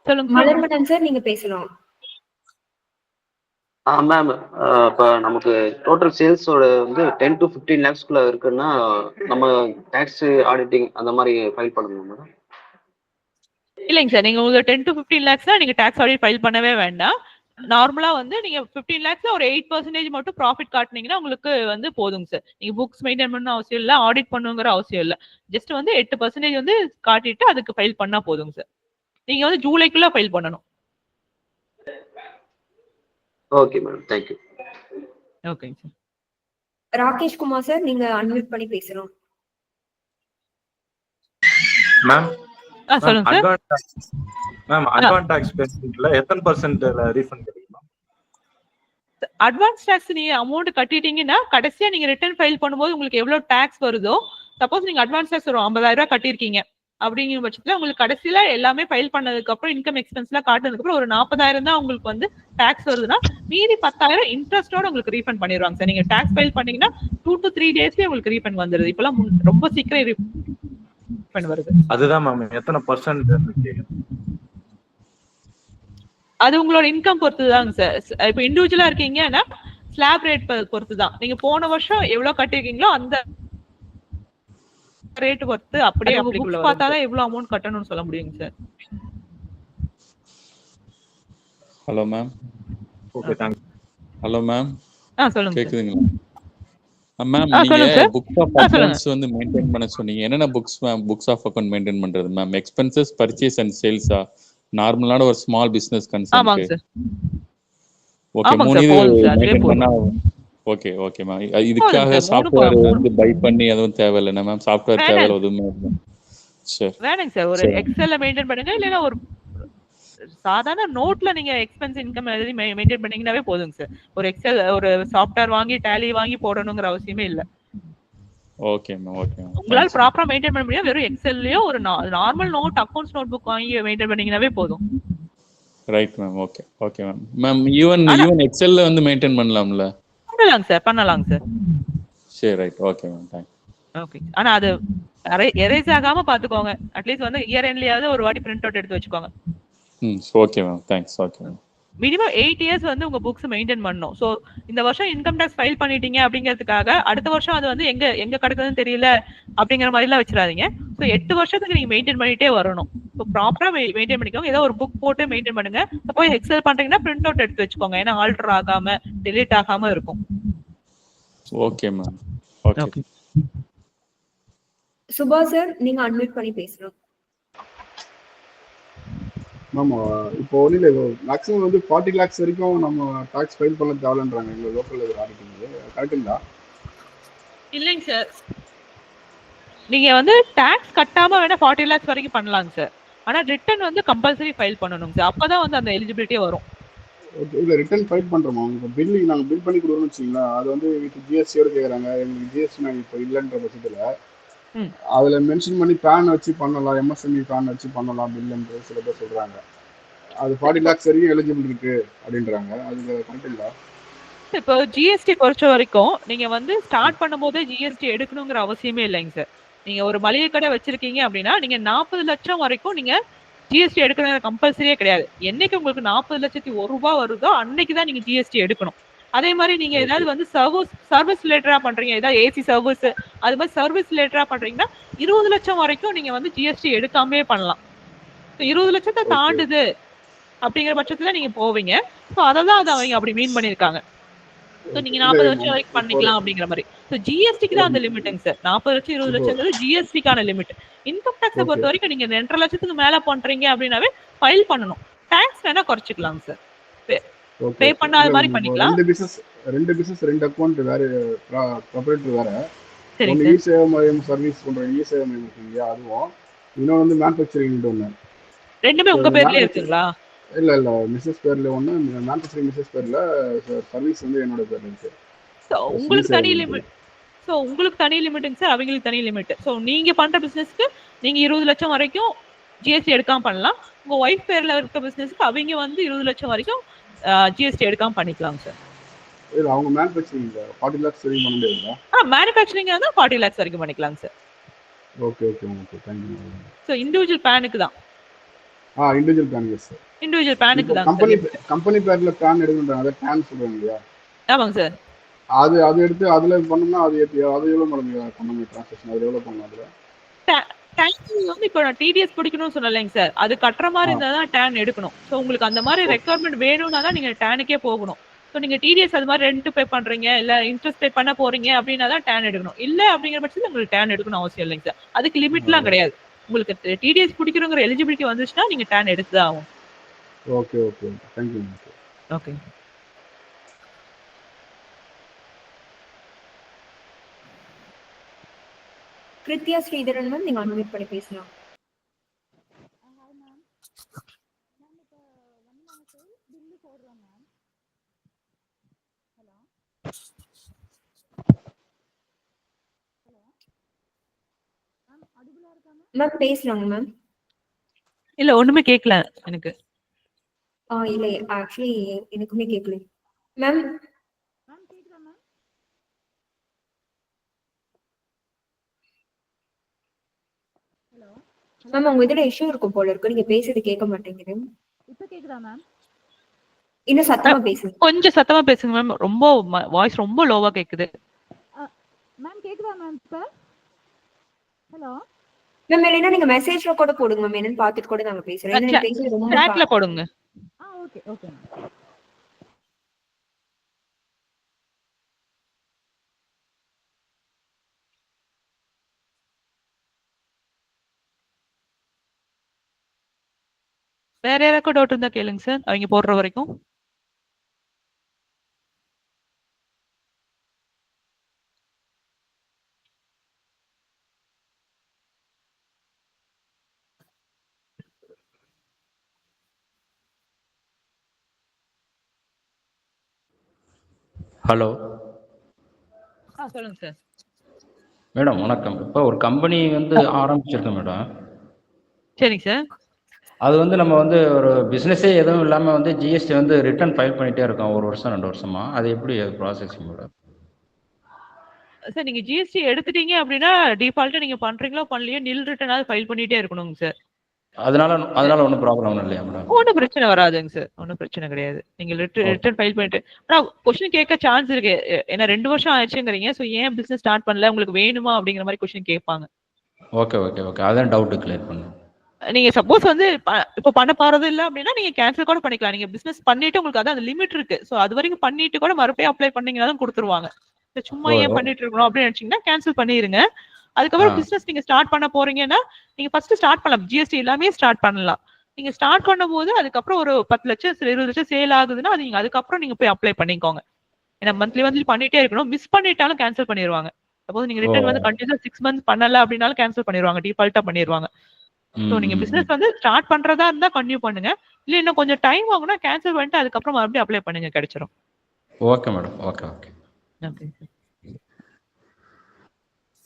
சொல்லுங்க மலர்வதன் சார், நீங்க பேசலாம். மேம் இப்போ நமக்கு டோட்டல் சேல்ஸோட வந்து 10 to 15 lakhsக்குள்ள இருக்குன்னா நம்ம டேக்ஸ் ஆடிட்டிங் அந்த மாதிரி ஃபைல் பண்ணணும் மேடம்? இல்லைங்க சார், நீங்க உங்களுக்கு 10 to 15 lakhsனா நீங்க டாக்ஸ் ஆடிட் ஃபைல் பண்ணவே வேண்டாம். நார்மலா வந்து நீங்க 15 lakhsல ஒரு 8% மட்டும் ப்ராஃபிட் காட்டினீங்கன்னா உங்களுக்கு வந்து போதுங்க சார். நீங்க புக்ஸ் மெயின்டைன் பண்ண அவசியம் இல்லை, ஆடிட் பண்ணுங்கிற அவசியம் இல்லை. ஜஸ்ட் வந்து 8% வந்து காட்டிட்டு அதுக்கு ஃபைல் பண்ணா போதுங்க சார். நீங்க வந்து ஜூலைக்குள்ள ஃபைல் பண்ணணும். Okay madam, thank you. ஓகேங்க சார். ராகேஷ் குமார் சார், நீங்க அன்மியூட் பண்ணி பேசலாம். மேம் சொல்லுங்க சார். அட்வான்ஸ் டாக்ஸ் பேசிக்கல எத்தனை பர்சன்ட்ல ரீஃபண்ட் கிடைக்கும்? அட்வான்ஸ் டாக்ஸ் நீங்க அமௌண்ட் கட்டிட்டீங்கன்னா கடைசியா நீங்க ரிட்டர்ன் ஃபைல் பண்ணும்போது உங்களுக்கு எவ்வளவு டாக்ஸ் வருதோ, சப்போஸ் நீங்க அட்வான்ஸ் டாக்ஸ் ஒரு 50,000 ரூபாய் கட்டிருக்கீங்க அப்படிங்கிற பட்சத்துல உங்களுக்கு கடைசியில எல்லாமே ஃபைல் பண்ணதுக்கு அப்புறம் இன்கம் எக்ஸ்பென்ஸ் எல்லாம் காட்டுனதுக்கு அப்புறம் ஒரு 40,000 தான் உங்களுக்கு வந்து டாக்ஸ் வருதுன்னா மீதி 10,000 இன்ட்ரெஸ்டோட உங்களுக்கு ரீஃபண்ட் பண்ணிடுவாங்க சார். நீங்க டாக்ஸ் ஃபைல் பண்ணீங்கன்னா 2 to 3 டேஸ்லயே உங்களுக்கு ரீஃபண்ட் வந்துருது. இப்பெல்லாம் ரொம்ப சீக்கிரம் ரீஃபண்ட் வருது. அதுதான் மேம் எத்தனை பர்சன்ட் அது உங்களோட இன்கம் பொறுத்து தாங்க சார். இப்போ இண்டிவிஜுவலா இருக்கீங்கன்னா ஸ்லாப் ரேட் பொறுத்து தான். நீங்க போன வருஷம் எவ்வளவு கட்டிருக்கீங்களோ அந்த ரேட் பொறுத்து அப்படியே புக்ஸ் பார்த்தாதான் எவ்வளவு அமௌண்ட் கட்டணும்னு சொல்ல முடியுங்க sir. Hello ma'am. Okay thanks. Hello ma'am. சொல்லுங்க. கேக்குதுங்களா மேம்? நீங்க புக்ஸ் ஆஃப் அக்கவுண்ட்ஸ் வந்து மெயின்டைன் பண்ண சொன்னீங்க. என்னென்ன books ma'am books of account maintain பண்றது மேம்? எக்ஸ்பென்சஸ், பர்ச்சேஸ் அண்ட் சேல்ஸா? நார்மலான ஒரு ஸ்மால் பிசினஸ் கன்சர்ன். ஓகே, மூணு இது மெயின்டைன் பண்ணா ஓகே ஓகே மேம். இதுக்காக சாஃப்ட்வேர் வந்து பை பண்ணி அதுவும் தேவையில்லைன்னா மேம்? சாஃப்ட்வேர் தேவையில்லை எதுவுமே? சரி வேணுங்க சார். ஒரு எக்ஸல்ல மெயின்டைன் பண்ணுங்க, இல்லைன்னா ஒரு சாதாரண நோட்ல நீங்க எக்ஸ்பென்ஸ் இன்கம் எழுதி மெயின்டைன் பண்ணீங்கன்னாவே போதுங்க சார். ஒரு எக்ஸல் ஒரு சாஃப்ட்வேர் வாங்கி டேலி வாங்கி போடணுங்கிற அவசியமே இல்லை. Okay ma'am. Okay ma'am. உங்களால ப்ராப்பரா மெயின்டைன் பண்ண முடியும். வெறும் எக்ஸல்லயோ ஒரு normal note accounts note book வாங்கி மெயின்டைன் பண்ணீங்கன்னாவே போதும். Right ma'am. Okay okay ma'am. Ma'am even எக்ஸல்ல வந்து மெயின்டைன் பண்ணலாம்ல? பண்ணலாங்க சார். சரி right. Okay ma'am. Thanks. Okay. ஆனா அது எரேஸ் ஆகாம பாத்துக்கோங்க. அட்லீஸ்ட் வந்து இயர் எண்ட்லயாவது ஒரு வாட்டி பிரிண்ட் அவுட் எடுத்து வச்சுக்கோங்க. Okay ma'am. Thanks. Okay ma'am. Minimum 8 years வந்து உங்க புக்ஸ் மெயின்டைன் பண்ணணும். சோ இந்த வருஷம் இன்கம் டாக்ஸ் ஃபைல் பண்ணிட்டீங்க அப்படிங்கிறதுக்காக அடுத்த வருஷம் அது வந்து எங்க கிடக்குதுன்னு தெரியல அப்படிங்கிற மாதிரி எல்லாம் வச்சிடாதீங்க. சோ 8 வருஷத்துக்கு நீங்க மெயின்டைன் பண்ணிட்டே வரணும். சோ ப்ராப்பரா மெயின்டைன் பண்ணிக்கோங்க. ஏதோ ஒரு புக் போட்டு மெயின்டைன் பண்ணுங்க. சப்போஸ் எக்ஸல் பண்றீங்கன்னா பிரிண்ட் அவுட் எடுத்து வச்சுக்கோங்க. ஏன்னா ஆல்டர் ஆகாம டெலீட் ஆகாம இருக்கும். Okay ma'am. Okay. Subha sir, நீங்க அன்மியூட் பண்ணி பேசலாம். மேம் இப்போ ஒன்றும் இல்லை, மேக்ஸிமம் வந்து 40 lakhs வரைக்கும் நம்ம டாக்ஸ் ஃபைல் பண்ண தேவையில்லைன்றாங்க எங்கள் லோக்கலில் ஆடிட்டிங். கரெக்டுங்களா? இல்லைங்க சார். நீங்க வந்து டாக்ஸ் கட்டாம வேணா 40 lakhs வரைக்கும் பண்ணலாங்க சார். ஆனா ரிட்டர்ன் வந்து கம்பல்சரி ஃபைல் பண்ணணும் சார். அப்பதான் வந்து அந்த எலிஜிபிலிட்டியே வரும். ஓகே. இல்லை ரிட்டர்ன் ஃபைல் பண்ணுறோமா? இப்போ பில்லிங் நாங்கள் பில் பண்ணி கொடுக்குறோம்னு வச்சிங்களா, அது வந்து வித் ஜிஎஸ்டியோடு கேட்குறாங்க. எங்களுக்கு ஜிஎஸ்டி நாங்கள் இப்போ இல்லைன்ற பட்சத்தில் அதில் மென்ஷன் பண்ணி பேன் வச்சு பண்ணலாம், எம்எஸ்எம்இ பேன் வச்சு பண்ணலாம் பில்லுன்ற சில பேர் சொல்கிறாங்க. அது 40 lakhs வரைக்கும் எலிஜிபிள் இருக்கு அப்படின்றாங்க. அது கரெக்டுங்களா? இப்போ ஜிஎஸ்டி பொறுத்த வரைக்கும் நீங்க வந்து ஸ்டார்ட் பண்ணும்போதே ஜிஎஸ்டி எடுக்கணுங்கிற அவசியமே இல்லைங்க சார். நீங்க ஒரு மளிகை கடை வச்சிருக்கீங்க அப்படின்னா நீங்க 40 லட்சம் வரைக்கும் நீங்க ஜிஎஸ்டி எடுக்கணுங்கிற கம்பல்சரியே கிடையாது. என்னைக்கு உங்களுக்கு 40,01,000 ரூபாய் வருதோ அன்னைக்குதான் நீங்க ஜிஎஸ்டி எடுக்கணும். அதே மாதிரி நீங்க ஏதாவது வந்து சர்வீஸ் ரிலேட்டடா பண்றீங்க, ஏதாவது ஏசி சர்வீஸ் அது மாதிரி சர்வீஸ் ரிலேட்டடா பண்றீங்கன்னா 20 லட்சம் வரைக்கும் நீங்க வந்து ஜிஎஸ்டி எடுக்காமே பண்ணலாம். 20 லட்சத்தை தாண்டுது அப்படிங்கிற பட்சத்துல நீங்க போவீங்க. ஸோ அததான் அது அவங்க அப்படி மீன் பண்ணிருக்காங்க. ஸோ நீங்க 40 லட்சம் வரைக்கும் பண்ணிக்கலாம் அப்படிங்கிற மாதிரி. ஸோ ஜிஎஸ்டிக்கு தான் அந்த லிமிட்டுங்க சார். 40 லட்சம் 20 லட்சம் ஜிஎஸ்டிக்கான லிமிட். இன்கம் டாக்ஸை பொறுத்த வரைக்கும் நீங்க 2.5 லட்சத்துக்கு மேல பண்றீங்க அப்படின்னாவே ஃபைல் பண்ணணும். டாக்ஸ் வேணா குறைச்சிக்கலாங்க சார். பே பண்ணாத மாதிரி பண்ணிக்கலாம். ரெண்டு பிசினஸ் 2 அக்கௌண்ட் வேற ப்ராப்பர்ட்டி வேற. சரிங்க ஒன்று இ-சேவை மையம் சர்வீஸ் பண்றோம், இ-சேவை மையம் இருக்கு இல்லையா, அதுவும் இன்னொன்று வந்து மேனுஃபேக்சரிங் ஒன்று. ரெண்டுமே உங்க பேர்லயே இருக்குங்களா? இல்ல மிஸ்ஸஸ் பேர்ல ஒன்று, மேனுஃபேக்சரிங் மிஸ்ஸஸ் பேர்ல, சர்வீஸ் வந்து என்னோட பேர்ல இருக்கு. உங்களுக்கு தனி லிமிட். ஸோ உங்களுக்கு தனி லிமிட்டுங்க சார், அவங்களுக்கு தனி லிமிட். ஸோ நீங்க பண்ற பிசினஸ்க்கு நீங்க 20 லட்சம் வரைக்கும் ஜிஎஸ்டி எடுக்காம பண்ணலாம். உங்க ஒய்ஃப் பேர்ல இருக்க பிசினஸ்க்கு அவங்க வந்து 20 லட்சம் வரைக்கும் ஜிஎஸ்டி எடுக்காம பண்ணிக்கலாங்க சார். இல்ல அவங்க மேனுஃபேக்சரிங் 40 lakhs வரைக்கும் பண்ண முடியாதா? மேனுஃபேக்சரிங் தான் 40 lakhs வரைக்கும் பண்ணிக்கலாங்க sir. Okay okay okay. Thank you. So individual பேனுக்கு தான். Individual PAN. Yes sir. Individual பேனுக்கு தான். கம்பெனி பேர்ல பேன் எடுக்கணும்ன்றாங்க, அத பேன் சொல்றாங்க இல்லையா? ஆமாங்க சார். அது எடுத்து அதுல பண்ணோம்னா அது எவ்வளவு மடங்கு பண்ணணும் டிரான்சாக்ஷன்? அது எவ்வளவு பண்ணணும்? அதுல டாக்ஸ் வந்து இப்போ நான் டிடிஎஸ் பிடிக்கணும்னு சொன்னலைங்க சார், அது கட்டுற மாதிரி இருந்தா தான் டேன் எடுக்கணும். ஸோ உங்களுக்கு அந்த மாதிரி ரெக்குவயர்மெண்ட் வேணும்னா தான் நீங்க டேனுக்கே போகணும். ஸோ நீங்க டிடிஎஸ் அது மாதிரி ரெண்ட் பே பண்றீங்க இல்ல இன்ட்ரெஸ்ட் பே பண்ண போறீங்க அப்படின்னா தான் டேன் எடுக்கணும். இல்ல அப்படிங்கிற பட்சத்தில் உங்களுக்கு டேன் எடுக்கணும் அவசியம் இல்லைங்க சார். அதுக்கு லிமிட்லாம் கிடையாது. உங்களுக்கு டிடிஎஸ் பிடிக்கிறோங்கிற எலிஜிபிலிட்டி வந்துச்சுன்னா நீங்க டேன் எடுத்து தான் ஆகும். Okay okay. Thank you. Okay. Kiruthiya Sridharan ma'am, நீங்க அன்மியூட் பண்ணி பேசலாம். மேம் பேசலாங்க மேம். இல்ல ஒண்ணுமே கேட்கல எனக்கு. இல்ல ஆக்சுவலி எனக்குமே கேட்கல மேம். மேம் உங்க இதுல இஷ்யூ இருக்கும் போல இருக்கு, நீங்க பேசுறது கேட்க மாட்டேங்குது. இப்ப கேக்குதா மேம்? இன்னும் சத்தமா பேசுங்க. கொஞ்சம் சத்தமா பேசுங்க மேம். ரொம்ப வாய்ஸ் ரொம்ப லோவா கேக்குது. மேம் கேக்குதா மேம் இப்ப? ஹலோ மேம் இல்லைன்னா நீங்க மெசேஜ்ல கூட போடுங்க மேம், என்னன்னு பார்த்துட்டு கூட நாங்க பேசுறோம். ஏன்னா நீங்க பேசுறது ரொம்ப சாட்ல போடுங்க. Okay okay ma'am. வேற யாராவது டவுட் இருந்தா கேளுங்க சார், அவங்க போடுற வரைக்கும். ஹலோ சொல்லுங்க சார். மேடம் வணக்கம். இப்போ ஒரு கம்பெனி வந்து ஆரம்பிச்சிருக்கேன் மேடம். சரிங்க சார். அது வந்து நம்ம வந்து ஒரு பிஸ்னஸே எதுவும் இல்லாமல் வந்து ஜிஎஸ்டி வந்து ரிட்டர்ன் ஃபைல் பண்ணிகிட்டே இருக்கோம் 1 வருஷம் 2 வருஷமா. அது எப்படி ப்ராசஸிங் மேடம்? சார் நீங்க ஜிஎஸ்டி எடுத்துட்டீங்க அப்படின்னா டிஃபால்ட்டா நீங்க பண்றீங்களோ பண்ணலையோ நில் ரிட்டர்னாவது ஃபைல் பண்ணிட்டே இருக்கணுங்க சார். அதனால ஒன்றும் ப்ராப்ளம் ஒன்றும் இல்லையா மேடம்? ஒன்றும் பிரச்சனை வராதுங்க சார், ஒன்றும் பிரச்சனை கிடையாது. நீங்க ரிட்டர்ன் ஃபைல் பண்ணிட்டு ஆனால் கொஸ்டின் கேட்க சான்ஸ் இருக்கு. ஏன்னா 2 வருஷம் ஆயிடுச்சுங்கிறீங்க. ஸோ ஏன் பிசினஸ் ஸ்டார்ட் பண்ணல, உங்களுக்கு வேணுமா அப்படிங்கிற மாதிரி கொஸ்டின் கேட்பாங்க. ஓகே ஓகே ஓகே, அதான் டவுட்டு கிளியர் பண்ணும். நீங்க சப்போஸ் வந்து இப்போ பண்ண போறது இல்லை அப்படின்னா நீங்க கேன்சல் கூட பண்ணிக்கலாம். நீங்க பிசினஸ் பண்ணிட்டு உங்களுக்கு அதான் அந்த லிமிட் இருக்கு. ஸோ அது வரைக்கும் பண்ணிட்டு கூட மறுபடியும் அப்ளை பண்ணீங்கன்னா தான் கொடுத்துருவாங்க. சும்மா ஏன் பண்ணிட்டு இருக்கணும் அப்படின்னு நினைச்சீங்கன்னா கேன்சல் பண்ணிருங்க. அதுக்கப்புறம் பிசினஸ் நீங்க ஸ்டார்ட் பண்ண போறீங்கன்னா நீங்க ஃபர்ஸ்ட் ஸ்டார்ட் பண்ணலாம். ஜிஎஸ்டி எல்லாமே ஸ்டார்ட் பண்ணலாம். நீங்க ஸ்டார்ட் பண்ணும்போது அதுக்கப்புறம் ஒரு 10 லட்சம் 20 லட்சம் சேல் ஆகுதுன்னா அது நீங்க அதுக்கப்புறம் நீங்க போய் அப்ளை பண்ணிக்கோங்க. ஏன்னா மந்த்லி பண்ணிட்டே இருக்கணும். மிஸ் பண்ணிட்டாலும் கேன்சல் பண்ணிடுவாங்க. சப்போஸ் நீங்க ரிட்டர்ன் வந்து கண்டினியூஸா 6 months பண்ணல அப்படின்னாலும் கேன்சல் பண்ணிடுவாங்க, டிஃபால்ட்டா பண்ணிடுவாங்க. ஸோ நீங்க பிசினஸ் வந்து ஸ்டார்ட் பண்றதா இருந்தா கண்டினியூ பண்ணுங்க. இல்ல இன்னும் கொஞ்சம் டைம் ஆகும்னா கேன்சல் பண்ணிட்டு அதுக்கப்புறம் மறுபடியும் அப்ளை பண்ணுங்க, கிடைச்சிரும். Okay madam. Okay okay.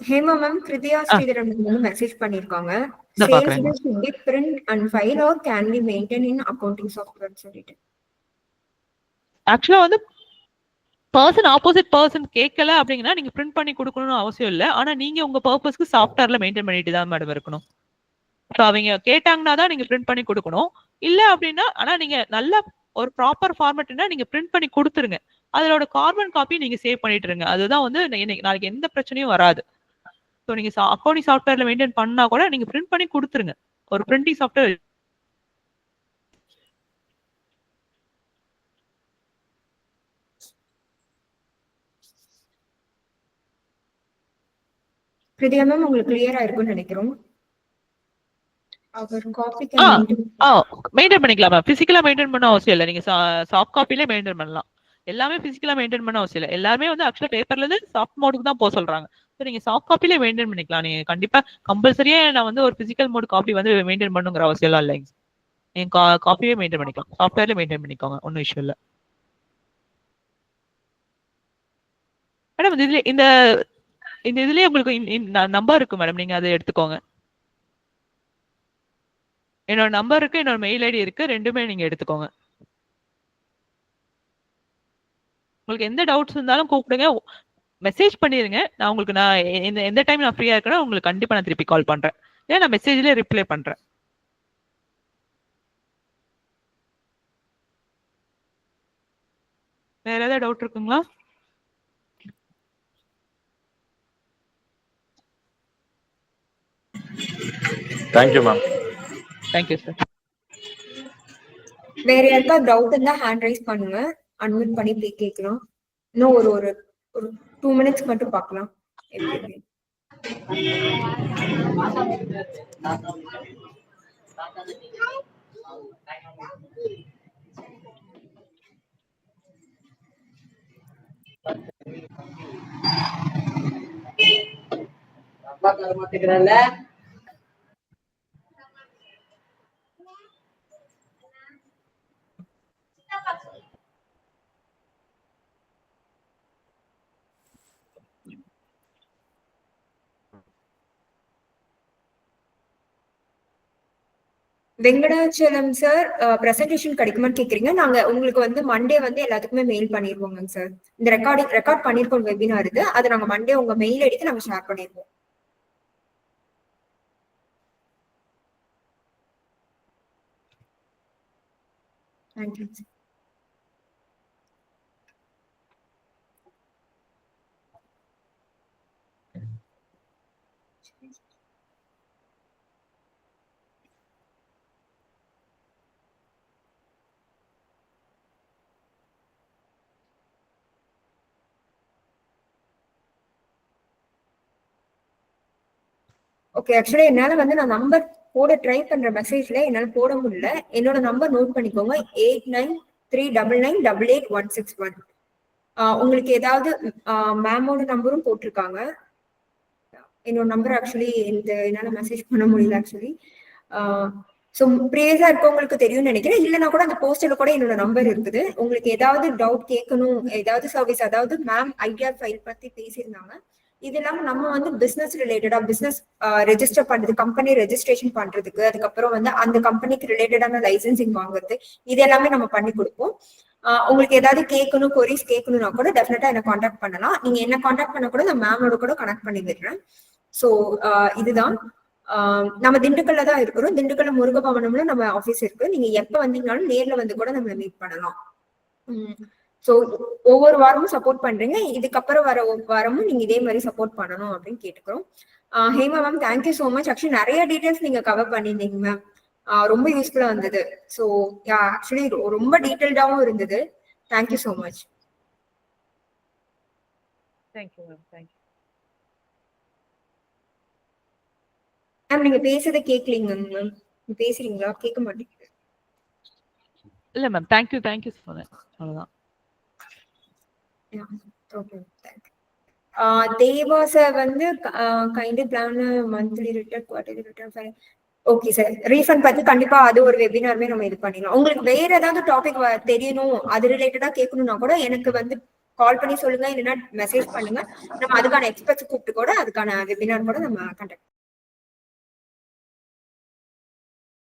Hema ma'am Krithiya Sridharan வந்து மெசேஜ் பண்ணிருக்காங்க. Sales should be print and file or can be maintained in accounting software சொல்லிட்டு. ஆக்சுவலா வந்து பர்சன் ஆப்போசிட் பர்சன் கேட்கல அப்படிங்கன்னா நீங்க பிரிண்ட் பண்ணி கொடுக்கணும்னு அவசியம் இல்லை. ஆனா நீங்க உங்க பர்பஸ்க்கு சாஃப்ட்வேர்ல மெயின்டைன் பண்ணிட்டு தான் மேடம் இருக்கணும். ஸோ அவங்க கேட்டாங்கன்னா தான் நீங்க பிரிண்ட் பண்ணி கொடுக்கணும். இல்ல அப்படின்னா ஆனா நீங்க நல்ல ஒரு ப்ராப்பர் ஃபார்மேட்னா நீங்க பிரிண்ட் பண்ணி கொடுத்துருங்க. அதோட கார்பன் காப்பி நீங்க சேவ் பண்ணிட்டு இருங்க. அதுதான் வந்து நாளைக்கு எந்த பிரச்சனையும் வராது. ஸோ நீங்க அக்கௌண்டிங் சாஃப்ட்வேர்ல மெயின்டைன் பண்ணா கூட நீங்க பிரிண்ட் பண்ணி கொடுத்துருங்க. ஒரு பிரிண்டிங் சாஃப்ட்வேர் கிருதியா மேம் உங்களுக்கு கிளியரா இருக்கும்னு நினைக்கிறோம். அவர் காப்பி மெயின்டைன் பண்ணிக்கலாம் மேம். பிசிக்கலா மெயின்டைன் பண்ண அவசியம் இல்லை. நீங்க சாஃப்ட் காப்பிலே மெயின்டைன் பண்ணலாம். எல்லாமே பிசிக்கலா மெயின்டைன் பண்ண அவசியம் இல்லை. எல்லாருமே வந்து ஆக்சுவலா பேப்பர்ல இருந்து சாஃப்ட் மோடுக்கு தான் போக சொல்றாங்க. ஸோ நீங்க சாஃப்ட் காப்பிலே மெயின்டைன் பண்ணிக்கலாம். நீங்க கண்டிப்பா கம்பல்சரியா நான் வந்து ஒரு பிசிக்கல் மோட் காப்பி வந்து மெயின்டைன் பண்ணுங்கிற அவசியம் எல்லாம் இல்லைங்க. நீங்க காப்பியே மெயின்டைன் பண்ணிக்கலாம், சாஃப்ட்வேர்ல மெயின்டைன் பண்ணிக்கோங்க, ஒன்றும் இஷ்யூ இல்லை மேடம். இந்த இதுலயே உங்களுக்கு நம்பர் இருக்கு மேடம், நீங்க அதை எடுத்துக்கோங்க. என்னோட நம்பர் இருக்கு, என்னோட மெயில் ஐடி இருக்கு, ரெண்டுமே நீங்க எடுத்துக்கோங்க. உங்களுக்கு எந்த டவுட்ஸ் இருந்தாலும் கூப்பிடுங்க, மெசேஜ் பண்ணிருங்க. நான் உங்களுக்கு எந்த டைம் நான் ஃப்ரீயா இருக்கேனோ உங்களுக்கு கண்டிப்பா நான் திருப்பி கால் பண்றேன். ஏன்னா நான் மெசேஜ்லயே ரிப்ளை பண்றேன். வேற ஏதாவது டவுட் இருக்குங்களா? Thank you ma'am. Thank you sir. வேற யாருக்காவது டவுட் இருந்தா ஹேண்ட் ரைஸ் பண்ணுங்க, அன்மியூட் பண்ணி போய் கேட்கலாம். இன்னும் ஒரு 2 minutes மட்டும் பார்க்கலாம். வெங்கடாச்சலம் சார் பிரசன்டேஷன் கிடைக்குமான்னு கேக்குறீங்க. நாங்க உங்களுக்கு வந்து மண்டே வந்து எல்லாத்துக்குமே மெயில் பண்ணிடுவோங்க சார். இந்த ரெக்கார்ட் பண்ணிருக்கோம் வெபினார் இது. அதை நாங்க மண்டே உங்க மெயில் எடுத்து நாங்க ஷேர் பண்ணிடுவோம். தேங்க்யூ. ஓகே, ஆக்சுவலி என்னால வந்து நான் நம்பர் போட ட்ரை பண்ற மெசேஜ்ல என்னால போட முடியல. என்னோட நம்பர் நோட் பண்ணிக்கோங்க, 8939888161. உங்களுக்கு ஏதாவது மேமோட நம்பரும் போட்டிருக்காங்க. என்னோட நம்பர் ஆக்சுவலி என்னால மெசேஜ் பண்ண முடியல ஆக்சுவலி. ஸோ ப்ரீவியஸா இருக்கவங்களுக்கு தெரியும்னு நினைக்கிறேன். இல்லைன்னா கூட அந்த போஸ்டர்ல கூட என்னோட நம்பர் இருக்குது. உங்களுக்கு ஏதாவது டவுட் கேட்கணும், ஏதாவது சர்வீஸ், அதாவது மேம் ஐடிஆர் ஃபைல் பத்தி பேசியிருந்தாங்க. இது இல்லாம நம்ம வந்து பிசினஸ் ரிலேட்டடா பிசினஸ் ரெஜிஸ்டர் பண்றது, கம்பெனி ரெஜிஸ்ட்ரேஷன் பண்றதுக்கு, அதுக்கப்புறம் வந்து அந்த கம்பெனிக்கு ரிலேட்டடான லைசன்சிங் வாங்குறது, இது எல்லாமே நம்ம பண்ணி கொடுப்போம். உங்களுக்கு ஏதாவது கேட்கணும், கொரிஸ் கேட்கணும்னா கூட டெஃபினட்டா என்ன காண்டாக்ட் பண்ணலாம். நீங்க என்ன காண்டாக்ட் பண்ண கூட நான் மேமோட கூட கனெக்ட் பண்ணி விடுறேன். ஸோ இதுதான். நம்ம திண்டுக்கல்ல தான் இருக்கிறோம். திண்டுக்கல்ல முருகபவனம்ல நம்ம ஆஃபீஸ் இருக்கு. நீங்க எப்ப வந்தீங்கனாலும் நேர்ல வந்து கூட நம்ம மீட் பண்ணலாம். ஸோ ஒவ்வொரு வாரமும் சப்போர்ட் பண்றீங்க. இதுக்கப்புறம் வர வாரமும் நீங்க இதே மாதிரி சப்போர்ட் பண்ணணும் அப்படின்னு கேட்டுக்கிறோம். Hema ma'am, thank you so much. Actually நிறைய டீடைல்ஸ் நீங்க கவர் பண்ணியிருந்தீங்க மேம். ரொம்ப யூஸ்ஃபுல்லா இருந்தது. ஸோ ஆக்சுவலி ரொம்ப டீடைல்டாவும் இருந்தது. Thank you so much. Thank you ma'am. Thank you ma'am. நீங்க பேசுறத கேட்கலீங்க மேம். பேசுறீங்களா? கேட்க மாட்டேங்குது. இல்ல மேம். தேங்க்யூ சொன்னேன், அவ்வளவுதான். Okay, thank you. தேவா சார் வந்து kind plan monthly return, quarterly return. Okay sir, refund பத்தி கண்டிப்பா அது ஒரு வெபினார்மே நம்ம இது பண்ணிடலாம். உங்களுக்கு வேற ஏதாவது டாபிக் தெரியணும், அது ரிலேட்டடா கேட்கணும்னா கூட எனக்கு வந்து கால் பண்ணி சொல்லுங்க, இல்லைன்னா மெசேஜ் பண்ணுங்க. நம்ம அதுக்கான எக்ஸ்பர்ட்ஸ் கூப்பிட்டு கூட அதுக்கான வெபினார் கூட நம்ம கண்டக்ட்